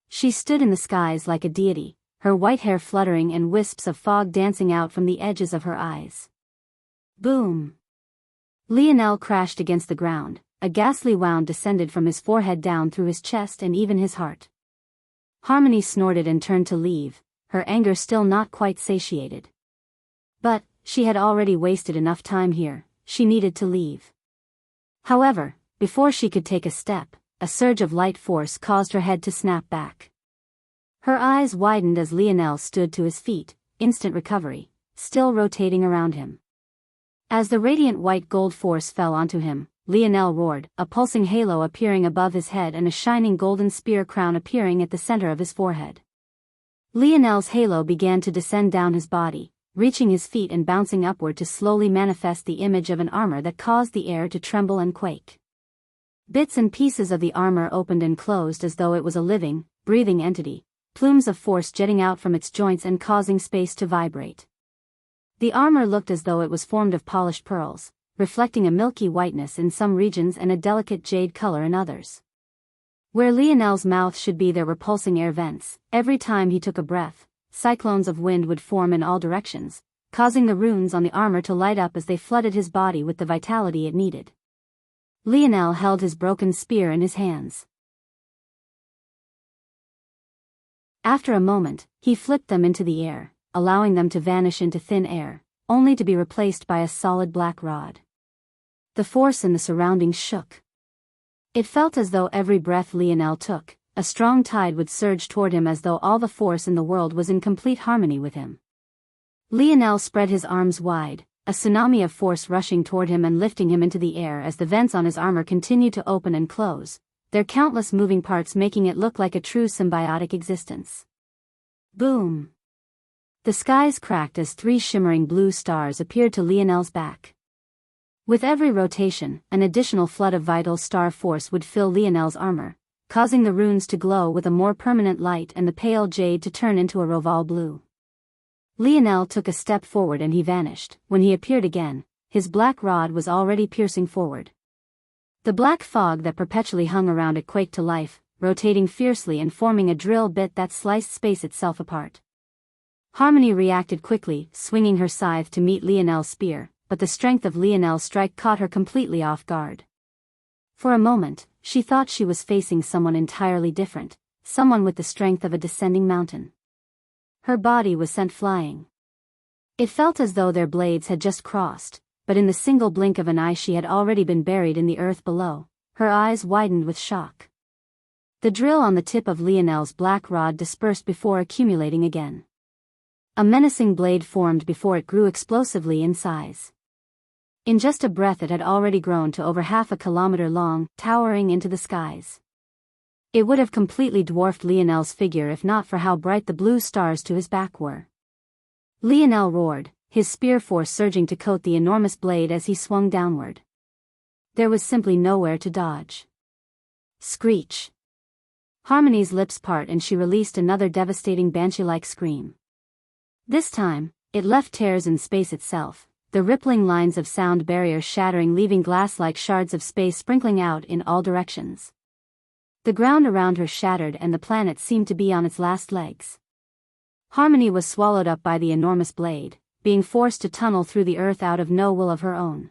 She stood in the skies like a deity, her white hair fluttering and wisps of fog dancing out from the edges of her eyes. Boom! Lionel crashed against the ground, a ghastly wound descended from his forehead down through his chest and even his heart. Harmony snorted and turned to leave, her anger still not quite satiated. But, she had already wasted enough time here, she needed to leave. However, before she could take a step, a surge of light force caused her head to snap back. Her eyes widened as Lionel stood to his feet, instant recovery, still rotating around him. As the radiant white gold force fell onto him, Lionel roared, a pulsing halo appearing above his head and a shining golden spear crown appearing at the center of his forehead. Lionel's halo began to descend down his body, reaching his feet and bouncing upward to slowly manifest the image of an armor that caused the air to tremble and quake. Bits and pieces of the armor opened and closed as though it was a living, breathing entity, plumes of force jetting out from its joints and causing space to vibrate. The armor looked as though it was formed of polished pearls, reflecting a milky whiteness in some regions and a delicate jade color in others. Where Lionel's mouth should be there were pulsing air vents. Every time he took a breath, cyclones of wind would form in all directions, causing the runes on the armor to light up as they flooded his body with the vitality it needed. Lionel held his broken spear in his hands. After a moment, he flipped them into the air, allowing them to vanish into thin air, only to be replaced by a solid black rod. The force in the surroundings shook. It felt as though every breath Lionel took, a strong tide would surge toward him as though all the force in the world was in complete harmony with him. Lionel spread his arms wide, a tsunami of force rushing toward him and lifting him into the air as the vents on his armor continued to open and close, their countless moving parts making it look like a true symbiotic existence. Boom! The skies cracked as 3 shimmering blue stars appeared to Lionel's back. With every rotation, an additional flood of vital star force would fill Lionel's armor, causing the runes to glow with a more permanent light and the pale jade to turn into a roval blue. Lionel took a step forward and he vanished. When he appeared again, his black rod was already piercing forward. The black fog that perpetually hung around it quaked to life, rotating fiercely and forming a drill bit that sliced space itself apart. Harmony reacted quickly, swinging her scythe to meet Lionel's spear, but the strength of Lionel's strike caught her completely off guard. For a moment, she thought she was facing someone entirely different, someone with the strength of a descending mountain. Her body was sent flying. It felt as though their blades had just crossed, but in the single blink of an eye she had already been buried in the earth below, her eyes widened with shock. The drill on the tip of Lionel's black rod dispersed before accumulating again. A menacing blade formed before it grew explosively in size. In just a breath it had already grown to over half a kilometer long, towering into the skies. It would have completely dwarfed Lionel's figure if not for how bright the blue stars to his back were. Lionel roared, his spear force surging to coat the enormous blade as he swung downward. There was simply nowhere to dodge. Screech! Harmony's lips part and she released another devastating banshee-like scream. This time, it left tears in space itself, the rippling lines of sound barrier shattering, leaving glass-like shards of space sprinkling out in all directions. The ground around her shattered and the planet seemed to be on its last legs. Harmony was swallowed up by the enormous blade, being forced to tunnel through the earth out of no will of her own.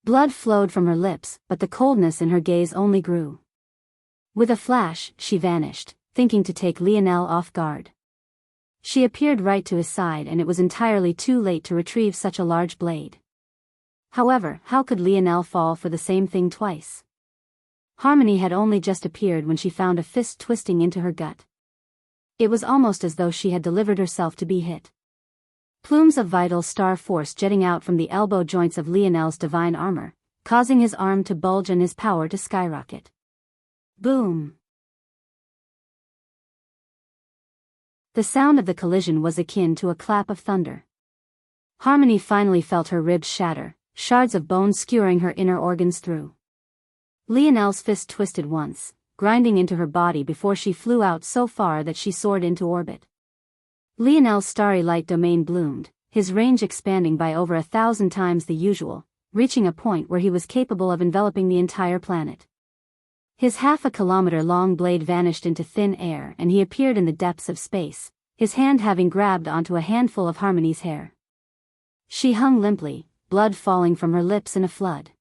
Blood flowed from her lips, but the coldness in her gaze only grew. With a flash, she vanished, thinking to take Lionel off guard. She appeared right to his side and it was entirely too late to retrieve such a large blade. However, how could Lionel fall for the same thing twice? Harmony had only just appeared when she found a fist twisting into her gut. It was almost as though she had delivered herself to be hit. Plumes of vital star force jetting out from the elbow joints of Lionel's divine armor, causing his arm to bulge and his power to skyrocket. Boom! The sound of the collision was akin to a clap of thunder. Harmony finally felt her ribs shatter, shards of bone skewering her inner organs through. Lionel's fist twisted once, grinding into her body before she flew out so far that she soared into orbit. Lionel's starry light domain bloomed, his range expanding by over 1,000 times the usual, reaching a point where he was capable of enveloping the entire planet. His half-a-kilometer-long blade vanished into thin air and he appeared in the depths of space, his hand having grabbed onto a handful of Harmony's hair. She hung limply, blood falling from her lips in a flood.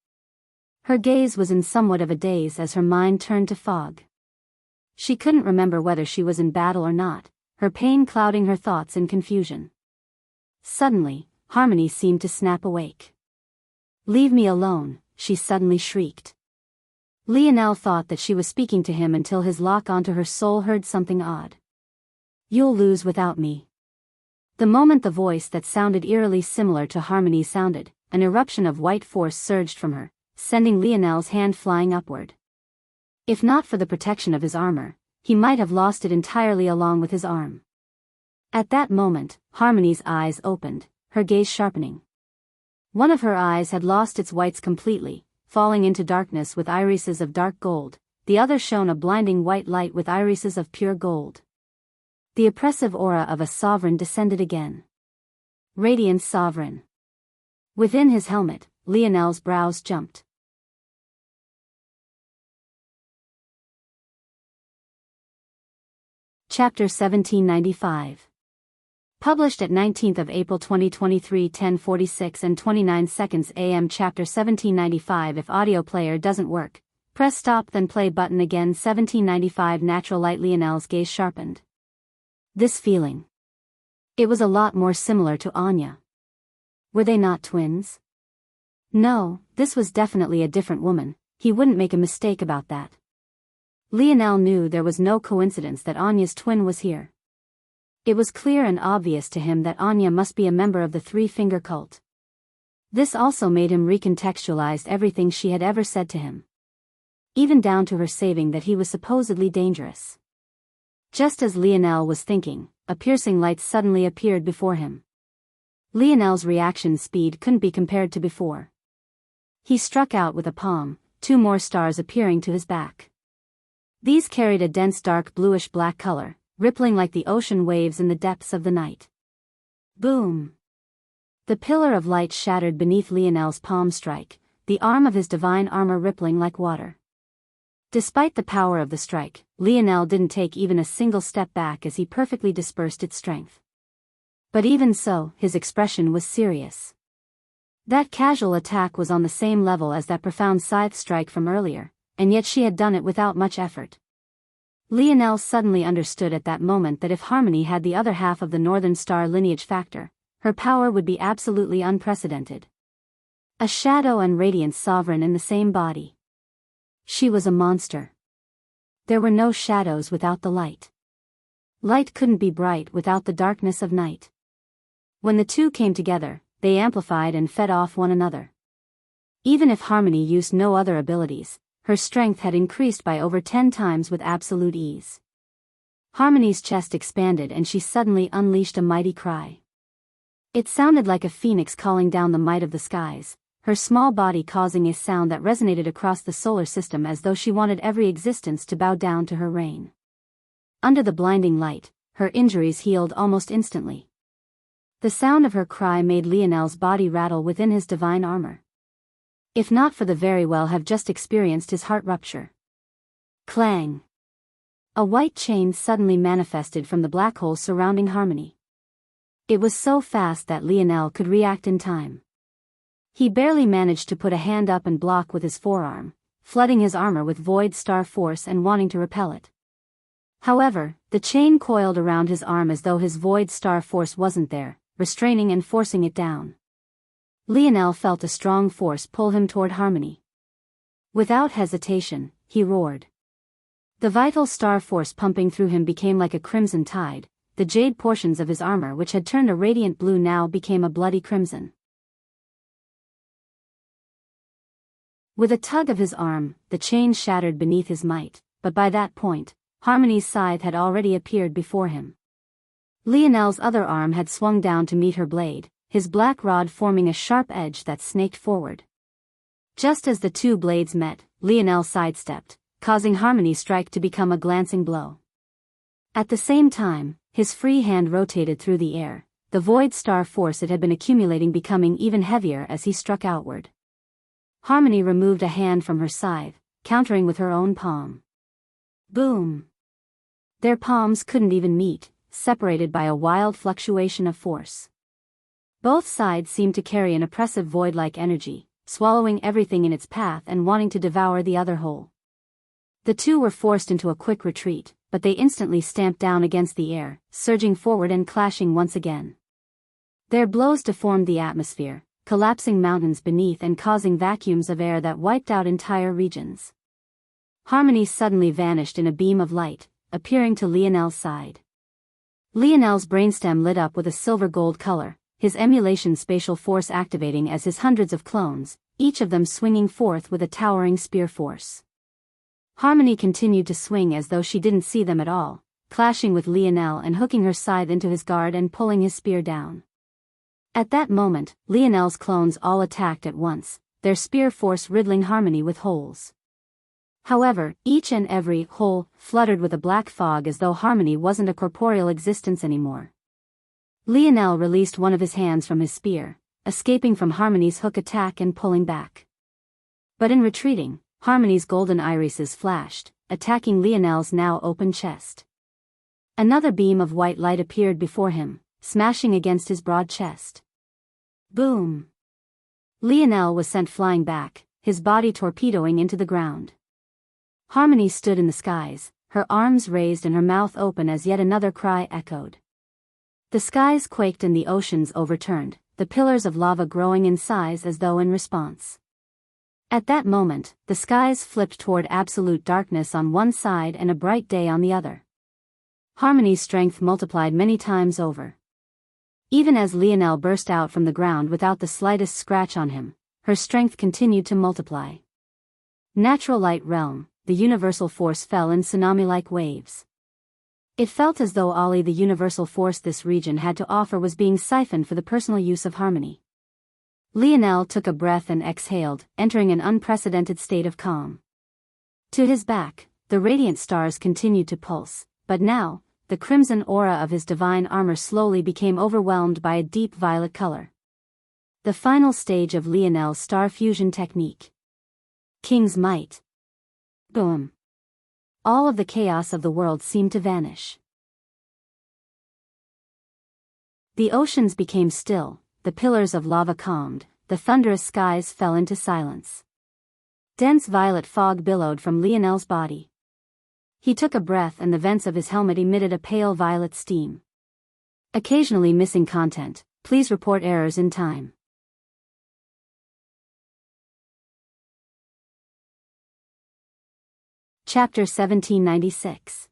Her gaze was in somewhat of a daze as her mind turned to fog. She couldn't remember whether she was in battle or not, her pain clouding her thoughts in confusion. Suddenly, Harmony seemed to snap awake. "Leave me alone," she suddenly shrieked. Lionel thought that she was speaking to him until his lock onto her soul heard something odd. "You'll lose without me." The moment the voice that sounded eerily similar to Harmony sounded, an eruption of white force surged from her, sending Lionel's hand flying upward. If not for the protection of his armor, he might have lost it entirely along with his arm. At that moment, Harmony's eyes opened, her gaze sharpening. One of her eyes had lost its whites completely, falling into darkness with irises of dark gold, the other shone a blinding white light with irises of pure gold. The oppressive aura of a sovereign descended again. Radiant sovereign. Within his helmet, Lionel's brows jumped. Chapter 1795. Published at 19th of April 2023 10:46 and 29 seconds AM. Chapter 1795. If audio player doesn't work, press stop then play button again. 1795. Natural light. Lionel's gaze sharpened. This feeling. It was a lot more similar to Anya. Were they not twins? No, this was definitely a different woman, he wouldn't make a mistake about that. Lionel knew there was no coincidence that Anya's twin was here. It was clear and obvious to him that Anya must be a member of the Three-Finger Cult. This also made him recontextualize everything she had ever said to him. Even down to her saving that he was supposedly dangerous. Just as Lionel was thinking, a piercing light suddenly appeared before him. Lionel's reaction speed couldn't be compared to before. He struck out with a palm, 2 more stars appearing to his back. These carried a dense dark bluish-black color, rippling like the ocean waves in the depths of the night. Boom! The pillar of light shattered beneath Lionel's palm strike, the arm of his divine armor rippling like water. Despite the power of the strike, Lionel didn't take even a single step back as he perfectly dispersed its strength. But even so, his expression was serious. That casual attack was on the same level as that profound scythe strike from earlier, and yet she had done it without much effort. Lionel suddenly understood at that moment that if Harmony had the other half of the Northern Star lineage factor, her power would be absolutely unprecedented. A shadow and radiant sovereign in the same body. She was a monster. There were no shadows without the light. Light couldn't be bright without the darkness of night. When the two came together, they amplified and fed off one another. Even if Harmony used no other abilities, her strength had increased by over 10 times with absolute ease. Harmony's chest expanded and she suddenly unleashed a mighty cry. It sounded like a phoenix calling down the might of the skies, her small body causing a sound that resonated across the solar system as though she wanted every existence to bow down to her reign. Under the blinding light, her injuries healed almost instantly. The sound of her cry made Lionel's body rattle within his divine armor. If not for the very well have just experienced his heart rupture. Clang! A white chain suddenly manifested from the black hole surrounding Harmony. It was so fast that Lionel could react in time. He barely managed to put a hand up and block with his forearm, flooding his armor with void star force and wanting to repel it. However, the chain coiled around his arm as though his void star force wasn't there, restraining and forcing it down. Lionel felt a strong force pull him toward Harmony. Without hesitation, he roared. The vital star force pumping through him became like a crimson tide, the jade portions of his armor which had turned a radiant blue now became a bloody crimson. With a tug of his arm, the chain shattered beneath his might, but by that point, Harmony's scythe had already appeared before him. Lionel's other arm had swung down to meet her blade, his black rod forming a sharp edge that snaked forward. Just as the two blades met, Lionel sidestepped, causing Harmony's strike to become a glancing blow. At the same time, his free hand rotated through the air, the void star force it had been accumulating becoming even heavier as he struck outward. Harmony removed a hand from her scythe, countering with her own palm. Boom! Their palms couldn't even meet, separated by a wild fluctuation of force. Both sides seemed to carry an oppressive void-like energy, swallowing everything in its path and wanting to devour the other whole. The two were forced into a quick retreat, but they instantly stamped down against the air, surging forward and clashing once again. Their blows deformed the atmosphere, collapsing mountains beneath and causing vacuums of air that wiped out entire regions. Harmony suddenly vanished in a beam of light, appearing to Lionel's side. Lionel's brainstem lit up with a silver-gold color, his emulation spatial force activating as his hundreds of clones, each of them swinging forth with a towering spear force. Harmony continued to swing as though she didn't see them at all, clashing with Lionel and hooking her scythe into his guard and pulling his spear down. At that moment, Lionel's clones all attacked at once, their spear force riddling Harmony with holes. However, each and every hole fluttered with a black fog as though Harmony wasn't a corporeal existence anymore. Lionel released one of his hands from his spear, escaping from Harmony's hook attack and pulling back. But in retreating, Harmony's golden irises flashed, attacking Lionel's now open chest. Another beam of white light appeared before him, smashing against his broad chest. Boom! Lionel was sent flying back, his body torpedoing into the ground. Harmony stood in the skies, her arms raised and her mouth open as yet another cry echoed. The skies quaked and the oceans overturned, the pillars of lava growing in size as though in response. At that moment, the skies flipped toward absolute darkness on one side and a bright day on the other. Harmony's strength multiplied many times over. Even as Lionel burst out from the ground without the slightest scratch on him, her strength continued to multiply. Natural light realm, the universal force fell in tsunami-like waves. It felt as though all the universal force this region had to offer was being siphoned for the personal use of Harmony. Lionel took a breath and exhaled, entering an unprecedented state of calm. To his back, the radiant stars continued to pulse, but now, the crimson aura of his divine armor slowly became overwhelmed by a deep violet color. The final stage of Lionel's star fusion technique. King's Might. Boom. All of the chaos of the world seemed to vanish. The oceans became still, the pillars of lava calmed, the thunderous skies fell into silence. Dense violet fog billowed from Lionel's body. He took a breath and the vents of his helmet emitted a pale violet steam. Occasionally missing content, please report errors in time. Chapter 1796.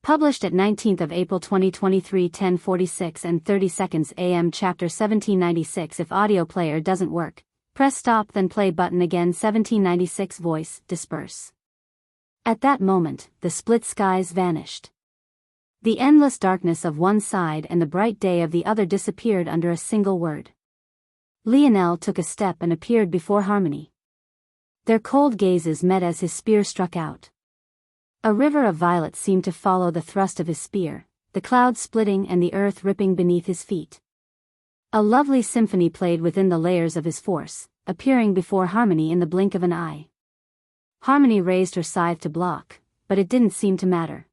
Published at 19th of April 2023 10:46 and 30 seconds AM. Chapter 1796. If audio player doesn't work, press stop then play button again. 1796 Voice, disperse. At that moment, the split skies vanished. The endless darkness of one side and the bright day of the other disappeared under a single word. Lionel took a step and appeared before Harmony. Their cold gazes met as his spear struck out. A river of violet seemed to follow the thrust of his spear, the clouds splitting and the earth ripping beneath his feet. A lovely symphony played within the layers of his force, appearing before Harmony in the blink of an eye. Harmony raised her scythe to block, but it didn't seem to matter.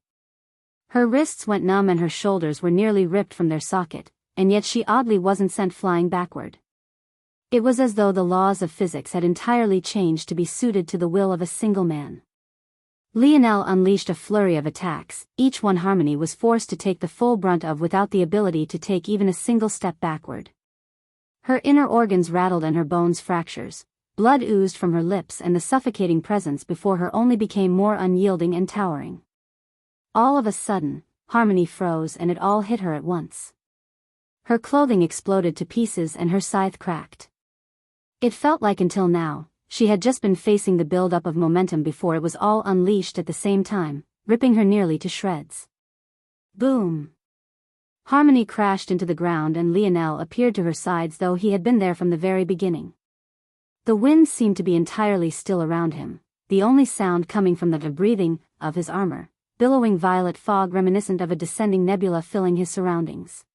Her wrists went numb and her shoulders were nearly ripped from their socket, and yet she oddly wasn't sent flying backward. It was as though the laws of physics had entirely changed to be suited to the will of a single man. Lionel unleashed a flurry of attacks, each one Harmony was forced to take the full brunt of without the ability to take even a single step backward. Her inner organs rattled and her bones fractures. Blood oozed from her lips and the suffocating presence before her only became more unyielding and towering. All of a sudden, Harmony froze and it all hit her at once. Her clothing exploded to pieces and her scythe cracked. It felt like until now, she had just been facing the build-up of momentum before it was all unleashed at the same time, ripping her nearly to shreds. Boom! Harmony crashed into the ground and Lionel appeared to her sides though he had been there from the very beginning. The wind seemed to be entirely still around him, the only sound coming from the breathing of his armor, billowing violet fog reminiscent of a descending nebula filling his surroundings.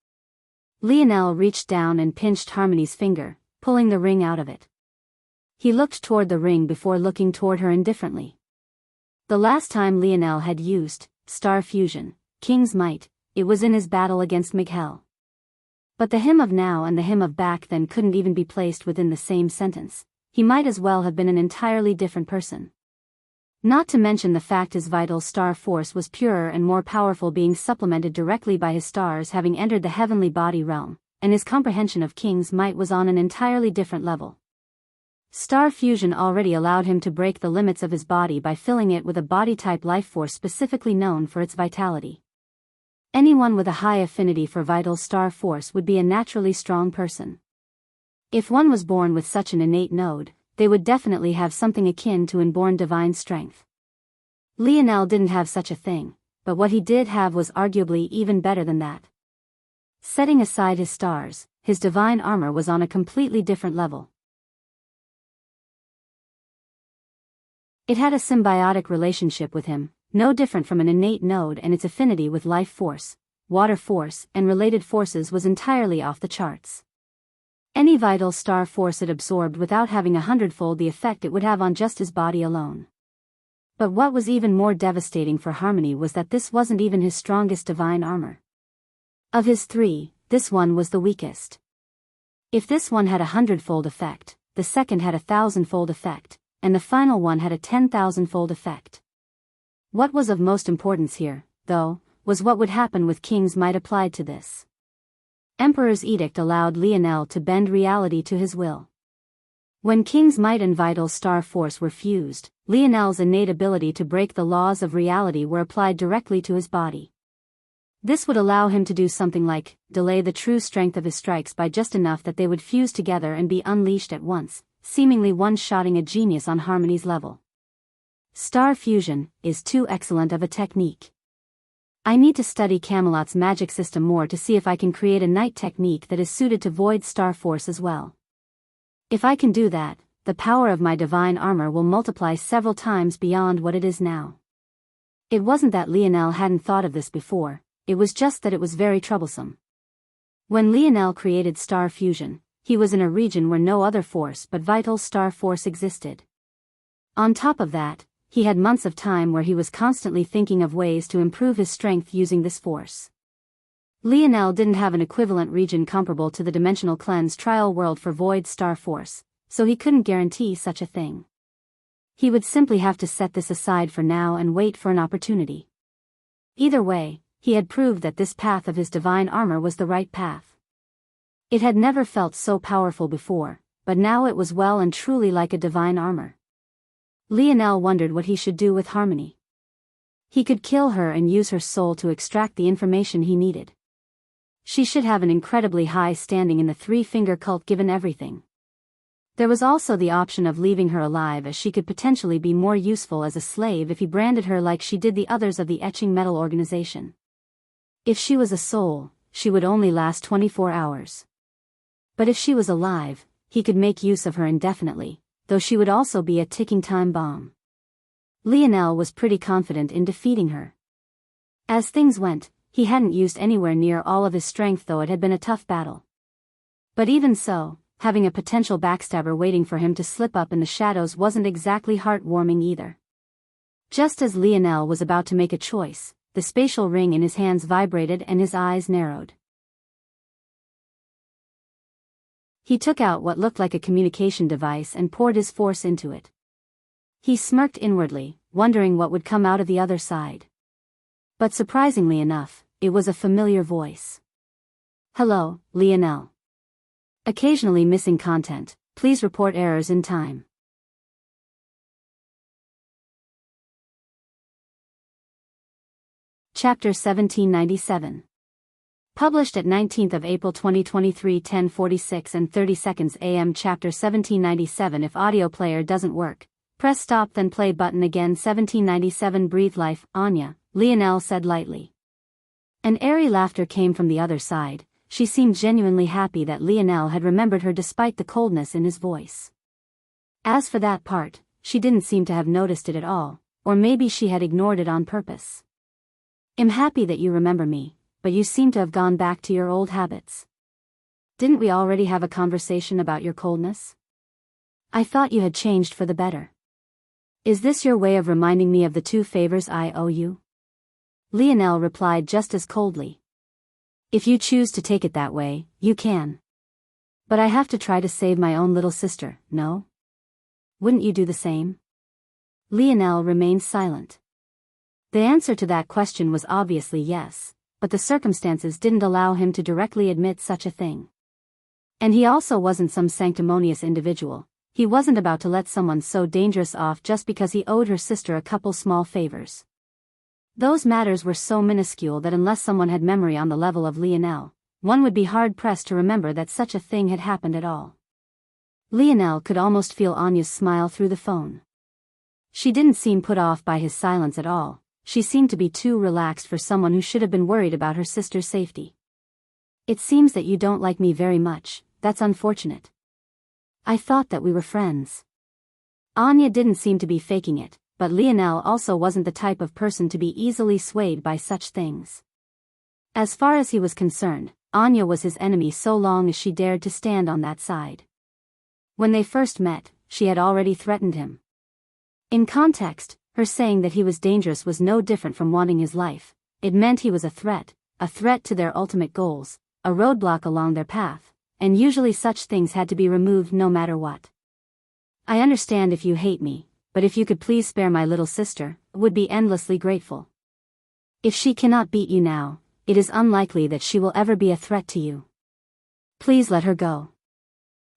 Lionel reached down and pinched Harmony's finger, pulling the ring out of it. He looked toward the ring before looking toward her indifferently. The last time Lionel had used star fusion, King's Might, it was in his battle against Miguel. But the him of now and the him of back then couldn't even be placed within the same sentence. he might as well have been an entirely different person. Not to mention the fact his vital star force was purer and more powerful, being supplemented directly by his stars having entered the heavenly body realm, and his comprehension of King's might was on an entirely different level. Star fusion already allowed him to break the limits of his body by filling it with a body-type life force specifically known for its vitality. Anyone with a high affinity for vital star force would be a naturally strong person. If one was born with such an innate node, they would definitely have something akin to inborn divine strength. Lionel didn't have such a thing, but what he did have was arguably even better than that. Setting aside his stars, his divine armor was on a completely different level. It had a symbiotic relationship with him, no different from an innate node, and its affinity with life force, water force, and related forces was entirely off the charts. Any vital star force it absorbed without having 100-fold the effect it would have on just his body alone. But what was even more devastating for Harmony was that this wasn't even his strongest divine armor. Of his three, this one was the weakest. If this one had 100-fold effect, the second had 1,000-fold effect, and the final one had a 10,000-fold effect. What was of most importance here, though, was what would happen with King's might applied to this. Emperor's edict allowed Lionel to bend reality to his will. When King's might and vital star force were fused, Lionel's innate ability to break the laws of reality were applied directly to his body. This would allow him to do something like delay the true strength of his strikes by just enough that they would fuse together and be unleashed at once, seemingly one-shotting a genius on Harmony's level. Star fusion is too excellent of a technique. I need to study Camelot's magic system more to see if I can create a night technique that is suited to void star force as well. If I can do that, the power of my divine armor will multiply several times beyond what it is now. It wasn't that Lionel hadn't thought of this before, it was just that it was very troublesome. When Lionel created star fusion, he was in a region where no other force but vital star force existed. On top of that, he had months of time where he was constantly thinking of ways to improve his strength using this force. Lionel didn't have an equivalent region comparable to the dimensional cleanse trial world for void star force, so he couldn't guarantee such a thing. He would simply have to set this aside for now and wait for an opportunity. Either way, he had proved that this path of his divine armor was the right path. It had never felt so powerful before, but now it was well and truly like a divine armor. Lionel wondered what he should do with Harmony. He could kill her and use her soul to extract the information he needed. She should have an incredibly high standing in the three-finger cult given everything. There was also the option of leaving her alive, as she could potentially be more useful as a slave if he branded her like she did the others of the etching metal organization. If she was a soul, she would only last 24 hours. But if she was alive, he could make use of her indefinitely, though she would also be a ticking time bomb. Lionel was pretty confident in defeating her. As things went, he hadn't used anywhere near all of his strength, though it had been a tough battle. But even so, having a potential backstabber waiting for him to slip up in the shadows wasn't exactly heartwarming either. Just as Lionel was about to make a choice, the spatial ring in his hands vibrated and his eyes narrowed. He took out what looked like a communication device and poured his force into it. He smirked inwardly, wondering what would come out of the other side. But surprisingly enough, it was a familiar voice. "Hello, Lionel. Occasionally missing content, please report errors in time." Chapter 1797. Published at 19th of April 2023, 10:46 and 30 seconds AM. Chapter 1797. If audio player doesn't work, press stop then play button again. 1797. Breathe life, Anya, Lionel said lightly. An airy laughter came from the other side. She seemed genuinely happy that Lionel had remembered her despite the coldness in his voice. As for that part, she didn't seem to have noticed it at all, or maybe she had ignored it on purpose. "I'm happy that you remember me, but you seem to have gone back to your old habits. Didn't we already have a conversation about your coldness? I thought you had changed for the better. Is this your way of reminding me of the 2 favors I owe you?" Lionel replied just as coldly. "If you choose to take it that way, you can. But I have to try to save my own little sister, no? Wouldn't you do the same? Lionel remained silent. The answer to that question was obviously yes, but the circumstances didn't allow him to directly admit such a thing. And he also wasn't some sanctimonious individual. He wasn't about to let someone so dangerous off just because he owed her sister a couple small favors. Those matters were so minuscule that unless someone had memory on the level of Lionel, one would be hard-pressed to remember that such a thing had happened at all. Lionel could almost feel Anya's smile through the phone. She didn't seem put off by his silence at all. She seemed to be too relaxed for someone who should have been worried about her sister's safety. It seems that you don't like me very much. That's unfortunate. I thought that we were friends. Anya didn't seem to be faking it, but Lionel also wasn't the type of person to be easily swayed by such things. As far as he was concerned, Anya was his enemy so long as she dared to stand on that side. When they first met, she had already threatened him. In context, her saying that he was dangerous was no different from wanting his life. It meant he was a threat to their ultimate goals, a roadblock along their path, and usually such things had to be removed no matter what. I understand if you hate me, but if you could please spare my little sister, I would be endlessly grateful. If she cannot beat you now, it is unlikely that she will ever be a threat to you. Please let her go.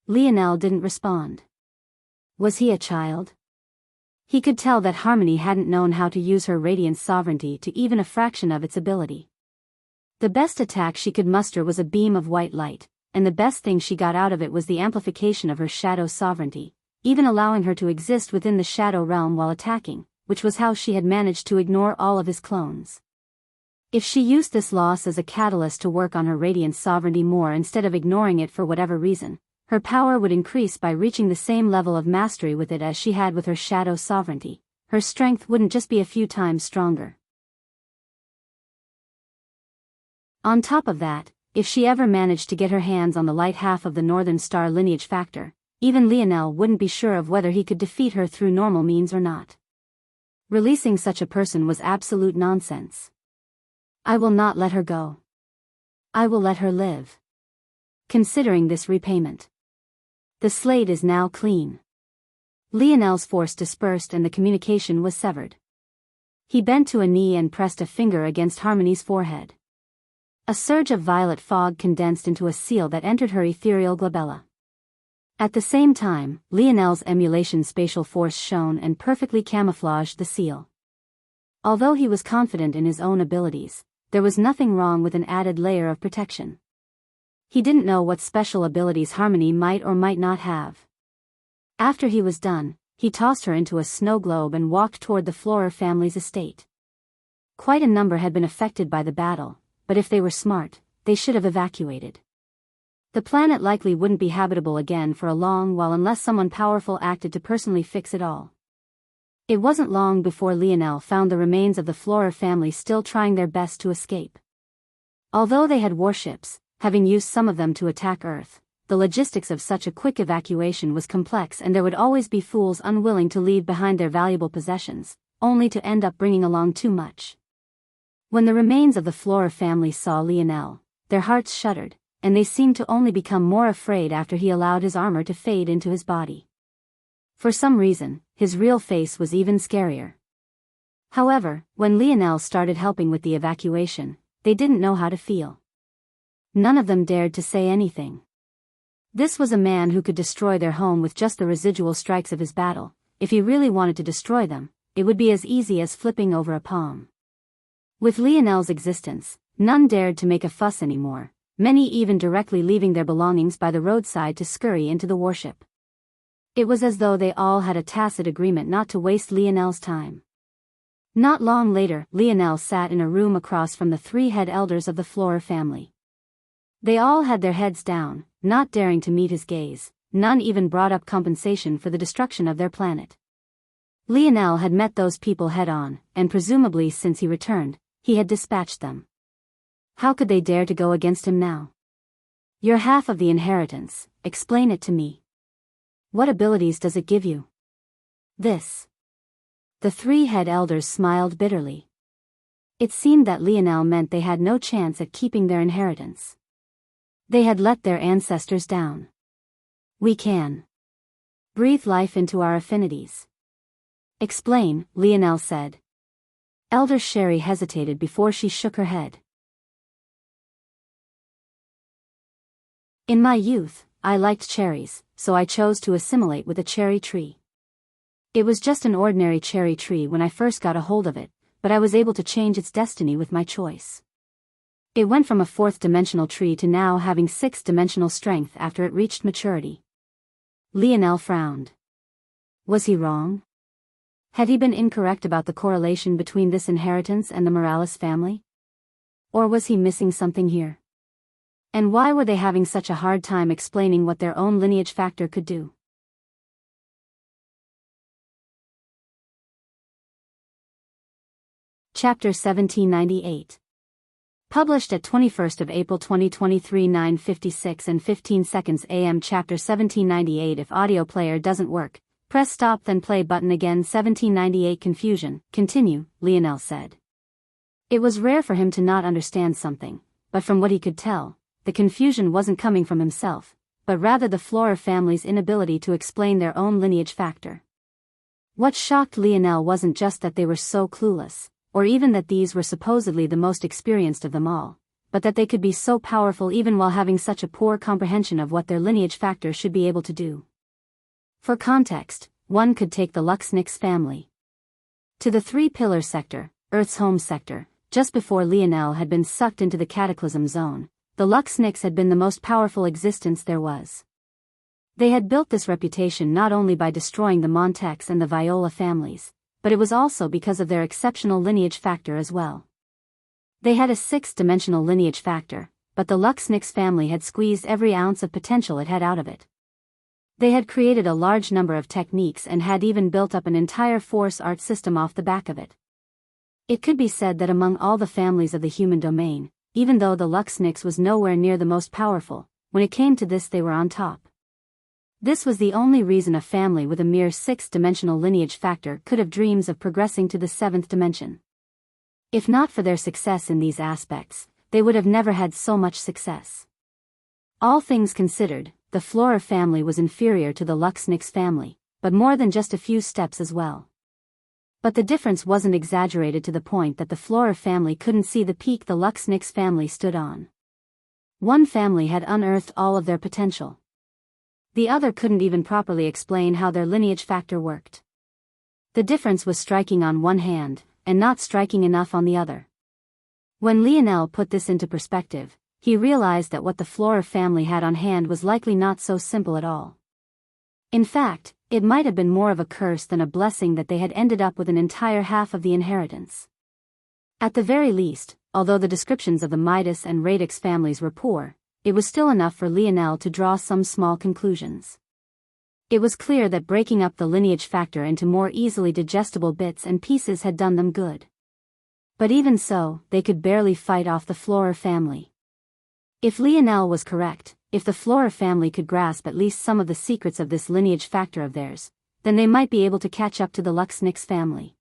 Lionel didn't respond. Was he a child? He could tell that Harmony hadn't known how to use her Radiant's sovereignty to even a fraction of its ability. The best attack she could muster was a beam of white light, and the best thing she got out of it was the amplification of her shadow sovereignty, even allowing her to exist within the shadow realm while attacking, which was how she had managed to ignore all of his clones. If she used this loss as a catalyst to work on her Radiant sovereignty more instead of ignoring it for whatever reason, her power would increase by reaching the same level of mastery with it as she had with her shadow sovereignty. Her strength wouldn't just be a few times stronger. On top of that, if she ever managed to get her hands on the light half of the Northern Star lineage factor, even Lionel wouldn't be sure of whether he could defeat her through normal means or not. Releasing such a person was absolute nonsense. I will not let her go. I will let her live. Considering this repayment. The slate is now clean. Lionel's force dispersed and the communication was severed. He bent to a knee and pressed a finger against Harmony's forehead. A surge of violet fog condensed into a seal that entered her ethereal glabella. At the same time, Lionel's emulation spatial force shone and perfectly camouflaged the seal. Although he was confident in his own abilities, there was nothing wrong with an added layer of protection. He didn't know what special abilities Harmony might or might not have. After he was done, he tossed her into a snow globe and walked toward the Florer family's estate. Quite a number had been affected by the battle, but if they were smart, they should have evacuated. The planet likely wouldn't be habitable again for a long while unless someone powerful acted to personally fix it all. It wasn't long before Lionel found the remains of the Florer family still trying their best to escape. Although they had warships, having used some of them to attack Earth, the logistics of such a quick evacuation was complex and there would always be fools unwilling to leave behind their valuable possessions, only to end up bringing along too much. When the remains of the Florer family saw Lionel, their hearts shuddered, and they seemed to only become more afraid after he allowed his armor to fade into his body. For some reason, his real face was even scarier. However, when Lionel started helping with the evacuation, they didn't know how to feel. None of them dared to say anything. This was a man who could destroy their home with just the residual strikes of his battle. If he really wanted to destroy them, it would be as easy as flipping over a palm. With Lionel's existence, none dared to make a fuss anymore, many even directly leaving their belongings by the roadside to scurry into the warship. It was as though they all had a tacit agreement not to waste Lionel's time. Not long later, Lionel sat in a room across from the three head elders of the Florer family. They all had their heads down, not daring to meet his gaze. None even brought up compensation for the destruction of their planet. Lionel had met those people head-on, and presumably since he returned, he had dispatched them. How could they dare to go against him now? You're half of the inheritance, explain it to me. What abilities does it give you? This. The three head elders smiled bitterly. It seemed that Lionel meant they had no chance at keeping their inheritance. They had let their ancestors down. We can. Breathe life into our affinities. Explain, Lionel said. Elder Sherry hesitated before she shook her head. In my youth, I liked cherries, so I chose to assimilate with a cherry tree. It was just an ordinary cherry tree when I first got a hold of it, but I was able to change its destiny with my choice. It went from a fourth-dimensional tree to now having sixth-dimensional strength after it reached maturity. Lionel frowned. Was he wrong? Had he been incorrect about the correlation between this inheritance and the Morales family? Or was he missing something here? And why were they having such a hard time explaining what their own lineage factor could do? Chapter 1798. Published at 21st of April 2023 9:56 and 15 seconds AM. Chapter 1798. If audio player doesn't work, press stop then play button again. 1798. Confusion. Continue, Lionel said. It was rare for him to not understand something, but from what he could tell, the confusion wasn't coming from himself, but rather the Flora family's inability to explain their own lineage factor. What shocked Lionel wasn't just that they were so clueless, or even that these were supposedly the most experienced of them all, but that they could be so powerful even while having such a poor comprehension of what their lineage factor should be able to do. For context, one could take the Luxnix family to the three-pillar sector, Earth's home sector. Just before Lionel had been sucked into the cataclysm zone, the Luxnix had been the most powerful existence there was. They had built this reputation not only by destroying the Montex and the Viola families, but it was also because of their exceptional lineage factor as well. They had a sixth-dimensional lineage factor, but the Luxnix family had squeezed every ounce of potential it had out of it. They had created a large number of techniques and had even built up an entire force art system off the back of it. It could be said that among all the families of the human domain, even though the Luxnix was nowhere near the most powerful, when it came to this they were on top. This was the only reason a family with a mere sixth-dimensional lineage factor could have dreams of progressing to the seventh dimension. If not for their success in these aspects, they would have never had so much success. All things considered, the Flora family was inferior to the Luxnix family, but more than just a few steps as well. But the difference wasn't exaggerated to the point that the Flora family couldn't see the peak the Luxnix family stood on. One family had unearthed all of their potential. The other couldn't even properly explain how their lineage factor worked. The difference was striking on one hand, and not striking enough on the other. When Lionel put this into perspective, he realized that what the Flora family had on hand was likely not so simple at all. In fact, it might have been more of a curse than a blessing that they had ended up with an entire half of the inheritance. At the very least, although the descriptions of the Midas and Radix families were poor, it was still enough for Lionel to draw some small conclusions. It was clear that breaking up the lineage factor into more easily digestible bits and pieces had done them good. But even so, they could barely fight off the Flora family. If Lionel was correct, if the Flora family could grasp at least some of the secrets of this lineage factor of theirs, then they might be able to catch up to the Luxnix family.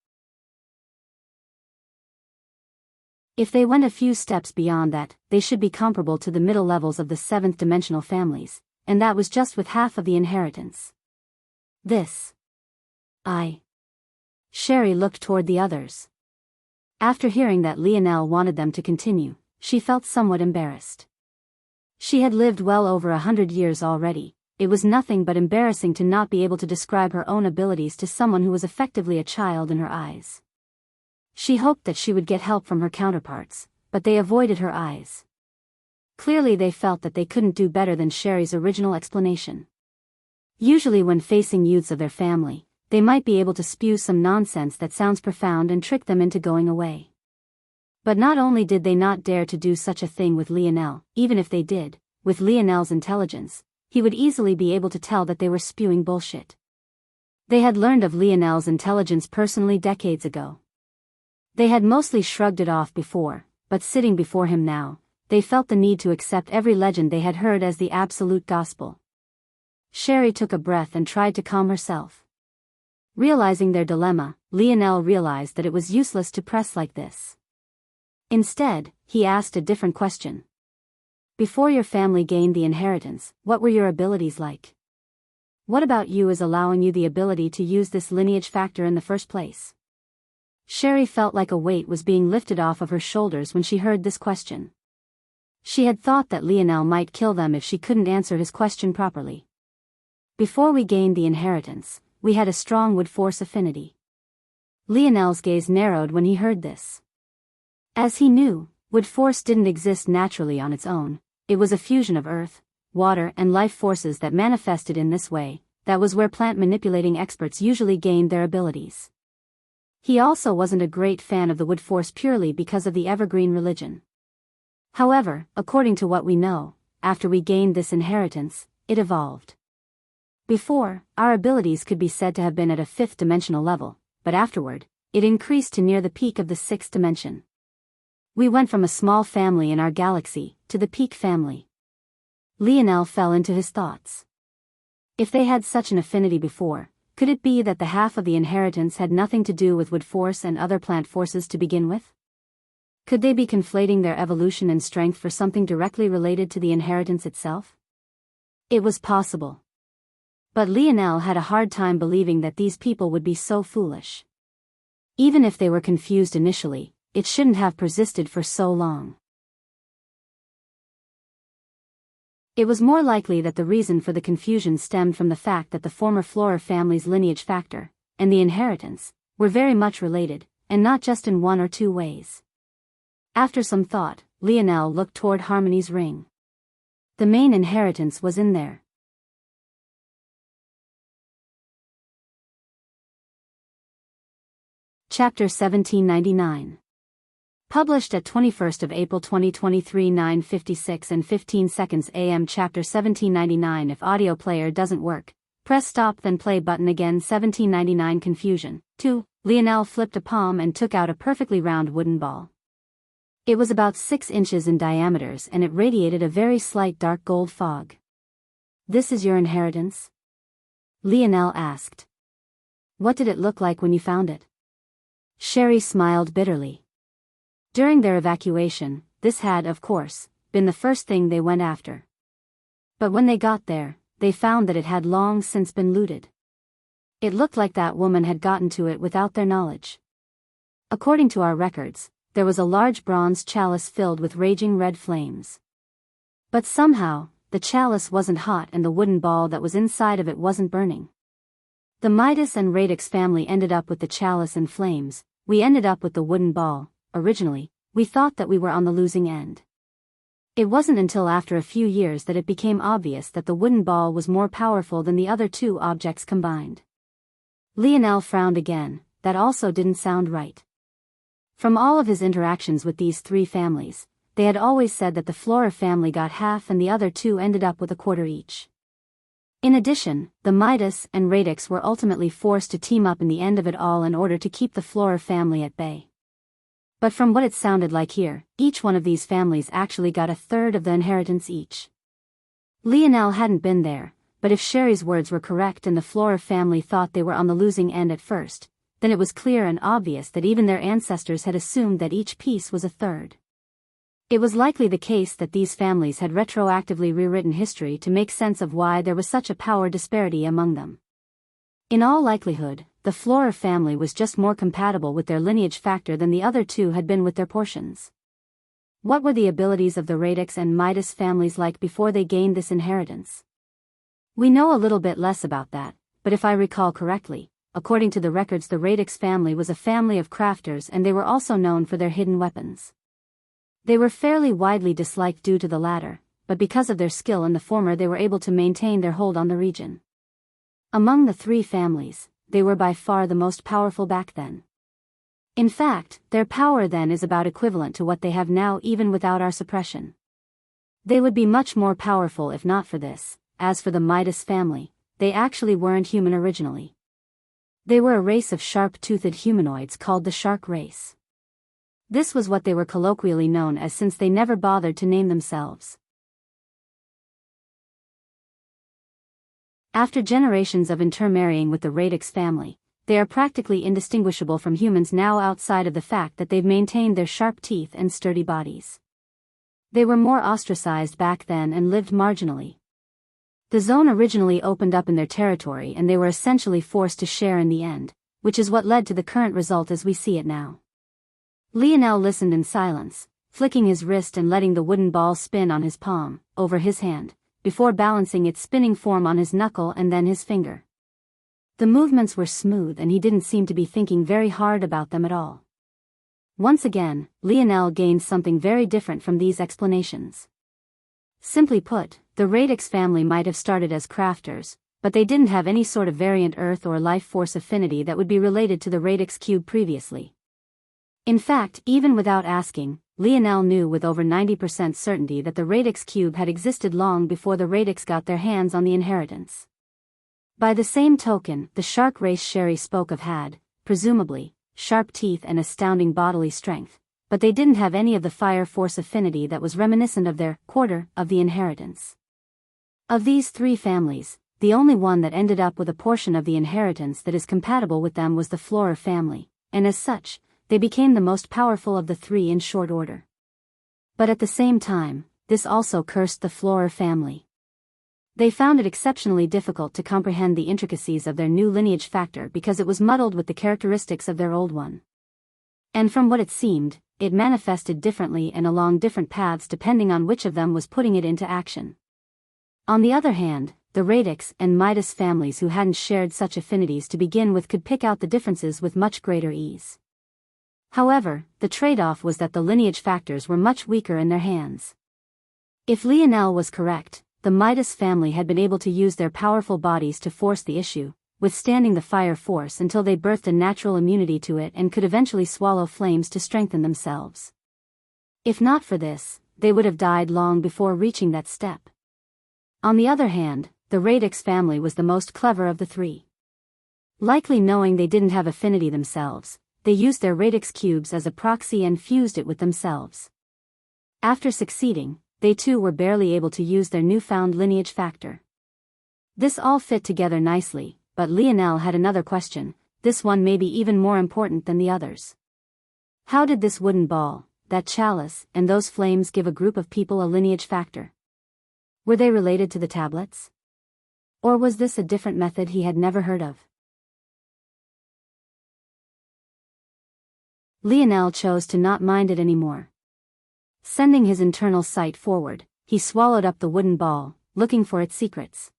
If they went a few steps beyond that, they should be comparable to the middle levels of the seventh-dimensional families, and that was just with half of the inheritance. Sherry looked toward the others. After hearing that Lionel wanted them to continue, she felt somewhat embarrassed. She had lived well over 100 years already. It was nothing but embarrassing to not be able to describe her own abilities to someone who was effectively a child in her eyes. She hoped that she would get help from her counterparts, but they avoided her eyes. Clearly they felt that they couldn't do better than Sherry's original explanation. Usually when facing youths of their family, they might be able to spew some nonsense that sounds profound and trick them into going away. But not only did they not dare to do such a thing with Lionel, even if they did, with Lionel's intelligence, he would easily be able to tell that they were spewing bullshit. They had learned of Lionel's intelligence personally decades ago. They had mostly shrugged it off before, but sitting before him now, they felt the need to accept every legend they had heard as the absolute gospel. Sherry took a breath and tried to calm herself. Realizing their dilemma, Lionel realized that it was useless to press like this. Instead, he asked a different question. Before your family gained the inheritance, what were your abilities like? What about you is allowing you the ability to use this lineage factor in the first place? Sherry felt like a weight was being lifted off of her shoulders when she heard this question. She had thought that Lionel might kill them if she couldn't answer his question properly. Before we gained the inheritance, we had a strong wood force affinity. Lionel's gaze narrowed when he heard this. As he knew, wood force didn't exist naturally on its own. It was a fusion of earth, water and life forces that manifested in this way. That was where plant manipulating experts usually gained their abilities. He also wasn't a great fan of the wood force purely because of the evergreen religion. However, according to what we know, after we gained this inheritance, it evolved. Before, our abilities could be said to have been at a fifth dimensional level, but afterward, it increased to near the peak of the sixth dimension. We went from a small family in our galaxy to the peak family. Lionel fell into his thoughts. If they had such an affinity before, could it be that the half of the inheritance had nothing to do with wood force and other plant forces to begin with? Could they be conflating their evolution and strength for something directly related to the inheritance itself? It was possible. But Lionel had a hard time believing that these people would be so foolish. Even if they were confused initially, it shouldn't have persisted for so long. It was more likely that the reason for the confusion stemmed from the fact that the former Flora family's lineage factor, and the inheritance, were very much related, and not just in one or two ways. After some thought, Lionel looked toward Harmony's ring. The main inheritance was in there. Chapter 1799. Published at 21st of April 2023 9:56 and 15 seconds AM. Chapter 1799. If audio player doesn't work, press stop then play button again. 1799 Confusion. 2. Lionel flipped a palm and took out a perfectly round wooden ball. It was about 6 inches in diameter and it radiated a very slight dark gold fog. This is your inheritance? Lionel asked. What did it look like when you found it? Sherry smiled bitterly. During their evacuation, this had, of course, been the first thing they went after. But when they got there, they found that it had long since been looted. It looked like that woman had gotten to it without their knowledge. According to our records, there was a large bronze chalice filled with raging red flames. But somehow, the chalice wasn't hot and the wooden ball that was inside of it wasn't burning. The Midas and Radix family ended up with the chalice and flames, we ended up with the wooden ball. Originally, we thought that we were on the losing end. It wasn't until after a few years that it became obvious that the wooden ball was more powerful than the other two objects combined. Lionel frowned again, that also didn't sound right. From all of his interactions with these three families, they had always said that the Flora family got half and the other two ended up with a quarter each. In addition, the Midas and Radix were ultimately forced to team up in the end of it all in order to keep the Flora family at bay. But from what it sounded like here, each one of these families actually got a third of the inheritance each. Lionel hadn't been there, but if Sherry's words were correct and the Flora family thought they were on the losing end at first, then it was clear and obvious that even their ancestors had assumed that each piece was a third. It was likely the case that these families had retroactively rewritten history to make sense of why there was such a power disparity among them. In all likelihood, the Flora family was just more compatible with their lineage factor than the other two had been with their portions. What were the abilities of the Radix and Midas families like before they gained this inheritance? We know a little bit less about that, but if I recall correctly, according to the records the Radix family was a family of crafters and they were also known for their hidden weapons. They were fairly widely disliked due to the latter, but because of their skill in the former they were able to maintain their hold on the region. Among the three families, they were by far the most powerful back then. In fact, their power then is about equivalent to what they have now even without our suppression. They would be much more powerful if not for this. As for the Midas family, they actually weren't human originally. They were a race of sharp-toothed humanoids called the Shark Race. This was what they were colloquially known as since they never bothered to name themselves. After generations of intermarrying with the Radix family, they are practically indistinguishable from humans now outside of the fact that they've maintained their sharp teeth and sturdy bodies. They were more ostracized back then and lived marginally. The zone originally opened up in their territory and they were essentially forced to share in the end, which is what led to the current result as we see it now. Lionel listened in silence, flicking his wrist and letting the wooden ball spin on his palm, over his hand, before balancing its spinning form on his knuckle and then his finger. The movements were smooth and he didn't seem to be thinking very hard about them at all. Once again, Lionel gained something very different from these explanations. Simply put, the radix family might have started as crafters, but they didn't have any sort of variant earth or life force affinity that would be related to the radix cube previously. In fact, even without asking, Lionel knew with over 90% certainty that the radix cube had existed long before the radix got their hands on the inheritance. By the same token, the shark race Sherry spoke of had, presumably, sharp teeth and astounding bodily strength, but they didn't have any of the fire force affinity that was reminiscent of their quarter of the inheritance. Of these three families, the only one that ended up with a portion of the inheritance that is compatible with them was the Flora family, and as such, they became the most powerful of the three in short order. But at the same time, this also cursed the Flora family. They found it exceptionally difficult to comprehend the intricacies of their new lineage factor because it was muddled with the characteristics of their old one. And from what it seemed, it manifested differently and along different paths depending on which of them was putting it into action. On the other hand, the Radix and Midas families who hadn't shared such affinities to begin with could pick out the differences with much greater ease. However, the trade-off was that the lineage factors were much weaker in their hands. If Lionel was correct, the Midas family had been able to use their powerful bodies to force the issue, withstanding the fire force until they birthed a natural immunity to it and could eventually swallow flames to strengthen themselves. If not for this, they would have died long before reaching that step. On the other hand, the Radix family was the most clever of the three. Likely knowing they didn't have affinity themselves, they used their radix cubes as a proxy and fused it with themselves. After succeeding, they too were barely able to use their newfound lineage factor. This all fit together nicely, but Lionel had another question, this one may be even more important than the others. How did this wooden ball, that chalice, and those flames give a group of people a lineage factor? Were they related to the tablets? Or was this a different method he had never heard of? Lionel chose to not mind it anymore. Sending his internal sight forward, he swallowed up the wooden ball, looking for its secrets.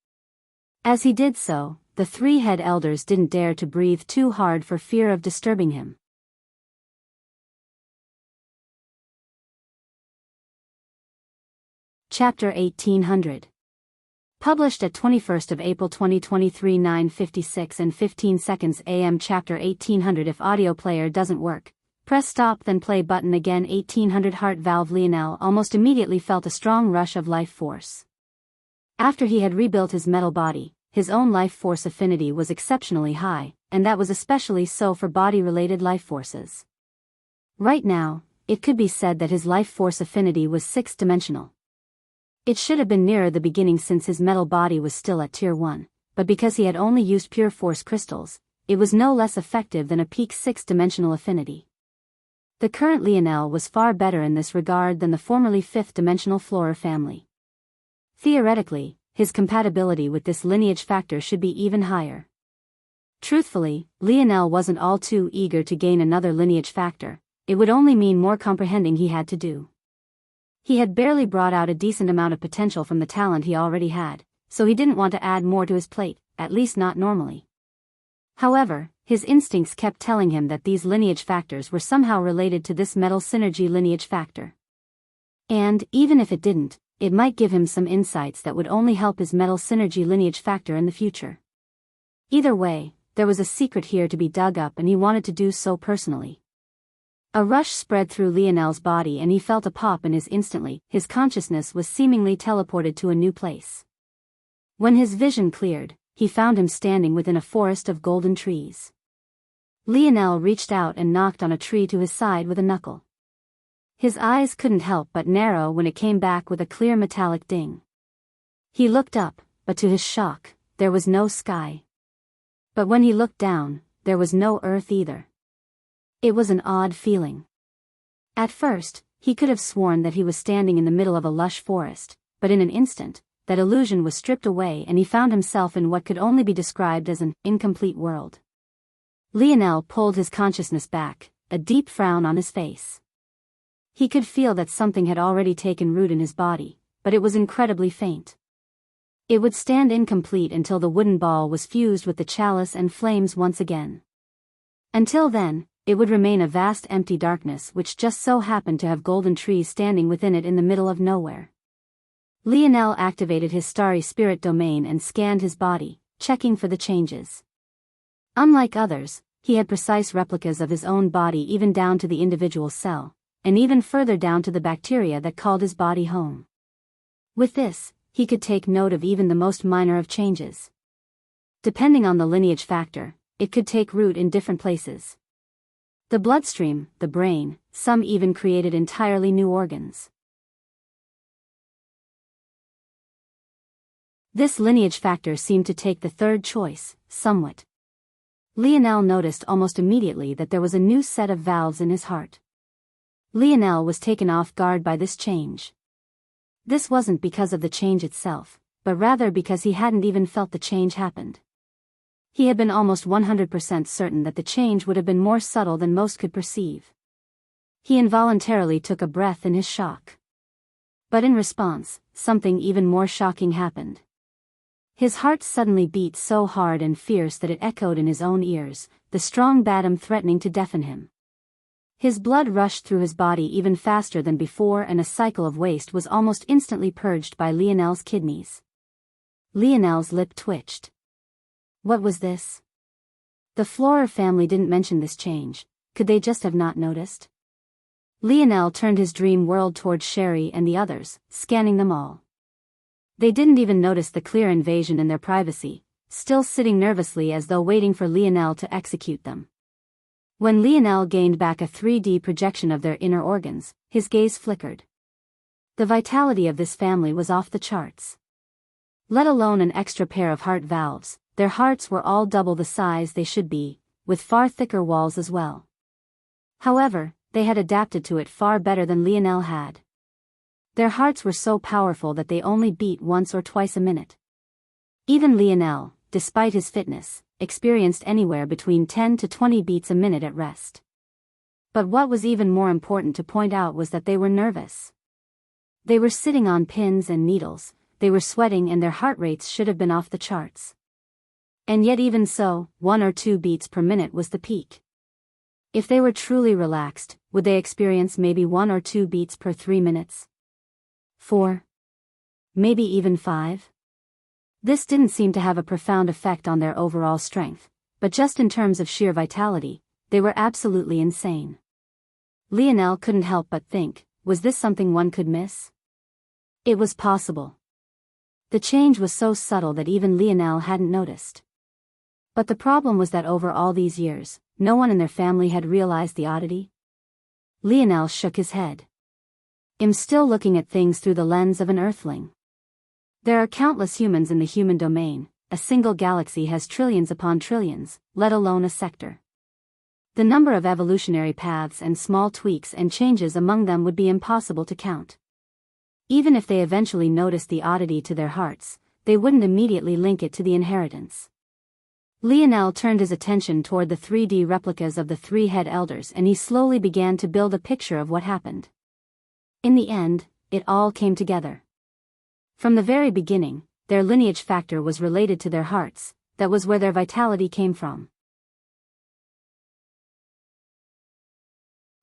As he did so, the three head elders didn't dare to breathe too hard for fear of disturbing him. Chapter 1800. Published at 21st of April 2023 9:56 and 15 seconds AM. Chapter 1800. If audio player doesn't work, press stop then play button again. 1800 Heart valve. Lionel almost immediately felt a strong rush of life force. After he had rebuilt his metal body, his own life force affinity was exceptionally high, and that was especially so for body-related life forces. Right now, it could be said that his life force affinity was six-dimensional. It should have been nearer the beginning since his metal body was still at Tier 1, but because he had only used pure force crystals, it was no less effective than a peak six-dimensional affinity. The current Lionel was far better in this regard than the formerly fifth-dimensional Flora family. Theoretically, his compatibility with this lineage factor should be even higher. Truthfully, Lionel wasn't all too eager to gain another lineage factor, it would only mean more comprehending he had to do. He had barely brought out a decent amount of potential from the talent he already had, so he didn't want to add more to his plate, at least not normally. However, his instincts kept telling him that these lineage factors were somehow related to this metal synergy lineage factor. And, even if it didn't, it might give him some insights that would only help his metal synergy lineage factor in the future. Either way, there was a secret here to be dug up and he wanted to do so personally. A rush spread through Lionel's body and he felt a pop in his consciousness was seemingly teleported to a new place. When his vision cleared, he found him standing within a forest of golden trees. Lionel reached out and knocked on a tree to his side with a knuckle. His eyes couldn't help but narrow when it came back with a clear metallic ding. He looked up, but to his shock, there was no sky. But when he looked down, there was no earth either. It was an odd feeling. At first, he could have sworn that he was standing in the middle of a lush forest, but in an instant, that illusion was stripped away and he found himself in what could only be described as an incomplete world. Lionel pulled his consciousness back, a deep frown on his face. He could feel that something had already taken root in his body, but it was incredibly faint. It would stand incomplete until the wooden ball was fused with the chalice and flames once again. Until then, it would remain a vast empty darkness which just so happened to have golden trees standing within it in the middle of nowhere. Lionel activated his starry spirit domain and scanned his body, checking for the changes. Unlike others, he had precise replicas of his own body even down to the individual cell, and even further down to the bacteria that called his body home. With this, he could take note of even the most minor of changes. Depending on the lineage factor, it could take root in different places. The bloodstream, the brain, some even created entirely new organs. This lineage factor seemed to take the third choice, somewhat. Lionel noticed almost immediately that there was a new set of valves in his heart. Lionel was taken off guard by this change. This wasn't because of the change itself, but rather because he hadn't even felt the change happened. He had been almost 100% certain that the change would have been more subtle than most could perceive. He involuntarily took a breath in his shock. But in response, something even more shocking happened. His heart suddenly beat so hard and fierce that it echoed in his own ears, the strong batum threatening to deafen him. His blood rushed through his body even faster than before and a cycle of waste was almost instantly purged by Lionel's kidneys. Lionel's lip twitched. What was this? The Flora family didn't mention this change. Could they just have not noticed? Lionel turned his dream world towards Sherry and the others, scanning them all. They didn't even notice the clear invasion in their privacy, still sitting nervously as though waiting for Lionel to execute them. When Lionel gained back a 3D projection of their inner organs, his gaze flickered. The vitality of this family was off the charts. Let alone an extra pair of heart valves, their hearts were all double the size they should be, with far thicker walls as well. However, they had adapted to it far better than Lionel had. Their hearts were so powerful that they only beat once or twice a minute. Even Lionel, despite his fitness, experienced anywhere between 10 to 20 beats a minute at rest. But what was even more important to point out was that they were nervous. They were sitting on pins and needles, they were sweating and their heart rates should have been off the charts. And yet even so, 1 or 2 beats per minute was the peak. If they were truly relaxed, would they experience maybe 1 or 2 beats per 3 minutes? 4? Maybe even 5? This didn't seem to have a profound effect on their overall strength, but just in terms of sheer vitality, they were absolutely insane. Lionel couldn't help but think, was this something one could miss? It was possible. The change was so subtle that even Lionel hadn't noticed. But the problem was that over all these years, no one in their family had realized the oddity. Lionel shook his head. I'm still looking at things through the lens of an earthling. There are countless humans in the human domain, a single galaxy has trillions upon trillions, let alone a sector. The number of evolutionary paths and small tweaks and changes among them would be impossible to count. Even if they eventually noticed the oddity to their hearts, they wouldn't immediately link it to the inheritance. Lionel turned his attention toward the 3D replicas of the 3 head elders and he slowly began to build a picture of what happened. In the end, it all came together. From the very beginning, their lineage factor was related to their hearts, that was where their vitality came from.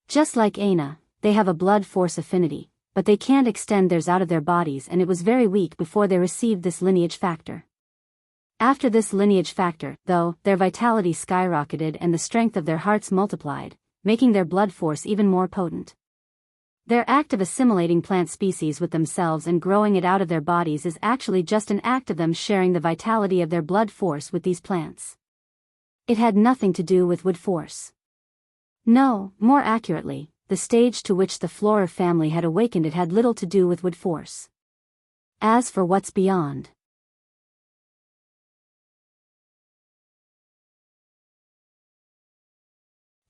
Just like Aina, they have a blood force affinity, but they can't extend theirs out of their bodies and it was very weak before they received this lineage factor. After this lineage factor, though, their vitality skyrocketed and the strength of their hearts multiplied, making their blood force even more potent. Their act of assimilating plant species with themselves and growing it out of their bodies is actually just an act of them sharing the vitality of their blood force with these plants. It had nothing to do with wood force. No, more accurately, the stage to which the Flora family had awakened it had little to do with wood force. As for what's beyond.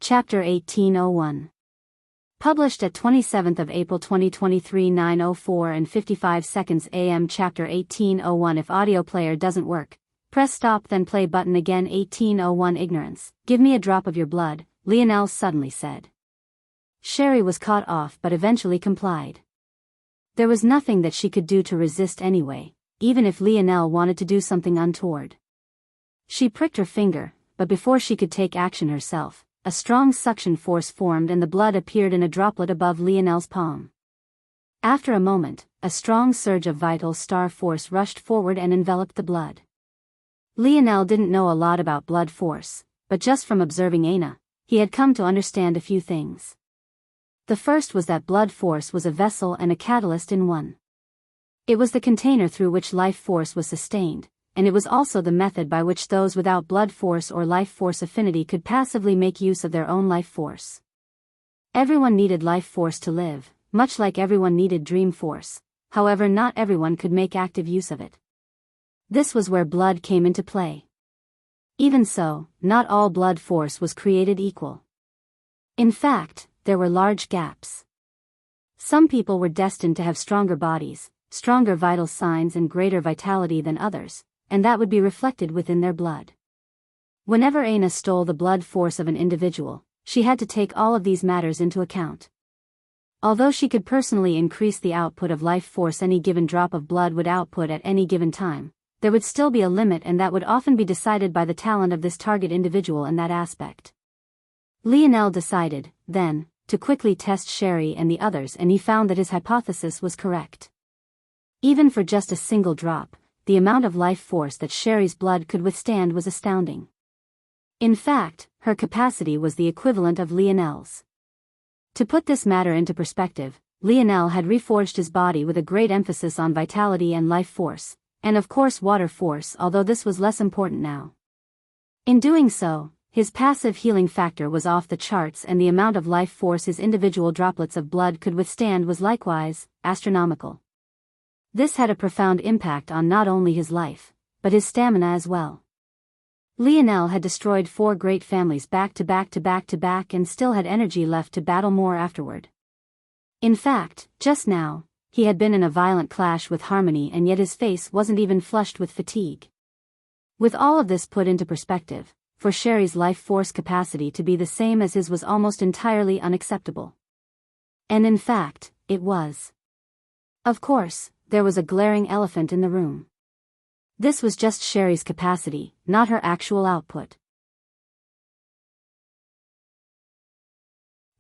Chapter 1801. Published at 27th of April 2023 9:04 and 55 seconds AM Chapter 1801 If audio player doesn't work, press stop then play button again 1801 Ignorance. Give me a drop of your blood, Lionel suddenly said. Sherry was caught off but eventually complied. There was nothing that she could do to resist anyway, even if Lionel wanted to do something untoward. She pricked her finger, but before she could take action herself, a strong suction force formed and the blood appeared in a droplet above Lionel's palm. After a moment, a strong surge of vital star force rushed forward and enveloped the blood. Lionel didn't know a lot about blood force, but just from observing Aina, he had come to understand a few things. The first was that blood force was a vessel and a catalyst in one. It was the container through which life force was sustained, and it was also the method by which those without blood force or life force affinity could passively make use of their own life force. Everyone needed life force to live, much like everyone needed dream force, however not everyone could make active use of it. This was where blood came into play. Even so, not all blood force was created equal. In fact, there were large gaps. Some people were destined to have stronger bodies, stronger vital signs and greater vitality than others, and that would be reflected within their blood. Whenever Aina stole the blood force of an individual, she had to take all of these matters into account. Although she could personally increase the output of life force any given drop of blood would output at any given time, there would still be a limit and that would often be decided by the talent of this target individual in that aspect. Lionel decided, then, to quickly test Sherry and the others and he found that his hypothesis was correct. Even for just a single drop, the amount of life force that Sherry's blood could withstand was astounding. In fact, her capacity was the equivalent of Lionel's. To put this matter into perspective, Lionel had reforged his body with a great emphasis on vitality and life force, and of course water force, although this was less important now. In doing so, his passive healing factor was off the charts and the amount of life force his individual droplets of blood could withstand was likewise astronomical. This had a profound impact on not only his life, but his stamina as well. Lionel had destroyed 4 great families back to back to back to back and still had energy left to battle more afterward. In fact, just now, he had been in a violent clash with Harmony and yet his face wasn't even flushed with fatigue. With all of this put into perspective, for Sherry's life force capacity to be the same as his was almost entirely unacceptable. And in fact, it was. Of course, there was a glaring elephant in the room. This was just Sherry's capacity, not her actual output.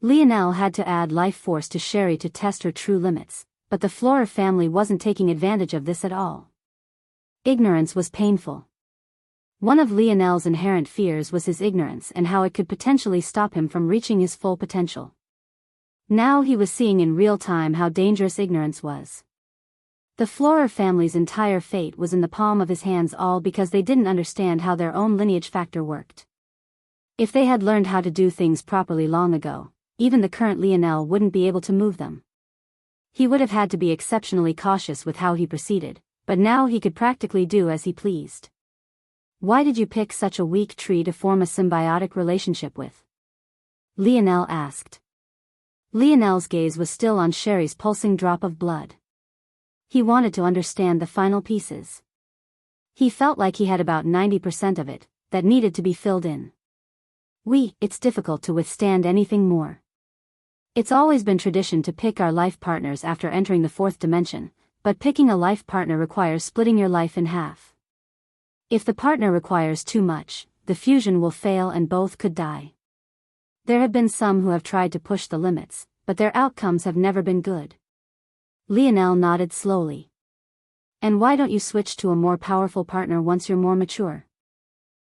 Lionel had to add life force to Sherry to test her true limits, but the Flora family wasn't taking advantage of this at all. Ignorance was painful. One of Lionel's inherent fears was his ignorance and how it could potentially stop him from reaching his full potential. Now he was seeing in real time how dangerous ignorance was. The Flora family's entire fate was in the palm of his hands, all because they didn't understand how their own lineage factor worked. If they had learned how to do things properly long ago, even the current Lionel wouldn't be able to move them. He would have had to be exceptionally cautious with how he proceeded, but now he could practically do as he pleased. Why did you pick such a weak tree to form a symbiotic relationship with? Lionel asked. Lionel's gaze was still on Sherry's pulsing drop of blood. He wanted to understand the final pieces. He felt like he had about 90% of it, that needed to be filled in. It's difficult to withstand anything more. It's always been tradition to pick our life partners after entering the 4th dimension, but picking a life partner requires splitting your life in half. If the partner requires too much, the fusion will fail and both could die. There have been some who have tried to push the limits, but their outcomes have never been good. Lionel nodded slowly. And why don't you switch to a more powerful partner once you're more mature?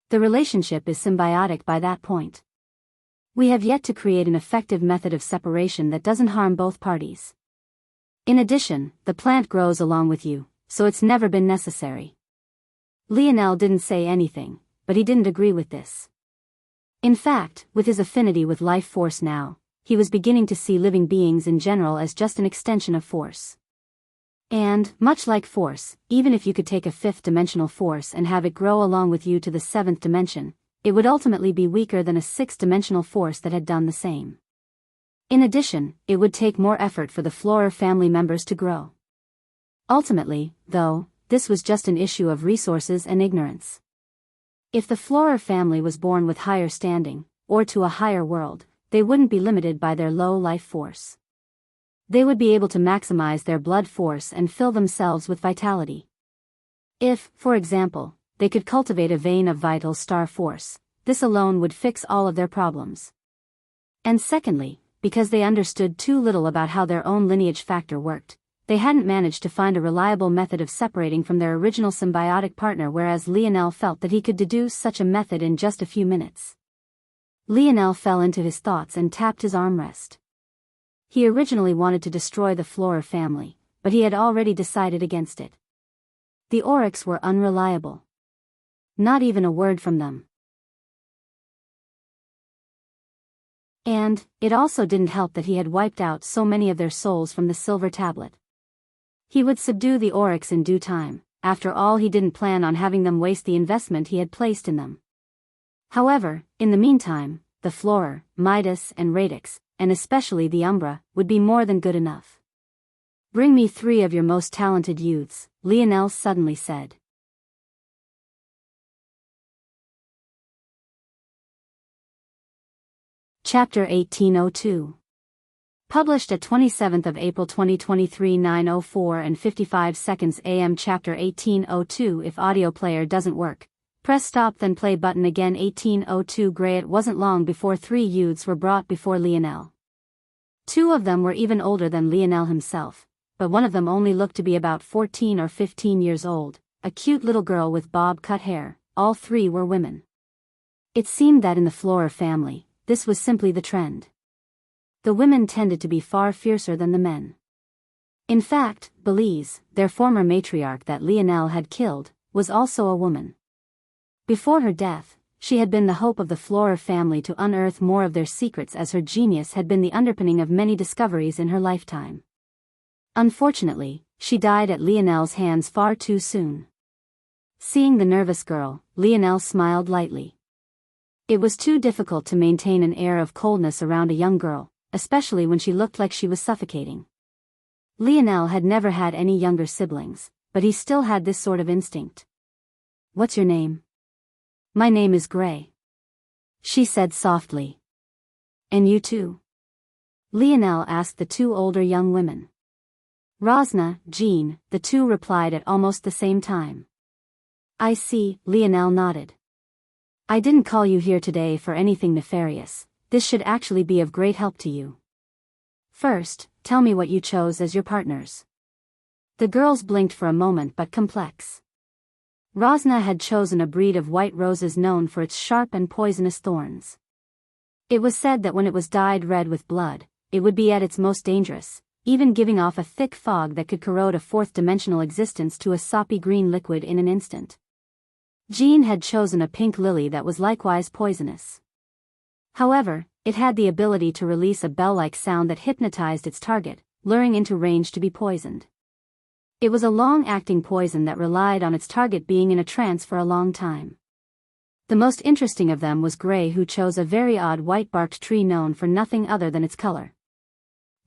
The relationship is symbiotic by that point. We have yet to create an effective method of separation that doesn't harm both parties. In addition, the plant grows along with you, so it's never been necessary. Lionel didn't say anything, but he didn't agree with this. In fact, with his affinity with life force now, he was beginning to see living beings in general as just an extension of force. And, much like force, even if you could take a 5th-dimensional force and have it grow along with you to the 7th dimension, it would ultimately be weaker than a 6th-dimensional force that had done the same. In addition, it would take more effort for the Flora family members to grow. Ultimately, though, this was just an issue of resources and ignorance. If the Flora family was born with higher standing, or to a higher world, they wouldn't be limited by their low life force. They would be able to maximize their blood force and fill themselves with vitality. If, for example, they could cultivate a vein of vital star force, this alone would fix all of their problems. And secondly, because they understood too little about how their own lineage factor worked, they hadn't managed to find a reliable method of separating from their original symbiotic partner, whereas Lionel felt that he could deduce such a method in just a few minutes. Lionel fell into his thoughts and tapped his armrest. He originally wanted to destroy the Flora family, but he had already decided against it. The Oryx were unreliable. Not even a word from them. And, it also didn't help that he had wiped out so many of their souls from the silver tablet. He would subdue the Oryx in due time. After all, he didn't plan on having them waste the investment he had placed in them. However, in the meantime, the Flora, Midas and Radix, and especially the Umbra, would be more than good enough. "Bring me 3 of your most talented youths," Lionel suddenly said. Chapter 1802. Published at 27th of April 2023, 9:04 and 55 seconds AM. Chapter 1802. If audio player doesn't work, press stop then play button again. 1802 Gray. It wasn't long before 3 youths were brought before Lionel. 2 of them were even older than Lionel himself, but one of them only looked to be about 14 or 15 years old, a cute little girl with bob-cut hair. All 3 were women. It seemed that in the Flora family, this was simply the trend. The women tended to be far fiercer than the men. In fact, Belize, their former matriarch that Lionel had killed, was also a woman. Before her death, she had been the hope of the Flora family to unearth more of their secrets, as her genius had been the underpinning of many discoveries in her lifetime. Unfortunately, she died at Lionel's hands far too soon. Seeing the nervous girl, Lionel smiled lightly. It was too difficult to maintain an air of coldness around a young girl, especially when she looked like she was suffocating. Lionel had never had any younger siblings, but he still had this sort of instinct. "What's your name?" "My name is Gray," she said softly. "And you too?" Lionel asked the 2 older young women. "Rosna, Jean," the 2 replied at almost the same time. "I see," Lionel nodded. "I didn't call you here today for anything nefarious. This should actually be of great help to you. First, tell me what you chose as your partners." The girls blinked for a moment, but complex. Rosna had chosen a breed of white roses known for its sharp and poisonous thorns. It was said that when it was dyed red with blood, it would be at its most dangerous, even giving off a thick fog that could corrode a 4th-dimensional existence to a soppy green liquid in an instant. Jean had chosen a pink lily that was likewise poisonous. However, it had the ability to release a bell-like sound that hypnotized its target, luring into range to be poisoned. It was a long-acting poison that relied on its target being in a trance for a long time. The most interesting of them was Gray, who chose a very odd white-barked tree known for nothing other than its color.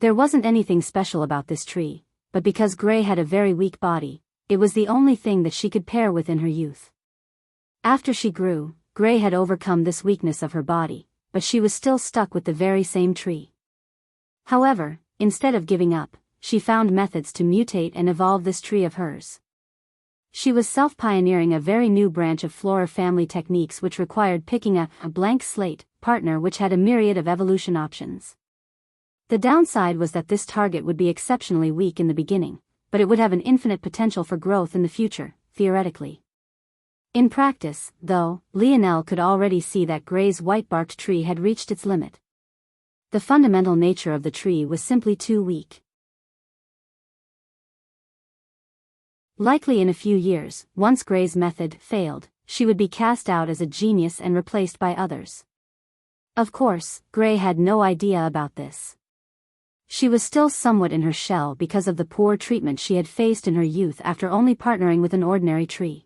There wasn't anything special about this tree, but because Gray had a very weak body, it was the only thing that she could pair with in her youth. After she grew, Gray had overcome this weakness of her body, but she was still stuck with the very same tree. However, instead of giving up, she found methods to mutate and evolve this tree of hers. She was self-pioneering a very new branch of Flora family techniques which required picking a blank slate partner which had a myriad of evolution options. The downside was that this target would be exceptionally weak in the beginning, but it would have an infinite potential for growth in the future, theoretically. In practice, though, Lionel could already see that Gray's white-barked tree had reached its limit. The fundamental nature of the tree was simply too weak. Likely in a few years, once Gray's method failed, she would be cast out as a genius and replaced by others. Of course, Gray had no idea about this. She was still somewhat in her shell because of the poor treatment she had faced in her youth after only partnering with an ordinary tree.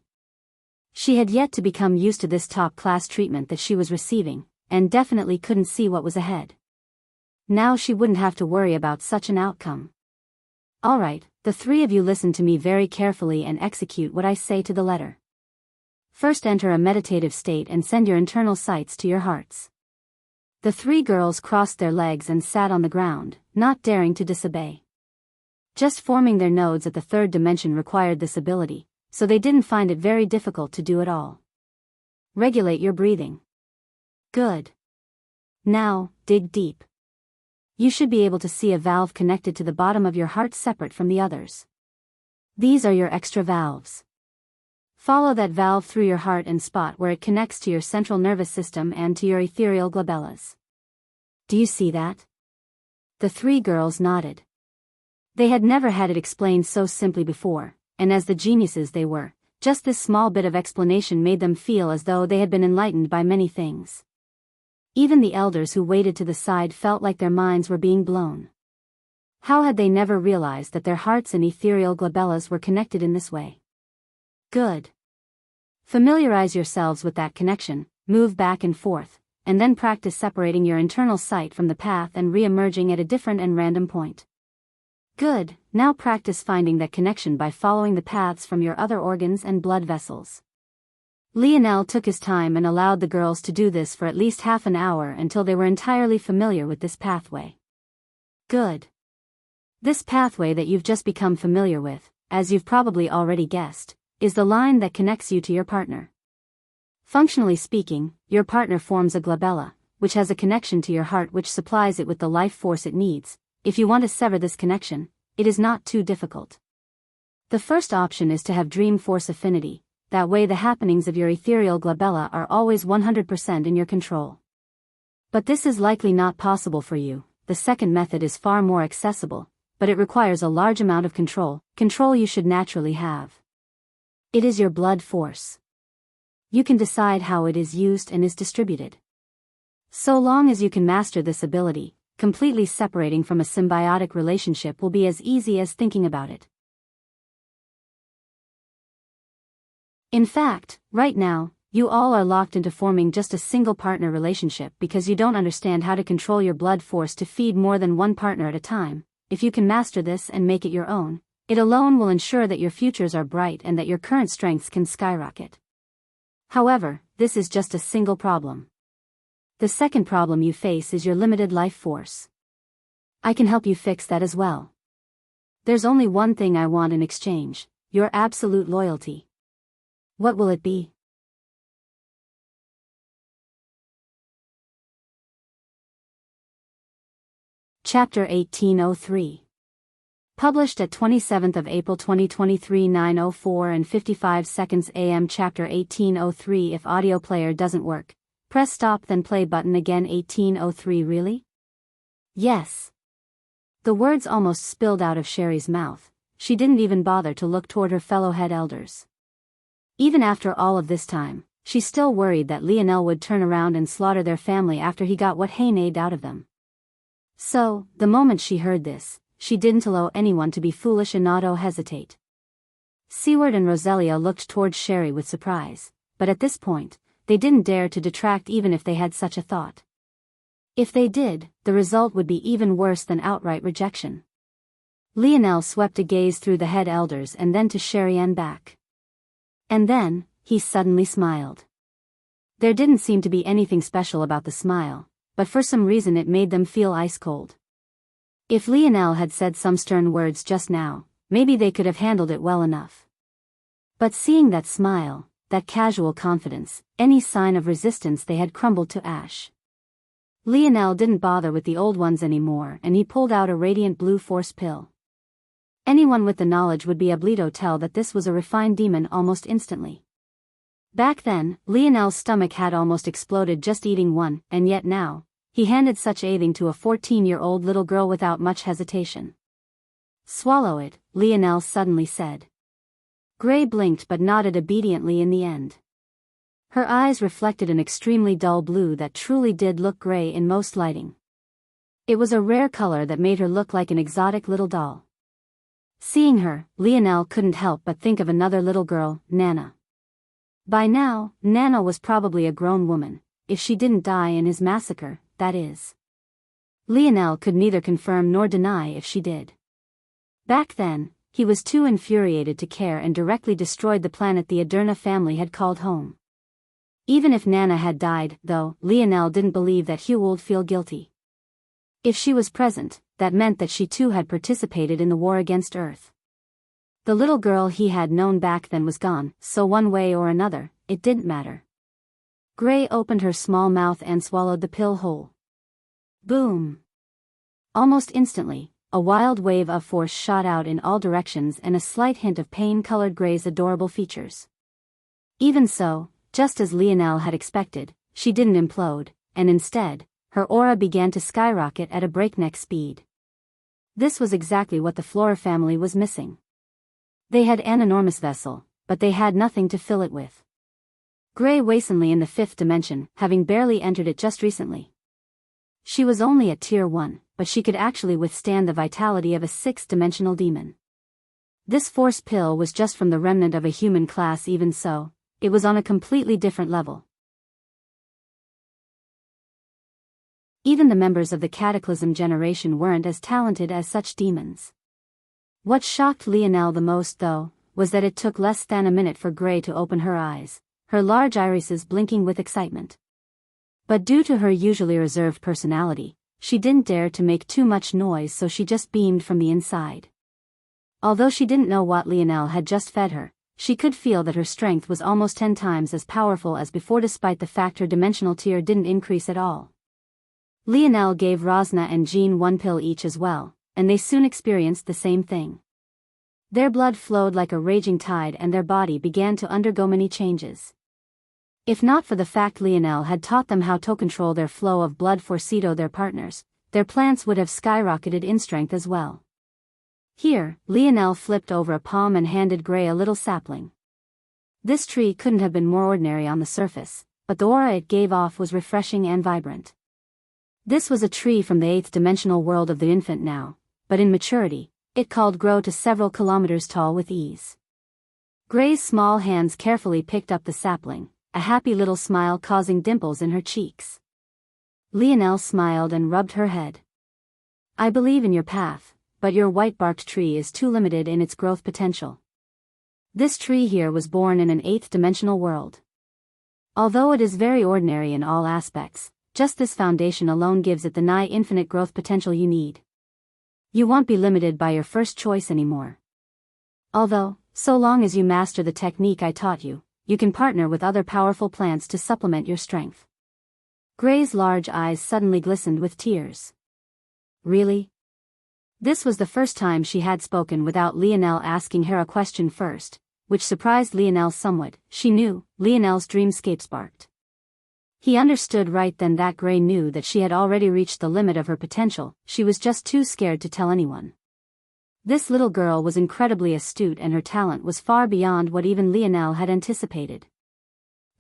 She had yet to become used to this top-class treatment that she was receiving, and definitely couldn't see what was ahead. Now she wouldn't have to worry about such an outcome. Alright, the three of you listen to me very carefully and execute what I say to the letter. First, enter a meditative state and send your internal sights to your hearts. The three girls crossed their legs and sat on the ground, not daring to disobey. Just forming their nodes at the third dimension required this ability, so they didn't find it very difficult to do it all. Regulate your breathing. Good. Now, dig deep. You should be able to see a valve connected to the bottom of your heart separate from the others. These are your extra valves. Follow that valve through your heart and spot where it connects to your central nervous system and to your ethereal glabellas. Do you see that? The three girls nodded. They had never had it explained so simply before, and as the geniuses they were, just this small bit of explanation made them feel as though they had been enlightened by many things. Even the elders who waited to the side felt like their minds were being blown. How had they never realized that their hearts and ethereal glabellas were connected in this way? Good. Familiarize yourselves with that connection, move back and forth, and then practice separating your internal sight from the path and re-emerging at a different and random point. Good, now practice finding that connection by following the paths from your other organs and blood vessels. Lionel took his time and allowed the girls to do this for at least half an hour until they were entirely familiar with this pathway. Good. This pathway that you've just become familiar with, as you've probably already guessed, is the line that connects you to your partner. Functionally speaking, your partner forms a glabella, which has a connection to your heart which supplies it with the life force it needs. If you want to sever this connection, it is not too difficult. The first option is to have dream force affinity. That way the happenings of your ethereal glabella are always 100% in your control. But this is likely not possible for you. The second method is far more accessible, but it requires a large amount of control you should naturally have. It is your blood force. You can decide how it is used and is distributed. So long as you can master this ability, completely separating from a symbiotic relationship will be as easy as thinking about it. In fact, right now, you all are locked into forming just a single partner relationship because you don't understand how to control your blood force to feed more than one partner at a time. If you can master this and make it your own, it alone will ensure that your futures are bright and that your current strengths can skyrocket. However, this is just a single problem. The second problem you face is your limited life force. I can help you fix that as well. There's only one thing I want in exchange: your absolute loyalty. What will it be? Chapter 1803. Published at 27th of April 2023 9:04 and 55 seconds AM. Chapter 1803. If audio player doesn't work, press stop then play button again. 1803. Really? Yes. The words almost spilled out of Sherry's mouth. She didn't even bother to look toward her fellow head elders. Even after all of this time, she still worried that Lionel would turn around and slaughter their family after he got what he needed out of them. So, the moment she heard this, she didn't allow anyone to be foolish and not hesitate. Seward and Roselia looked towards Sherry with surprise, but at this point, they didn't dare to detract even if they had such a thought. If they did, the result would be even worse than outright rejection. Lionel swept a gaze through the head elders and then to Sherry and back. And then, he suddenly smiled. There didn't seem to be anything special about the smile, but for some reason it made them feel ice cold. If Lionel had said some stern words just now, maybe they could have handled it well enough. But seeing that smile, that casual confidence, any sign of resistance, they had crumbled to ash. Lionel didn't bother with the old ones anymore and he pulled out a radiant blue force pill. Anyone with the knowledge would be able to tell that this was a refined demon almost instantly. Back then, Lionel's stomach had almost exploded just eating one, and yet now, he handed such a thing to a 14-year-old little girl without much hesitation. Swallow it, Lionel suddenly said. Gray blinked but nodded obediently in the end. Her eyes reflected an extremely dull blue that truly did look gray in most lighting. It was a rare color that made her look like an exotic little doll. Seeing her, Lionel couldn't help but think of another little girl, Nana. By now, Nana was probably a grown woman, if she didn't die in his massacre, that is. Lionel could neither confirm nor deny if she did. Back then, he was too infuriated to care and directly destroyed the planet the Aderna family had called home. Even if Nana had died, though, Lionel didn't believe that Hugh would feel guilty. If she was present, that meant that she too had participated in the war against Earth. The little girl he had known back then was gone, so one way or another, it didn't matter. Gray opened her small mouth and swallowed the pill whole. Boom! Almost instantly, a wild wave of force shot out in all directions and a slight hint of pain colored Gray's adorable features. Even so, just as Lionel had expected, she didn't implode, and instead, her aura began to skyrocket at a breakneck speed. This was exactly what the Flora family was missing. They had an enormous vessel, but they had nothing to fill it with. Gray wacenly in the 5th dimension, having barely entered it just recently. She was only at Tier 1, but she could actually withstand the vitality of a 6th-dimensional demon. This force pill was just from the remnant of a human class. Even so, it was on a completely different level. Even the members of the Cataclysm generation weren't as talented as such demons. What shocked Lionel the most, though, was that it took less than a minute for Gray to open her eyes, her large irises blinking with excitement. But due to her usually reserved personality, she didn't dare to make too much noise, so she just beamed from the inside. Although she didn't know what Lionel had just fed her, she could feel that her strength was almost 10 times as powerful as before, despite the fact her dimensional tier didn't increase at all. Lionel gave Rosna and Jean 1 pill each as well, and they soon experienced the same thing. Their blood flowed like a raging tide and their body began to undergo many changes. If not for the fact Lionel had taught them how to control their flow of blood for their partners, their plants would have skyrocketed in strength as well. Here, Lionel flipped over a palm and handed Gray a little sapling. This tree couldn't have been more ordinary on the surface, but the aura it gave off was refreshing and vibrant. This was a tree from the 8th-dimensional world of the infant now, but in maturity, it could grow to several kilometers tall with ease. Gray's small hands carefully picked up the sapling, a happy little smile causing dimples in her cheeks. Lionel smiled and rubbed her head. I believe in your path, but your white-barked tree is too limited in its growth potential. This tree here was born in an 8th-dimensional world. Although it is very ordinary in all aspects, just this foundation alone gives it the nigh infinite growth potential you need. You won't be limited by your first choice anymore. Although, so long as you master the technique I taught you, you can partner with other powerful plants to supplement your strength. Gray's large eyes suddenly glistened with tears. Really? This was the first time she had spoken without Lionel asking her a question first, which surprised Lionel somewhat. She knew, Lionel's dreamscape sparked. He understood right then that Gray knew that she had already reached the limit of her potential, she was just too scared to tell anyone. This little girl was incredibly astute and her talent was far beyond what even Lionel had anticipated.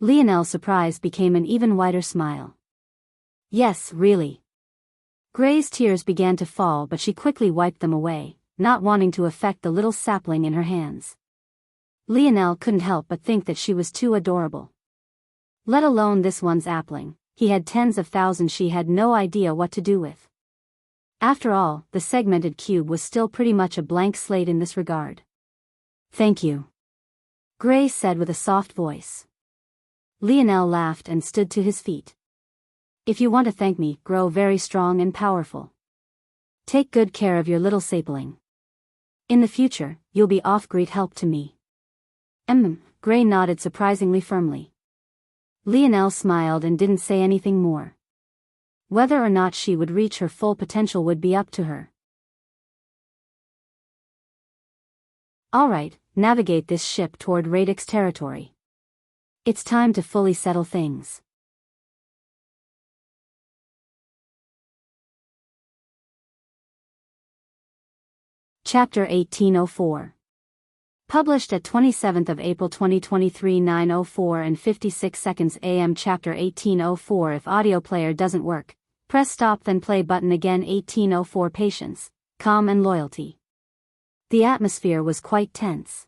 Lionel's surprise became an even wider smile. Yes, really. Gray's tears began to fall, but she quickly wiped them away, not wanting to affect the little sapling in her hands. Lionel couldn't help but think that she was too adorable. Let alone this one's appling, he had tens of thousands she had no idea what to do with. After all, the segmented cube was still pretty much a blank slate in this regard. Thank you, Gray said with a soft voice. Lionel laughed and stood to his feet. If you want to thank me, grow very strong and powerful. Take good care of your little sapling. In the future, you'll be of great help to me. Gray nodded surprisingly firmly. Lionel smiled and didn't say anything more. Whether or not she would reach her full potential would be up to her. Alright, navigate this ship toward Radix territory. It's time to fully settle things. Chapter 1804. Published at 27th of April 2023 9:04 and 56 seconds AM. Chapter 1804. If audio player doesn't work, press stop then play button again. 1804. Patience, calm and loyalty. The atmosphere was quite tense.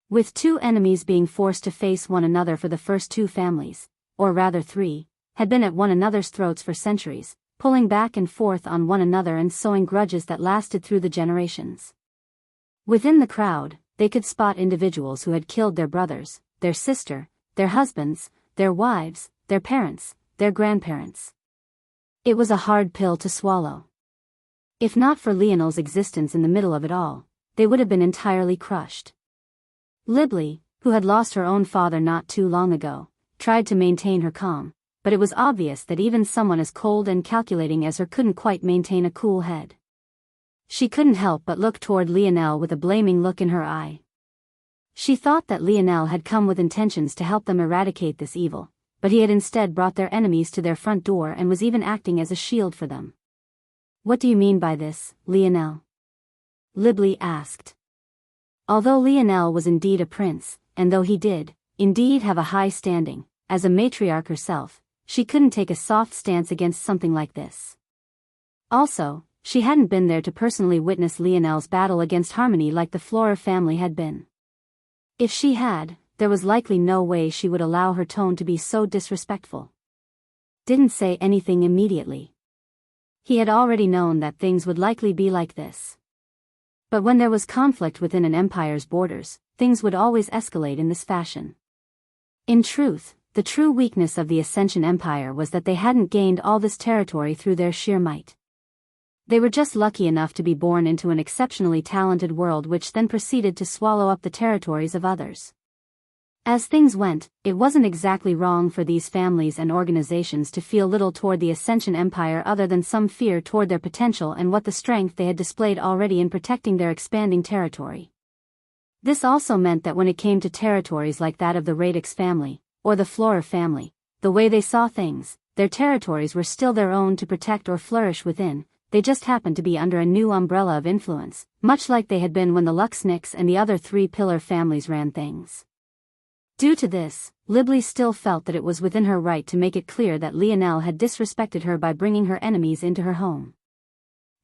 With two enemies being forced to face one another for the first two families, or rather three, had been at one another's throats for centuries, pulling back and forth on one another and sowing grudges that lasted through the generations. Within the crowd, they could spot individuals who had killed their brothers, their sister, their husbands, their wives, their parents, their grandparents. It was a hard pill to swallow. If not for Lionel's existence in the middle of it all, they would have been entirely crushed. Libli, who had lost her own father not too long ago, tried to maintain her calm, but it was obvious that even someone as cold and calculating as her couldn't quite maintain a cool head. She couldn't help but look toward Lionel with a blaming look in her eye. She thought that Lionel had come with intentions to help them eradicate this evil, but he had instead brought their enemies to their front door and was even acting as a shield for them. "What do you mean by this, Lionel?" Libli asked. Although Lionel was indeed a prince, and though he did, indeed have a high standing, as a matriarch herself, she couldn't take a soft stance against something like this. Also, she hadn't been there to personally witness Lionel's battle against Harmony like the Flora family had been. If she had, there was likely no way she would allow her tone to be so disrespectful. Didn't say anything immediately. He had already known that things would likely be like this. But when there was conflict within an empire's borders, things would always escalate in this fashion. In truth, the true weakness of the Ascension Empire was that they hadn't gained all this territory through their sheer might. They were just lucky enough to be born into an exceptionally talented world which then proceeded to swallow up the territories of others. As things went, it wasn't exactly wrong for these families and organizations to feel little toward the Ascension Empire other than some fear toward their potential and what the strength they had displayed already in protecting their expanding territory. This also meant that when it came to territories like that of the Radix family, or the Flora family, the way they saw things, their territories were still their own to protect or flourish within. They just happened to be under a new umbrella of influence, much like they had been when the Luxniks and the other three pillar families ran things. Due to this, Libli still felt that it was within her right to make it clear that Lionel had disrespected her by bringing her enemies into her home.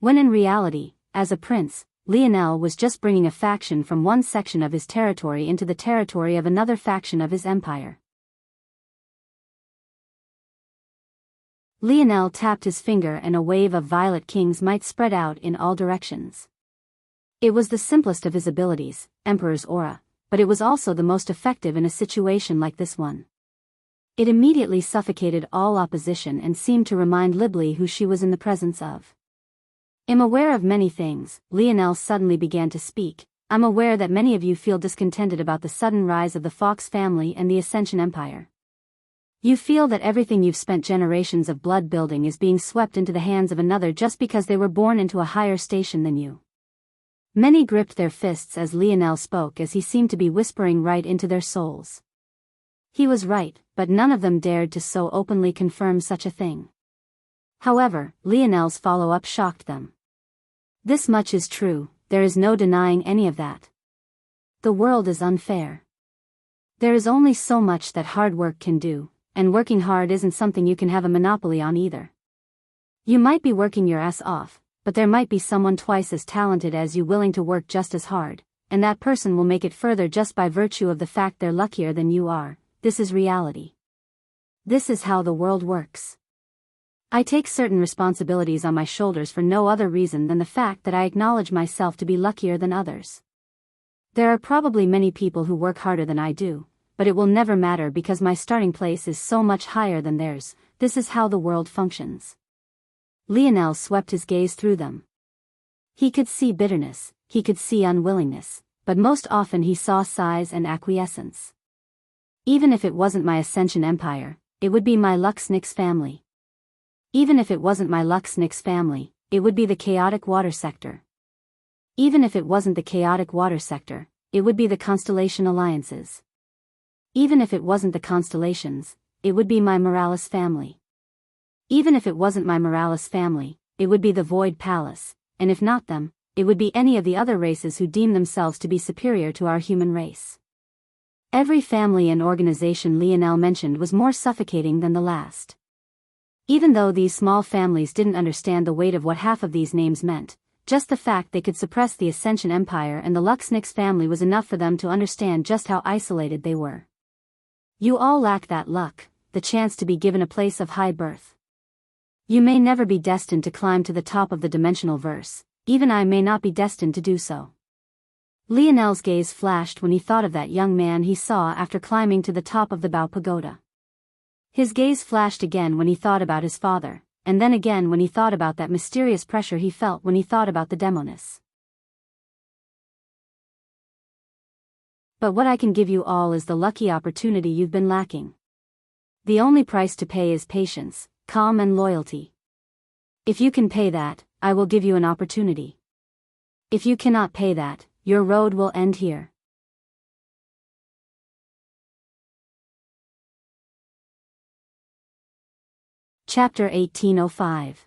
When in reality, as a prince, Lionel was just bringing a faction from one section of his territory into the territory of another faction of his empire. Lionel tapped his finger and a wave of violet king's might spread out in all directions. It was the simplest of his abilities, Emperor's Aura, but it was also the most effective in a situation like this one. It immediately suffocated all opposition and seemed to remind Libli who she was in the presence of. "I'm aware of many things," Lionel suddenly began to speak. "I'm aware that many of you feel discontented about the sudden rise of the Fox family and the Ascension Empire. You feel that everything you've spent generations of blood building is being swept into the hands of another just because they were born into a higher station than you." Many gripped their fists as Lionel spoke, as he seemed to be whispering right into their souls. He was right, but none of them dared to so openly confirm such a thing. However, Lionel's follow-up shocked them. "This much is true, there is no denying any of that. The world is unfair. There is only so much that hard work can do, and working hard isn't something you can have a monopoly on either. You might be working your ass off, but there might be someone twice as talented as you willing to work just as hard, and that person will make it further just by virtue of the fact they're luckier than you are. This is reality. This is how the world works. I take certain responsibilities on my shoulders for no other reason than the fact that I acknowledge myself to be luckier than others. There are probably many people who work harder than I do, but it will never matter because my starting place is so much higher than theirs. This is how the world functions." Lionel swept his gaze through them. He could see bitterness, he could see unwillingness, but most often he saw sighs and acquiescence. "Even if it wasn't my Ascension Empire, it would be my Luxniks family. Even if it wasn't my Luxniks family, it would be the chaotic water sector. Even if it wasn't the chaotic water sector, it would be the constellation alliances. Even if it wasn't the constellations, it would be my Morales family. Even if it wasn't my Morales family, it would be the Void Palace, and if not them, it would be any of the other races who deem themselves to be superior to our human race." Every family and organization Lionel mentioned was more suffocating than the last. Even though these small families didn't understand the weight of what half of these names meant, just the fact they could suppress the Ascension Empire and the Luxniks family was enough for them to understand just how isolated they were. "You all lack that luck, the chance to be given a place of high birth. You may never be destined to climb to the top of the dimensional verse, even I may not be destined to do so. Lionel's gaze flashed when he thought of that young man he saw after climbing to the top of the Bao Pagoda. His gaze flashed again when he thought about his father, and then again when he thought about that mysterious pressure he felt when he thought about the demoness. But what I can give you all is the lucky opportunity you've been lacking. The only price to pay is patience, calm and loyalty. If you can pay that, I will give you an opportunity. If you cannot pay that, your road will end here. Chapter 1805.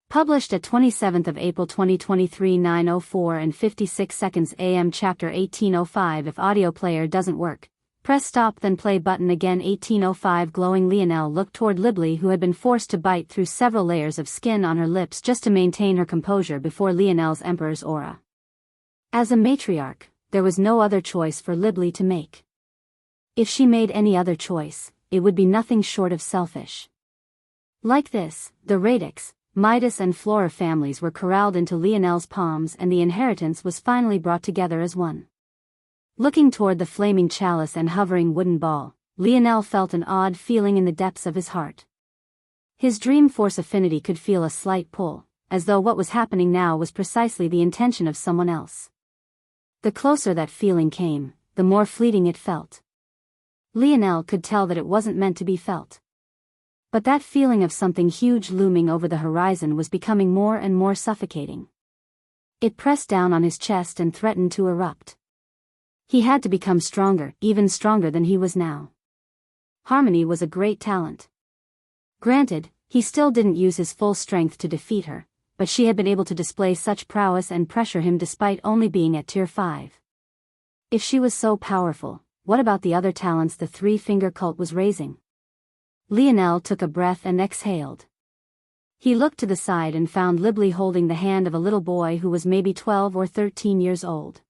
Published at 27th of April 2023 9:04 and 56 seconds AM. Chapter 1805. If audio player doesn't work, press stop then play button again. 1805. Glowing Lionel looked toward Libli, who had been forced to bite through several layers of skin on her lips just to maintain her composure before Lionel's emperor's aura. As a matriarch, there was no other choice for Libli to make. If she made any other choice, it would be nothing short of selfish. Like this, the Radix, Midas and Flora families were corralled into Lionel's palms and the inheritance was finally brought together as one. Looking toward the flaming chalice and hovering wooden ball, Lionel felt an odd feeling in the depths of his heart. His dream force affinity could feel a slight pull, as though what was happening now was precisely the intention of someone else. The closer that feeling came, the more fleeting it felt. Lionel could tell that it wasn't meant to be felt. But that feeling of something huge looming over the horizon was becoming more and more suffocating. It pressed down on his chest and threatened to erupt. He had to become stronger, even stronger than he was now. Harmony was a great talent. Granted, he still didn't use his full strength to defeat her, but she had been able to display such prowess and pressure him despite only being at Tier 5. If she was so powerful, what about the other talents the three-finger cult was raising? Lionel took a breath and exhaled. He looked to the side and found Libli holding the hand of a little boy who was maybe 12 or 13 years old.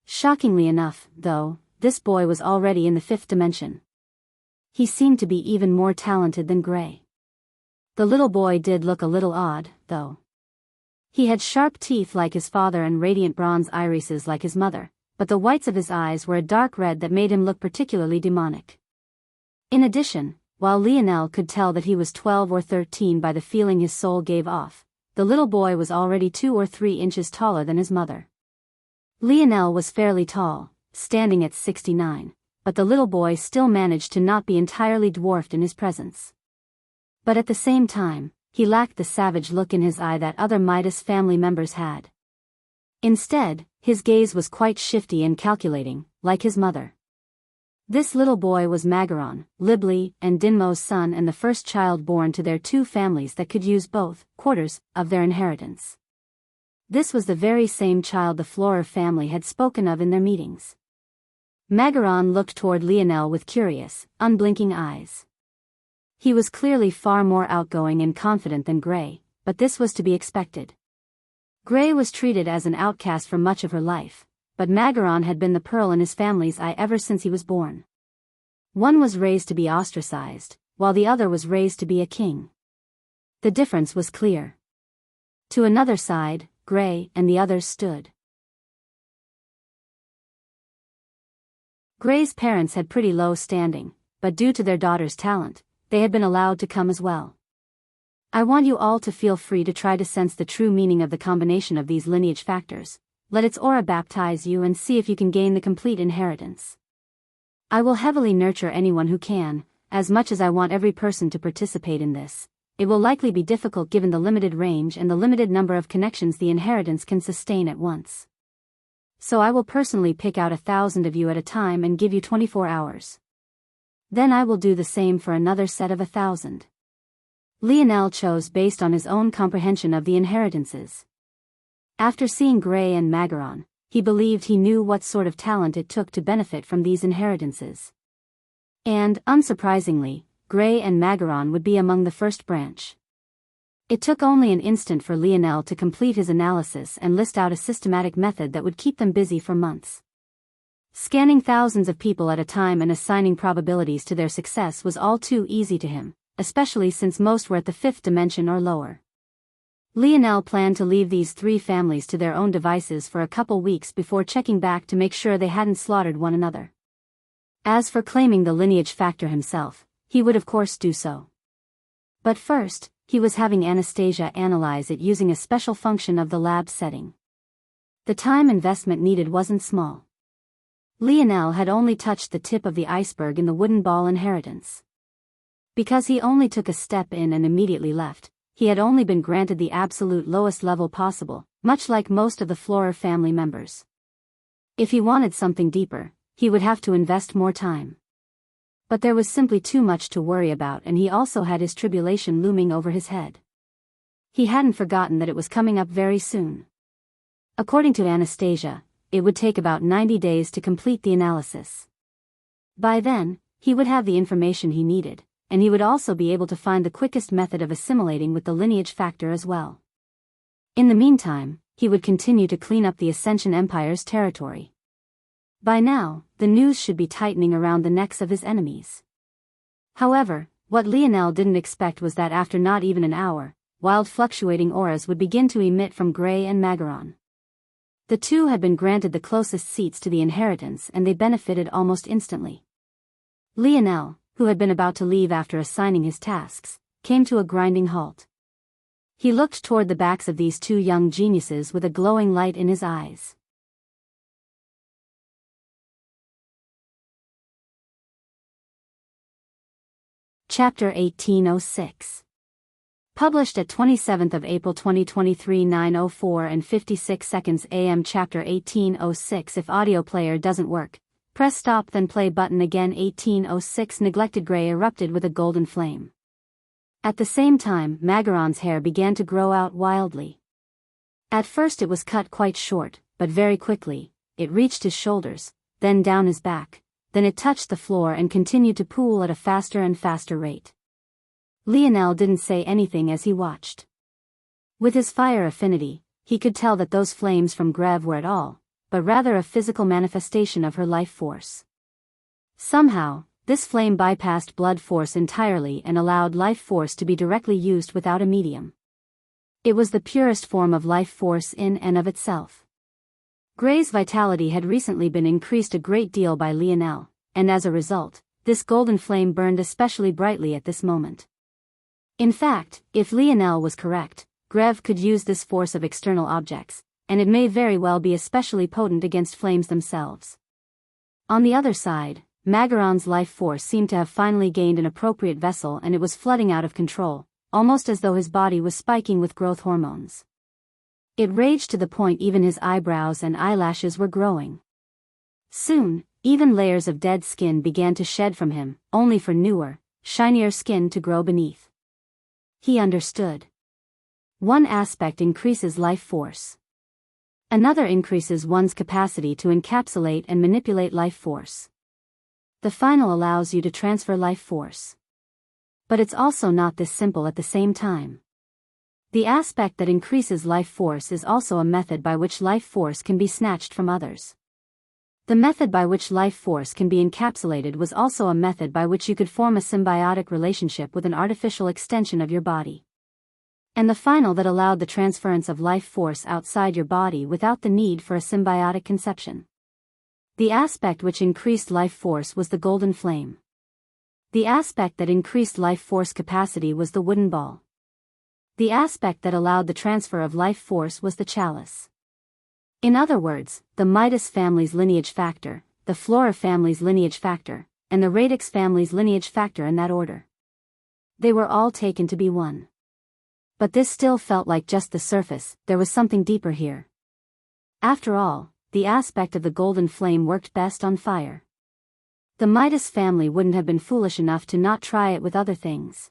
Shockingly enough, though, this boy was already in the 5th dimension. He seemed to be even more talented than Gray. The little boy did look a little odd, though. He had sharp teeth like his father and radiant bronze irises like his mother, but the whites of his eyes were a dark red that made him look particularly demonic. In addition, while Lionel could tell that he was 12 or 13 by the feeling his soul gave off, the little boy was already 2 or 3 inches taller than his mother. Lionel was fairly tall, standing at 69, but the little boy still managed to not be entirely dwarfed in his presence. But at the same time, he lacked the savage look in his eye that other Midas family members had. Instead, his gaze was quite shifty and calculating, like his mother. This little boy was Magaron, Libli, and Dinmo's son and the first child born to their 2 families that could use both quarters of their inheritance. This was the very same child the Flora family had spoken of in their meetings. Magaron looked toward Lionel with curious, unblinking eyes. He was clearly far more outgoing and confident than Gray, but this was to be expected. Gray was treated as an outcast for much of her life, but Magaron had been the pearl in his family's eye ever since he was born. One was raised to be ostracized, while the other was raised to be a king. The difference was clear. To another side, Gray and the others stood. Gray's parents had pretty low standing, but due to their daughter's talent, they had been allowed to come as well. I want you all to feel free to try to sense the true meaning of the combination of these lineage factors. Let its aura baptize you and see if you can gain the complete inheritance. I will heavily nurture anyone who can, as much as I want every person to participate in this. It will likely be difficult given the limited range and the limited number of connections the inheritance can sustain at once. So I will personally pick out 1,000 of you at a time and give you 24 hours. Then I will do the same for another set of 1,000. Lionel chose based on his own comprehension of the inheritances. After seeing Gray and Magaron, he believed he knew what sort of talent it took to benefit from these inheritances. And, unsurprisingly, Gray and Magaron would be among the first branch. It took only an instant for Lionel to complete his analysis and list out a systematic method that would keep them busy for months. Scanning thousands of people at a time and assigning probabilities to their success was all too easy to him, especially since most were at the 5th dimension or lower. Lionel planned to leave these 3 families to their own devices for a couple weeks before checking back to make sure they hadn't slaughtered one another. As for claiming the lineage factor himself, he would of course do so. But first, he was having Anastasia analyze it using a special function of the lab setting. The time investment needed wasn't small. Lionel had only touched the tip of the iceberg in the wooden ball inheritance. Because he only took a step in and immediately left, he had only been granted the absolute lowest level possible, much like most of the Florer family members. If he wanted something deeper, he would have to invest more time. But there was simply too much to worry about, and he also had his tribulation looming over his head. He hadn't forgotten that it was coming up very soon. According to Anastasia, it would take about 90 days to complete the analysis. By then, he would have the information he needed, and he would also be able to find the quickest method of assimilating with the lineage factor as well. In the meantime, he would continue to clean up the Ascension Empire's territory. By now, the noose should be tightening around the necks of his enemies. However, what Lionel didn't expect was that after not even an hour, wild fluctuating auras would begin to emit from Gray and Magaron. The 2 had been granted the closest seats to the inheritance, and they benefited almost instantly. Lionel, who had been about to leave after assigning his tasks, came to a grinding halt. He looked toward the backs of these 2 young geniuses with a glowing light in his eyes. Chapter 1806. Published at 27th of April 2023 9:04 and 56 seconds AM. Chapter 1806. If audio player doesn't work, press stop then play button again. 1806. Neglected Gray erupted with a golden flame. At the same time, Magaron's hair began to grow out wildly. At first it was cut quite short, but very quickly, it reached his shoulders, then down his back, then it touched the floor and continued to pool at a faster and faster rate. Lionel didn't say anything as he watched. With his fire affinity, he could tell that those flames from Grev were at all, but rather a physical manifestation of her life force. Somehow, this flame bypassed blood force entirely and allowed life force to be directly used without a medium. It was the purest form of life force in and of itself. Gray's vitality had recently been increased a great deal by Lionel, and as a result, this golden flame burned especially brightly at this moment. In fact, if Lionel was correct, Grev could use this force of external objects, and it may very well be especially potent against flames themselves. On the other side, Magaron's life force seemed to have finally gained an appropriate vessel, and it was flooding out of control, almost as though his body was spiking with growth hormones. It raged to the point even his eyebrows and eyelashes were growing. Soon, even layers of dead skin began to shed from him, only for newer, shinier skin to grow beneath. He understood. One aspect increases life force. Another increases one's capacity to encapsulate and manipulate life force. The final allows you to transfer life force. But it's also not this simple at the same time. The aspect that increases life force is also a method by which life force can be snatched from others. The method by which life force can be encapsulated was also a method by which you could form a symbiotic relationship with an artificial extension of your body. And the final that allowed the transference of life force outside your body without the need for a symbiotic conception. The aspect which increased life force was the golden flame. The aspect that increased life force capacity was the wooden ball. The aspect that allowed the transfer of life force was the chalice. In other words, the Midas family's lineage factor, the Flora family's lineage factor, and the Radix family's lineage factor in that order. They were all taken to be one. But this still felt like just the surface, there was something deeper here. After all, the aspect of the golden flame worked best on fire. The Midas family wouldn't have been foolish enough to not try it with other things.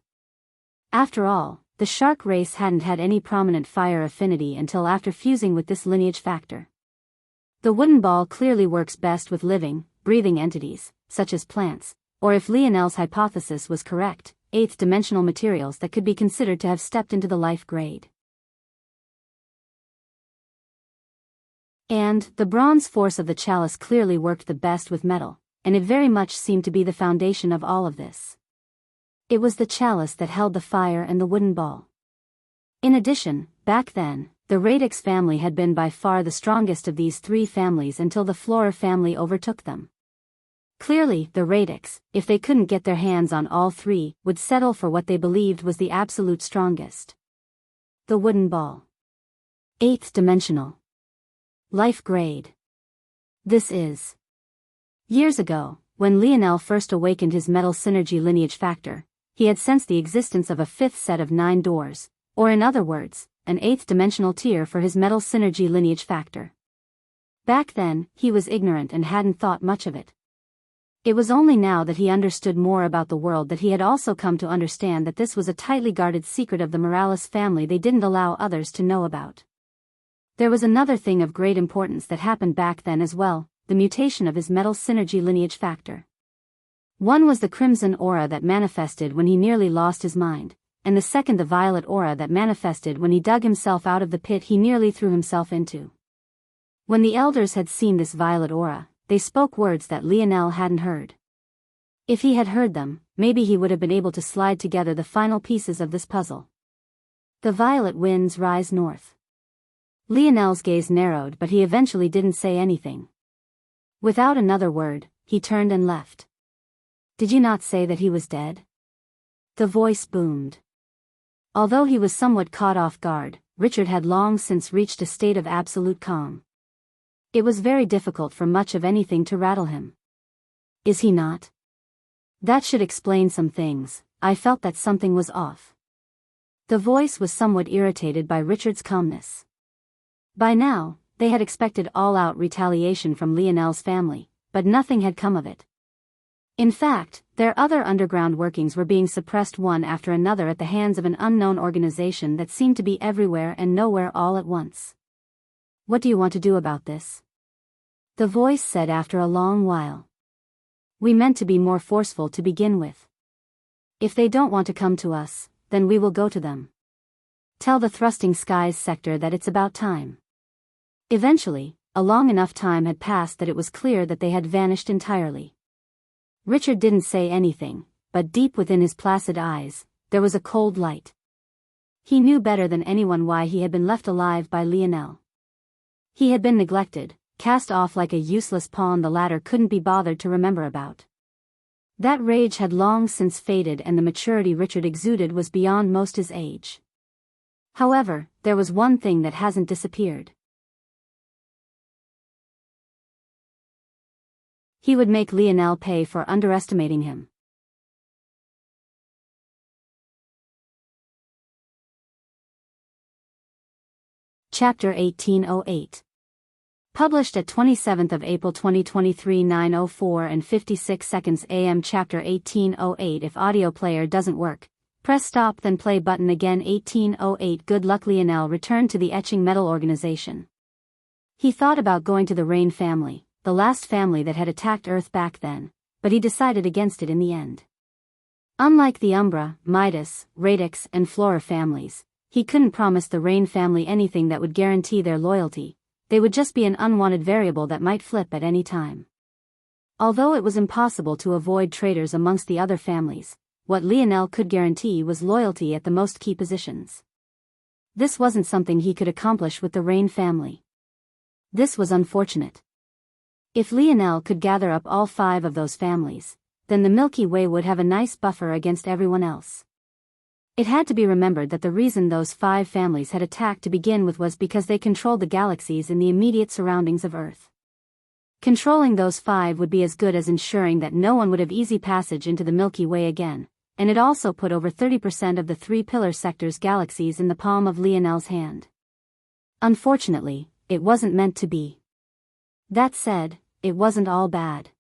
After all, the shark race hadn't had any prominent fire affinity until after fusing with this lineage factor. The wooden ball clearly works best with living, breathing entities, such as plants, or if Lionel's hypothesis was correct, eighth-dimensional materials that could be considered to have stepped into the life grade. And the bronze force of the chalice clearly worked the best with metal, and it very much seemed to be the foundation of all of this. It was the chalice that held the fire and the wooden ball. In addition, back then, the radix family had been by far the strongest of these three families until the Flora family overtook them. Clearly, the radix, if they couldn't get their hands on all three, would settle for what they believed was the absolute strongest. The wooden ball. 8th dimensional. Life grade. This is. Years ago, when Lionel first awakened his metal synergy lineage factor, he had sensed the existence of a 5th set of 9 doors, or in other words, an 8th dimensional tier for his metal synergy lineage factor. Back then, he was ignorant and hadn't thought much of it. It was only now that he understood more about the world that he had also come to understand that this was a tightly guarded secret of the Morales family they didn't allow others to know about. There was another thing of great importance that happened back then as well, the mutation of his metal synergy lineage factor. One was the crimson aura that manifested when he nearly lost his mind, and the second the violet aura that manifested when he dug himself out of the pit he nearly threw himself into. When the elders had seen this violet aura, they spoke words that Lionel hadn't heard. If he had heard them, maybe he would have been able to slide together the final pieces of this puzzle. The violet winds rise north. Lionel's gaze narrowed, but he eventually didn't say anything. Without another word, he turned and left. Did you not say that he was dead? The voice boomed. Although he was somewhat caught off guard, Richard had long since reached a state of absolute calm. It was very difficult for much of anything to rattle him. Is he not? That should explain some things. I felt that something was off. The voice was somewhat irritated by Richard's calmness. By now, they had expected all-out retaliation from Lionel's family, but nothing had come of it. In fact, their other underground workings were being suppressed one after another at the hands of an unknown organization that seemed to be everywhere and nowhere all at once. What do you want to do about this? The voice said after a long while. We meant to be more forceful to begin with. If they don't want to come to us, then we will go to them. Tell the Thrusting Skies sector that it's about time. Eventually, a long enough time had passed that it was clear that they had vanished entirely. Richard didn't say anything, but deep within his placid eyes, there was a cold light. He knew better than anyone why he had been left alive by Lionel. He had been neglected, cast off like a useless pawn the latter couldn't be bothered to remember about. That rage had long since faded and the maturity Richard exuded was beyond most his age. However, there was one thing that hasn't disappeared. He would make Lionel pay for underestimating him. Chapter 1808. Published at 27th of April 2023 9:04 and 56 seconds AM. Chapter 1808. If audio player doesn't work, press stop then play button again. 1808. Good luck. Lionel returned to the etching metal organization. He thought about going to the Rain family, the last family that had attacked Earth back then, but he decided against it in the end. Unlike the Umbra, Midas, Radix and Flora families, he couldn't promise the Rain family anything that would guarantee their loyalty. They would just be an unwanted variable that might flip at any time. Although it was impossible to avoid traitors amongst the other families, what Lionel could guarantee was loyalty at the most key positions. This wasn't something he could accomplish with the Rain family. This was unfortunate. If Lionel could gather up all 5 of those families, then the Milky Way would have a nice buffer against everyone else. It had to be remembered that the reason those 5 families had attacked to begin with was because they controlled the galaxies in the immediate surroundings of Earth. Controlling those 5 would be as good as ensuring that no one would have easy passage into the Milky Way again, and it also put over 30% of the 3 pillar sector's galaxies in the palm of Lionel's hand. Unfortunately, it wasn't meant to be. That said, it wasn't all bad.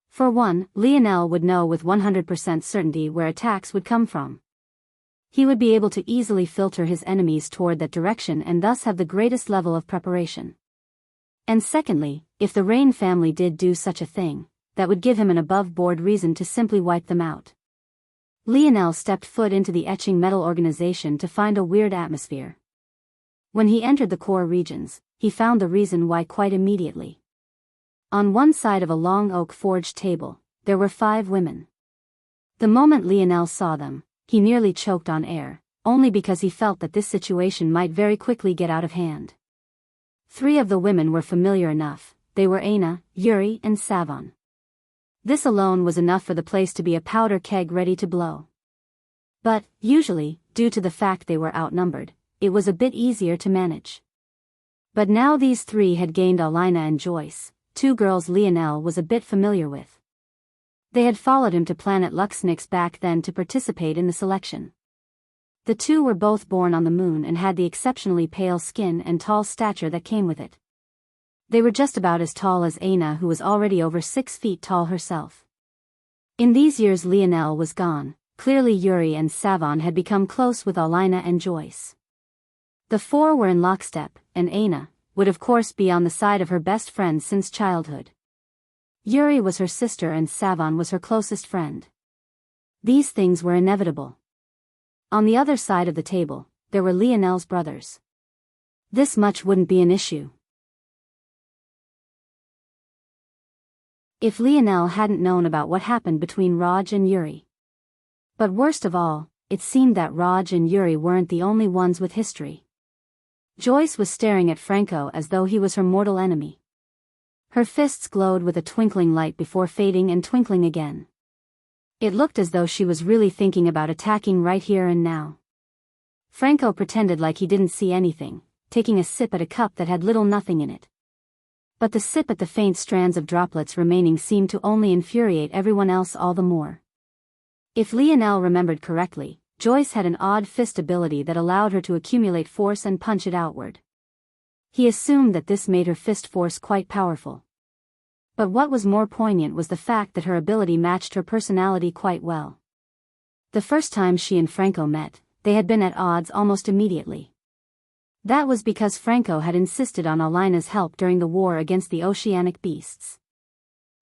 For one, Lionel would know with 100% certainty where attacks would come from. He would be able to easily filter his enemies toward that direction and thus have the greatest level of preparation. And secondly, if the Rain family did do such a thing, that would give him an above-board reason to simply wipe them out. Lionel stepped foot into the etching metal organization to find a weird atmosphere. When he entered the core regions, he found the reason why quite immediately. On one side of a long oak forged table, there were 5 women. The moment Lionel saw them, he nearly choked on air, only because he felt that this situation might very quickly get out of hand. 3 of the women were familiar enough. They were Aina, Yuri and Savon. This alone was enough for the place to be a powder keg ready to blow. But, usually, due to the fact they were outnumbered, it was a bit easier to manage. But now these 3 had gained Alina and Joyce, 2 girls Lionel was a bit familiar with. They had followed him to planet Luxnix back then to participate in the selection. The 2 were both born on the moon and had the exceptionally pale skin and tall stature that came with it. They were just about as tall as Aina, who was already over 6 feet tall herself. In these years Lionel was gone. Clearly Yuri and Savon had become close with Alina and Joyce. The 4 were in lockstep, and Aina would of course be on the side of her best friend since childhood. Yuri was her sister and Savon was her closest friend. These things were inevitable. On the other side of the table, there were Lionel's brothers. This much wouldn't be an issue. If Lionel hadn't known about what happened between Raj and Yuri. But worst of all, it seemed that Raj and Yuri weren't the only ones with history. Joyce was staring at Franco as though he was her mortal enemy. Her fists glowed with a twinkling light before fading and twinkling again. It looked as though she was really thinking about attacking right here and now. Franco pretended like he didn't see anything, taking a sip at a cup that had little nothing in it. But the sip at the faint strands of droplets remaining seemed to only infuriate everyone else all the more. If Lionel remembered correctly, Joyce had an odd fist ability that allowed her to accumulate force and punch it outward. He assumed that this made her fist force quite powerful. But what was more poignant was the fact that her ability matched her personality quite well. The first time she and Franco met, they had been at odds almost immediately. That was because Franco had insisted on Alina's help during the war against the oceanic beasts.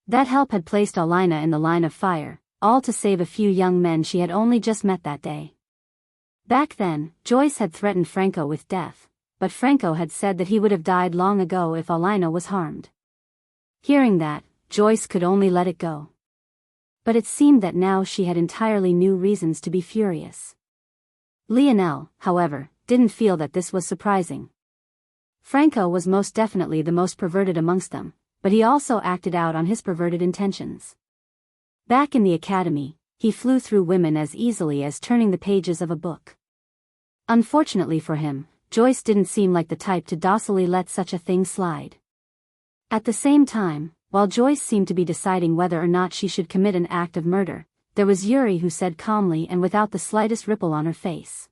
That help had placed Alina in the line of fire, all to save a few young men she had only just met that day. Back then, Joyce had threatened Franco with death, but Franco had said that he would have died long ago if Alina was harmed. Hearing that, Joyce could only let it go. But it seemed that now she had entirely new reasons to be furious. Lionel, however, didn't feel that this was surprising. Franco was most definitely the most perverted amongst them, but he also acted out on his perverted intentions. Back in the academy, he flew through women as easily as turning the pages of a book. Unfortunately for him, Joyce didn't seem like the type to docilely let such a thing slide. At the same time, while Joyce seemed to be deciding whether or not she should commit an act of murder, there was Yuri who said calmly and without the slightest ripple on her face.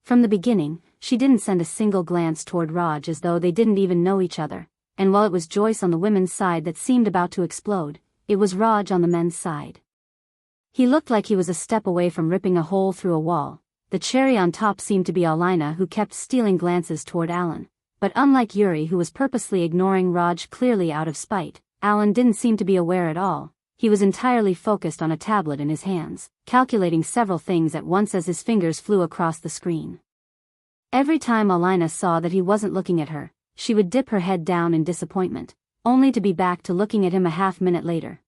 From the beginning, she didn't send a single glance toward Raj as though they didn't even know each other, and while it was Joyce on the women's side that seemed about to explode, it was Raj on the men's side. He looked like he was a step away from ripping a hole through a wall. The cherry on top seemed to be Alina, who kept stealing glances toward Alan, but unlike Yuri, who was purposely ignoring Raj clearly out of spite, Alan didn't seem to be aware at all. He was entirely focused on a tablet in his hands, calculating several things at once as his fingers flew across the screen. Every time Alina saw that he wasn't looking at her, she would dip her head down in disappointment, only to be back to looking at him a half-minute later.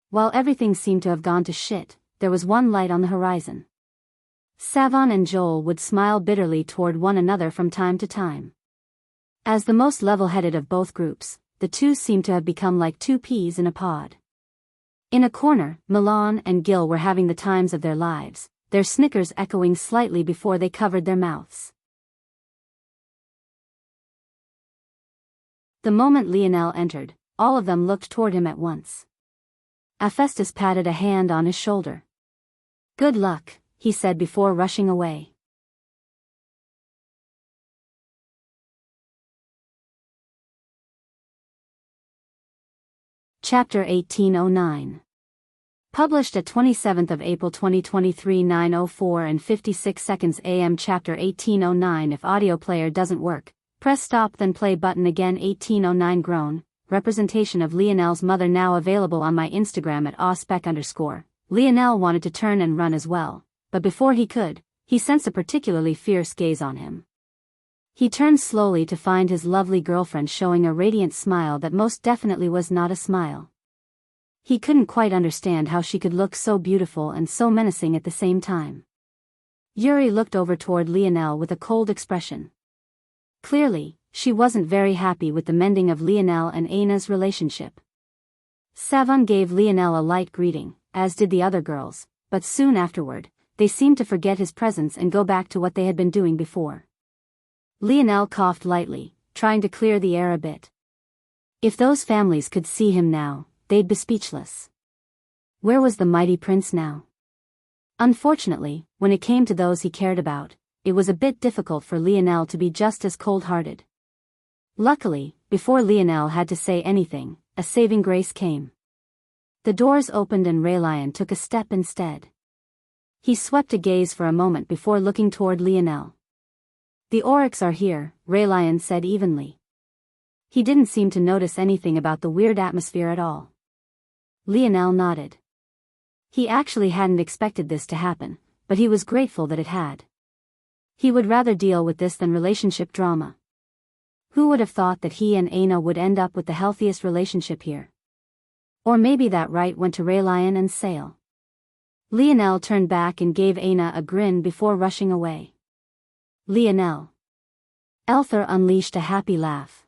While everything seemed to have gone to shit, there was one light on the horizon. Savon and Joel would smile bitterly toward one another from time to time. As the most level-headed of both groups, the two seemed to have become like 2 peas in a pod. In a corner, Milan and Gil were having the times of their lives, their snickers echoing slightly before they covered their mouths. The moment Lionel entered, all of them looked toward him at once. Hephaestus patted a hand on his shoulder. "Good luck," he said before rushing away. Chapter 1809. Published at 27th of April 2023 9:04 and 56 seconds AM. Chapter 1809. If audio player doesn't work, press stop then play button again. 1809 groan. Representation of Lionel's mother now available on my Instagram at @spec_. Lionel wanted to turn and run as well, but before he could, he sensed a particularly fierce gaze on him. He turned slowly to find his lovely girlfriend showing a radiant smile that most definitely was not a smile. He couldn't quite understand how she could look so beautiful and so menacing at the same time. Yuri looked over toward Lionel with a cold expression. Clearly, she wasn't very happy with the mending of Lionel and Aina's relationship. Savon gave Lionel a light greeting, as did the other girls, but soon afterward, they seemed to forget his presence and go back to what they had been doing before. Lionel coughed lightly, trying to clear the air a bit. If those families could see him now, they'd be speechless. Where was the mighty prince now? Unfortunately, when it came to those he cared about, it was a bit difficult for Lionel to be just as cold-hearted. Luckily, before Lionel had to say anything, a saving grace came. The doors opened and Raylion took a step instead. He swept a gaze for a moment before looking toward Lionel. "The Oryx are here," Raylion said evenly. He didn't seem to notice anything about the weird atmosphere at all. Lionel nodded. He actually hadn't expected this to happen, but he was grateful that it had. He would rather deal with this than relationship drama. Who would have thought that he and Aina would end up with the healthiest relationship here? Or maybe that right went to Raylion and Sale. Lionel turned back and gave Aina a grin before rushing away. Lionel. Elther unleashed a happy laugh.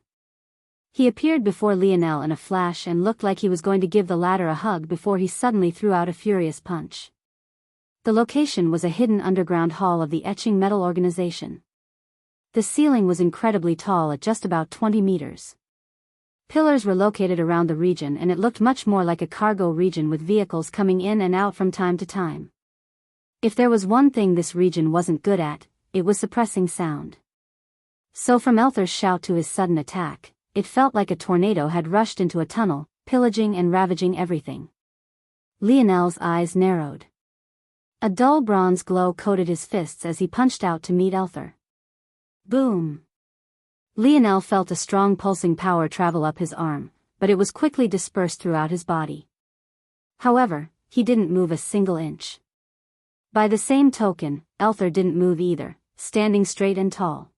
He appeared before Lionel in a flash and looked like he was going to give the latter a hug before he suddenly threw out a furious punch. The location was a hidden underground hall of the etching metal organization. The ceiling was incredibly tall at just about 20 meters. Pillars were located around the region and it looked much more like a cargo region with vehicles coming in and out from time to time. If there was one thing this region wasn't good at, it was suppressing sound. So from Elther's shout to his sudden attack, it felt like a tornado had rushed into a tunnel, pillaging and ravaging everything. Lionel's eyes narrowed. A dull bronze glow coated his fists as he punched out to meet Elther. Boom! Lionel felt a strong pulsing power travel up his arm, but it was quickly dispersed throughout his body. However, he didn't move a single inch. By the same token, Elther didn't move either, standing straight and tall.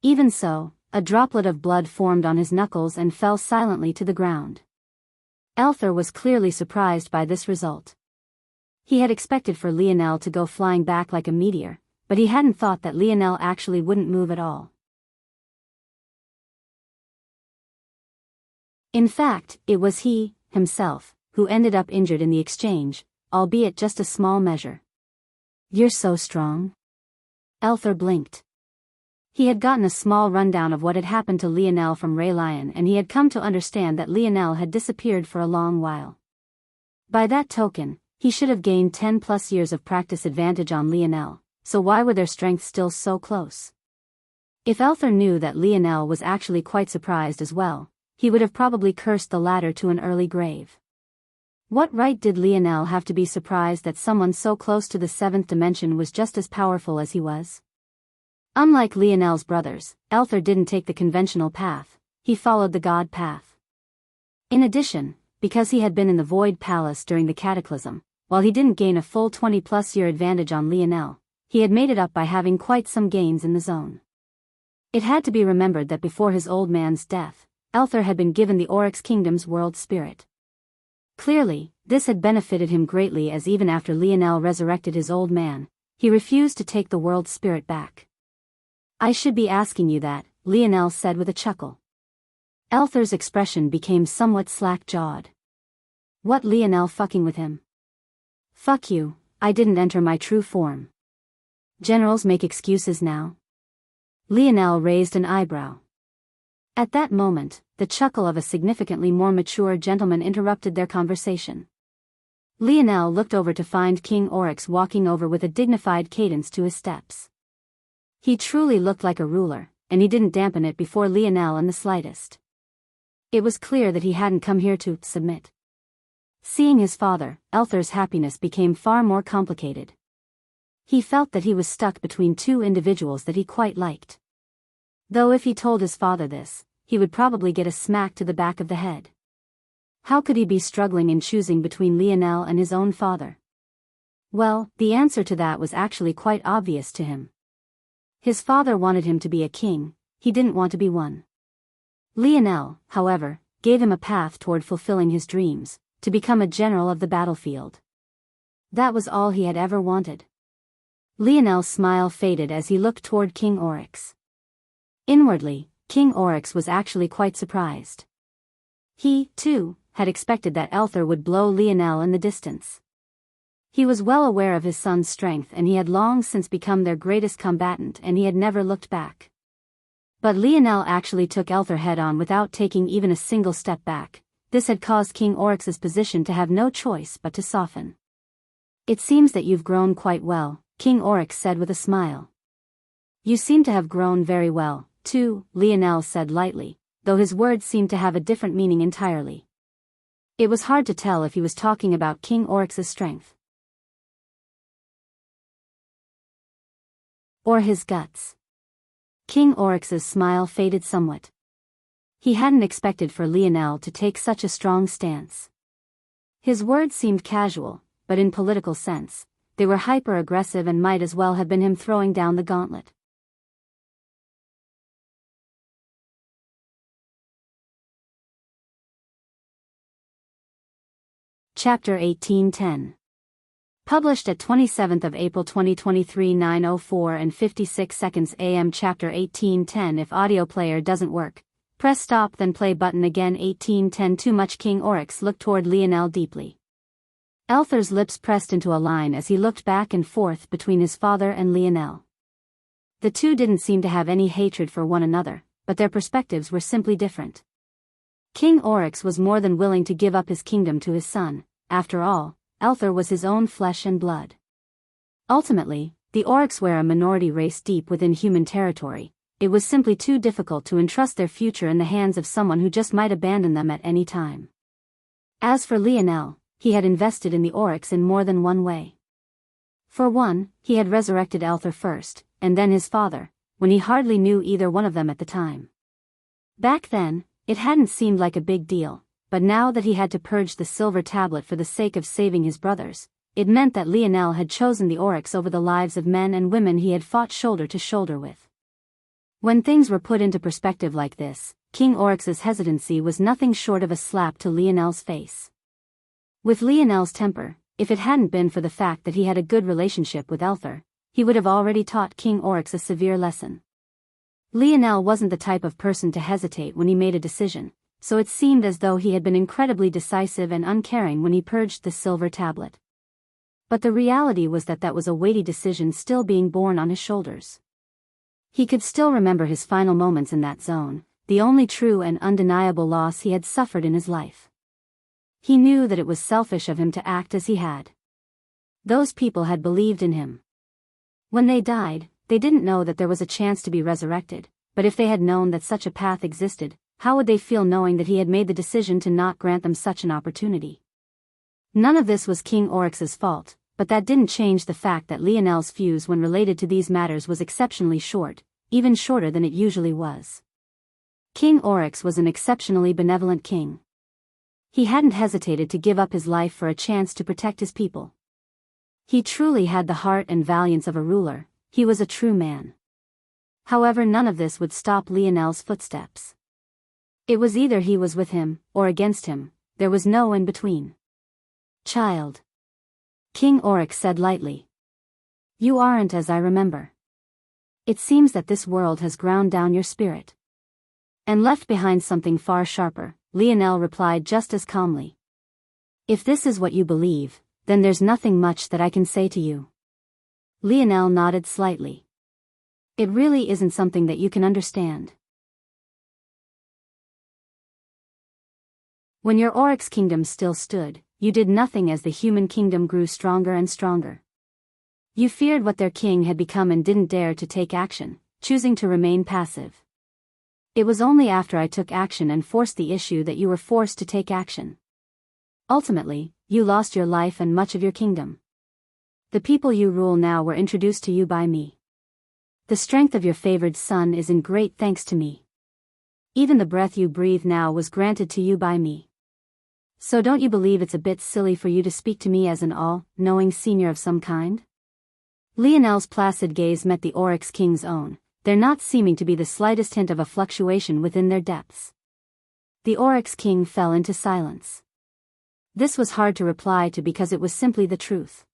Even so, a droplet of blood formed on his knuckles and fell silently to the ground. Elther was clearly surprised by this result. He had expected for Lionel to go flying back like a meteor, but he hadn't thought that Lionel actually wouldn't move at all. In fact, it was he, himself, who ended up injured in the exchange, albeit just a small measure. "You're so strong." Elther blinked. He had gotten a small rundown of what had happened to Lionel from Raylion and he had come to understand that Lionel had disappeared for a long while. By that token, he should have gained 10+ years of practice advantage on Lionel, so why were their strengths still so close? If Elther knew that Lionel was actually quite surprised as well, he would have probably cursed the latter to an early grave. What right did Lionel have to be surprised that someone so close to the seventh dimension was just as powerful as he was? Unlike Lionel's brothers, Elther didn't take the conventional path, he followed the god path. In addition, because he had been in the Void Palace during the Cataclysm, while he didn't gain a full 20+ year advantage on Lionel, he had made it up by having quite some gains in the zone. It had to be remembered that before his old man's death, Elther had been given the Oryx Kingdom's world spirit. Clearly, this had benefited him greatly as even after Lionel resurrected his old man, he refused to take the world spirit back. "I should be asking you that," Lionel said with a chuckle. Elther's expression became somewhat slack-jawed. "What, Lionel fucking with him?" "Fuck you, I didn't enter my true form." "Generals make excuses now?" Lionel raised an eyebrow. At that moment, the chuckle of a significantly more mature gentleman interrupted their conversation. Lionel looked over to find King Oryx walking over with a dignified cadence to his steps. He truly looked like a ruler, and he didn't dampen it before Lionel in the slightest. It was clear that he hadn't come here to submit. Seeing his father, Elther's happiness became far more complicated. He felt that he was stuck between two individuals that he quite liked. Though if he told his father this, he would probably get a smack to the back of the head. How could he be struggling in choosing between Lionel and his own father? Well, the answer to that was actually quite obvious to him. His father wanted him to be a king, he didn't want to be one. Lionel, however, gave him a path toward fulfilling his dreams, to become a general of the battlefield. That was all he had ever wanted. Lionel's smile faded as he looked toward King Oryx. Inwardly, King Oryx was actually quite surprised. He, too, had expected that Elther would blow Lionel in the distance. He was well aware of his son's strength, and he had long since become their greatest combatant, and he had never looked back. But Lionel actually took Elther head-on without taking even a single step back. This had caused King Oryx's position to have no choice but to soften. "It seems that you've grown quite well," King Oryx said with a smile. "You seem to have grown very well, too," Lionel said lightly, though his words seemed to have a different meaning entirely. It was hard to tell if he was talking about King Oryx's strength or his guts. King Oryx's smile faded somewhat. He hadn't expected for Lionel to take such a strong stance. His words seemed casual, but in political sense, they were hyper-aggressive and might as well have been him throwing down the gauntlet. Chapter 1810. Published at 27th of April 2023 9:04 and 56 seconds AM. Chapter 1810. If audio player doesn't work, press stop then play button again. 1810. Too much. King Oryx looked toward Lionel deeply. Elther's lips pressed into a line as he looked back and forth between his father and Lionel. The two didn't seem to have any hatred for one another, but their perspectives were simply different. King Oryx was more than willing to give up his kingdom to his son. After all, Elther was his own flesh and blood. Ultimately, the Oryx were a minority race deep within human territory. It was simply too difficult to entrust their future in the hands of someone who just might abandon them at any time. As for Lionel, he had invested in the Oryx in more than one way. For one, he had resurrected Elther first, and then his father, when he hardly knew either one of them at the time. Back then, it hadn't seemed like a big deal, but now that he had to purge the silver tablet for the sake of saving his brothers, it meant that Lionel had chosen the Oryx over the lives of men and women he had fought shoulder to shoulder with. When things were put into perspective like this, King Oryx's hesitancy was nothing short of a slap to Lionel's face. With Lionel's temper, if it hadn't been for the fact that he had a good relationship with Elther, he would have already taught King Oryx a severe lesson. Lionel wasn't the type of person to hesitate when he made a decision, so it seemed as though he had been incredibly decisive and uncaring when he purged the silver tablet. But the reality was that that was a weighty decision still being borne on his shoulders. He could still remember his final moments in that zone, the only true and undeniable loss he had suffered in his life. He knew that it was selfish of him to act as he had. Those people had believed in him. When they died, they didn't know that there was a chance to be resurrected, but if they had known that such a path existed, how would they feel knowing that he had made the decision to not grant them such an opportunity? None of this was King Oryx's fault, but that didn't change the fact that Lionel's fuse when related to these matters was exceptionally short, even shorter than it usually was. King Oryx was an exceptionally benevolent king. He hadn't hesitated to give up his life for a chance to protect his people. He truly had the heart and valiance of a ruler. He was a true man. However, none of this would stop Lionel's footsteps. It was either he was with him, or against him, there was no in between. "Child," King Oryx said lightly. "You aren't as I remember. It seems that this world has ground down your spirit. And left behind something far sharper," Lionel replied just as calmly. "If this is what you believe, then there's nothing much that I can say to you." Lionel nodded slightly. "It really isn't something that you can understand. When your Oryx kingdom still stood, you did nothing as the human kingdom grew stronger and stronger. You feared what their king had become and didn't dare to take action, choosing to remain passive. It was only after I took action and forced the issue that you were forced to take action. Ultimately, you lost your life and much of your kingdom. The people you rule now were introduced to you by me. The strength of your favored son is in great thanks to me. Even the breath you breathe now was granted to you by me. So don't you believe it's a bit silly for you to speak to me as an all-knowing senior of some kind?" Lionel's placid gaze met the Oryx King's own, there not seeming to be the slightest hint of a fluctuation within their depths. The Oryx King fell into silence. This was hard to reply to because it was simply the truth.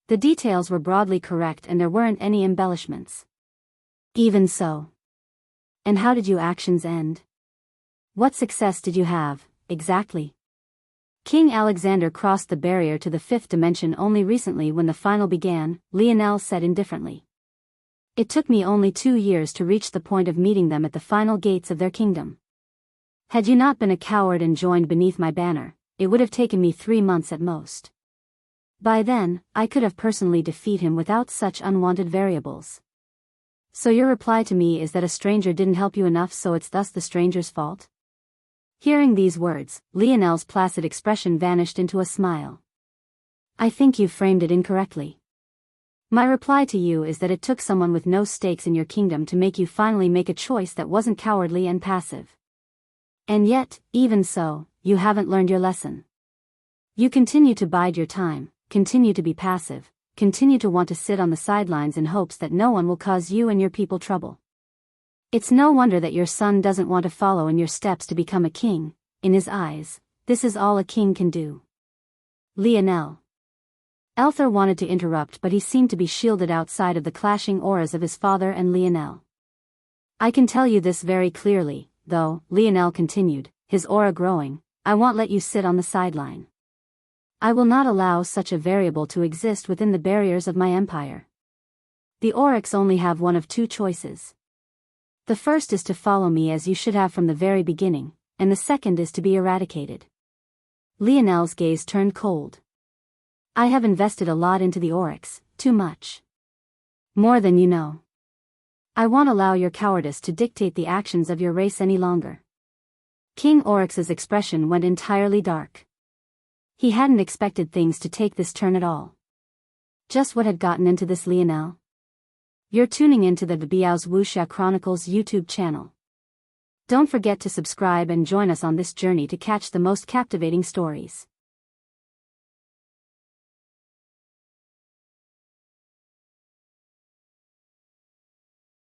The details were broadly correct and there weren't any embellishments. Even so. And how did your actions end? What success did you have, exactly? King Alexander crossed the barrier to the fifth dimension only recently when the final began, Lionel said indifferently. It took me only 2 years to reach the point of meeting them at the final gates of their kingdom. Had you not been a coward and joined beneath my banner, it would have taken me 3 months at most. By then, I could have personally defeated him without such unwanted variables. So your reply to me is that a stranger didn't help you enough, so it's thus the stranger's fault? Hearing these words, Lionel's placid expression vanished into a smile. I think you framed it incorrectly. My reply to you is that it took someone with no stakes in your kingdom to make you finally make a choice that wasn't cowardly and passive. And yet, even so, you haven't learned your lesson. You continue to bide your time, continue to be passive, continue to want to sit on the sidelines in hopes that no one will cause you and your people trouble. It's no wonder that your son doesn't want to follow in your steps to become a king. In his eyes, this is all a king can do. Lionel. Elther wanted to interrupt, but he seemed to be shielded outside of the clashing auras of his father and Lionel. I can tell you this very clearly, though, Lionel continued, his aura growing, I won't let you sit on the sideline. I will not allow such a variable to exist within the barriers of my empire. The Oryx only have one of 2 choices. The first is to follow me as you should have from the very beginning, and the second is to be eradicated. Lionel's gaze turned cold. I have invested a lot into the Oryx, too much. More than you know. I won't allow your cowardice to dictate the actions of your race any longer. King Oryx's expression went entirely dark. He hadn't expected things to take this turn at all. Just what had gotten into this, Lionel? You're tuning into the Biyao's Wuxia Chronicles YouTube channel. Don't forget to subscribe and join us on this journey to catch the most captivating stories.